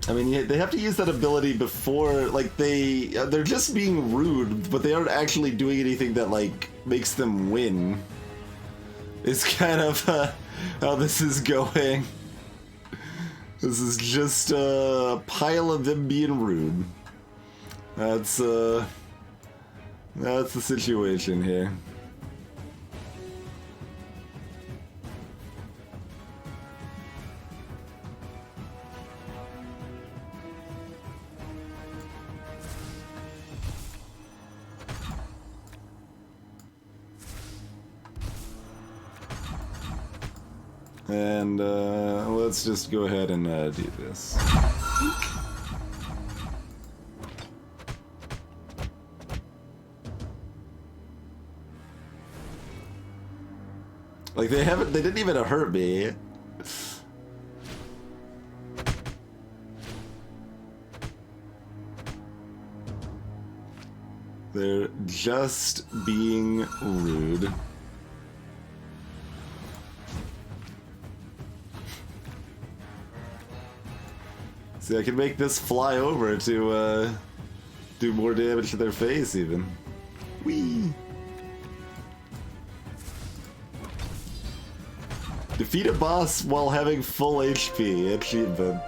I mean, yeah, they have to use that ability before, like, they're just being rude, but they aren't actually doing anything that, like, makes them win. It's kind of how this is going. This is just a pile of them being rude. That's the situation here. And let's just go ahead and do this. Like they didn't even hurt me. They're just being rude. See, I can make this fly over to do more damage to their face, even. Whee! Defeat a boss while having full HP. Achievement.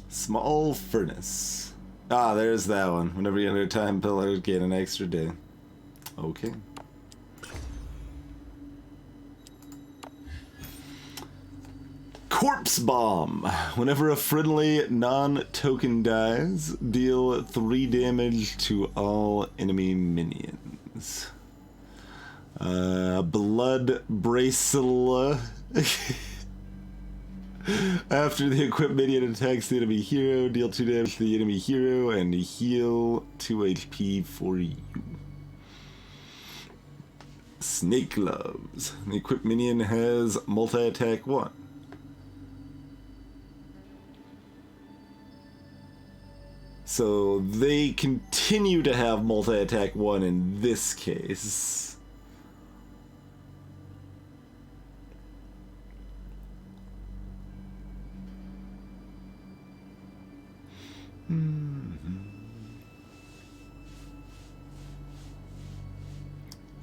Small furnace. Ah, there's that one. Whenever you enter a time pillar, gain an extra day. Okay. Corpse Bomb. Whenever a friendly non-token dies, deal 3 damage to all enemy minions. Blood Bracelet. After the equipped minion attacks the enemy hero, deal 2 damage to the enemy hero and heal 2 HP for you. Snake Gloves. The equipped minion has multi-attack 1. So they continue to have multi-attack 1 in this case.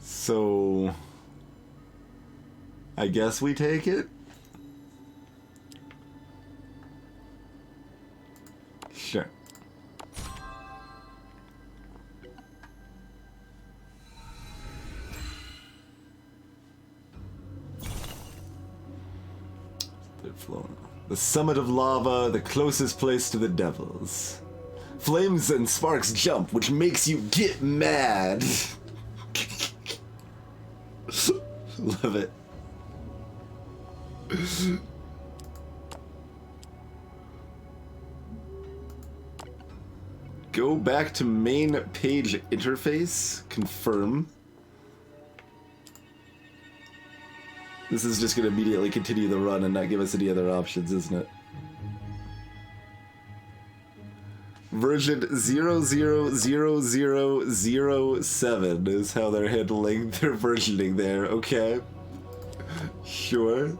So I guess we take it. Sure. They're flowing. The summit of lava, the closest place to the devils. Flames and sparks jump, which makes you get mad. Love it. Go back to main page interface. Confirm. This is just going to immediately continue the run and not give us any other options, isn't it? Version 0.0.0.0.0.7 is how they're handling their versioning there. Okay. Sure.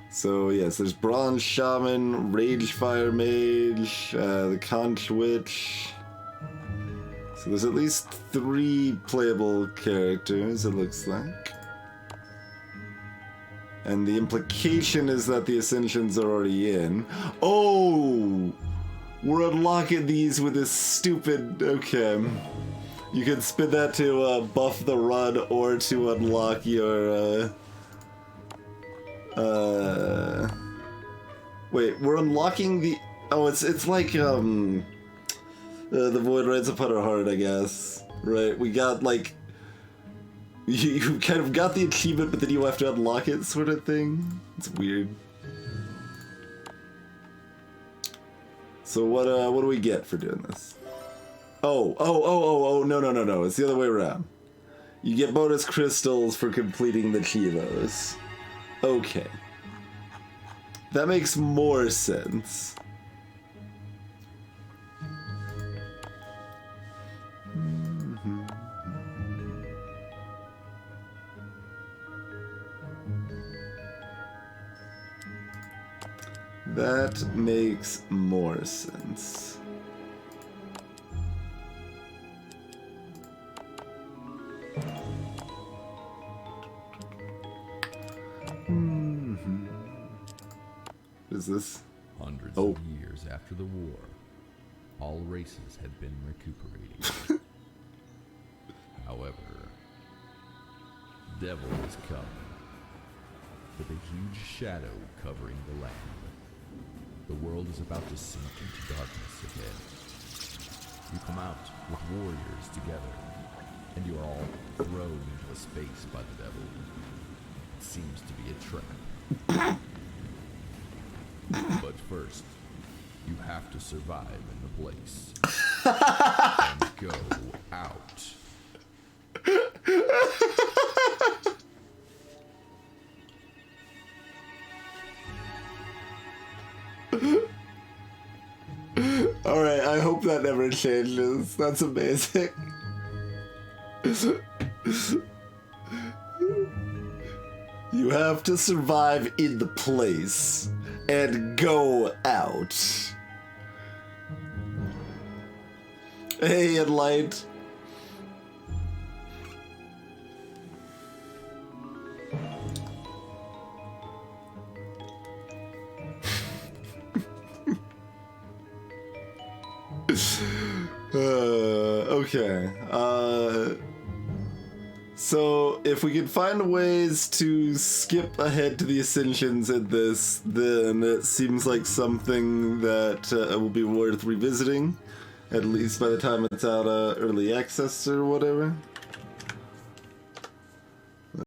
So yes, there's Bronze Shaman, Rage Fire Mage, the Conch Witch. So there's at least 3 playable characters, it looks like. And the implication is that the Ascensions are already in. Oh! We're unlocking these with this stupid... Okay. You can spin that to buff the run or to unlock your... Wait, we're unlocking the... Oh, it's like, the Void Rides Upon Our Heart, I guess. Right, we got, like... You kind of got the achievement, but then you have to unlock it, sort of thing. It's weird. So what do we get for doing this? Oh, no. It's the other way around. You get bonus crystals for completing the Chivos. Okay. That makes more sense. That makes more sense. What is this? Hundreds of years after the war, all races had been recuperating. However, Devil is coming, with a huge shadow covering the land. The world is about to sink into darkness again. You come out with warriors together, and you are all thrown into a space by the devil. It seems to be a trap. But first, you have to survive in the place. And go out. Alright, I hope that never changes. That's amazing. You have to survive in the place and go out. Hey, Enlight. Okay. So if we can find ways to skip ahead to the Ascensions in this, then it seems like something that will be worth revisiting, at least by the time it's out early access or whatever.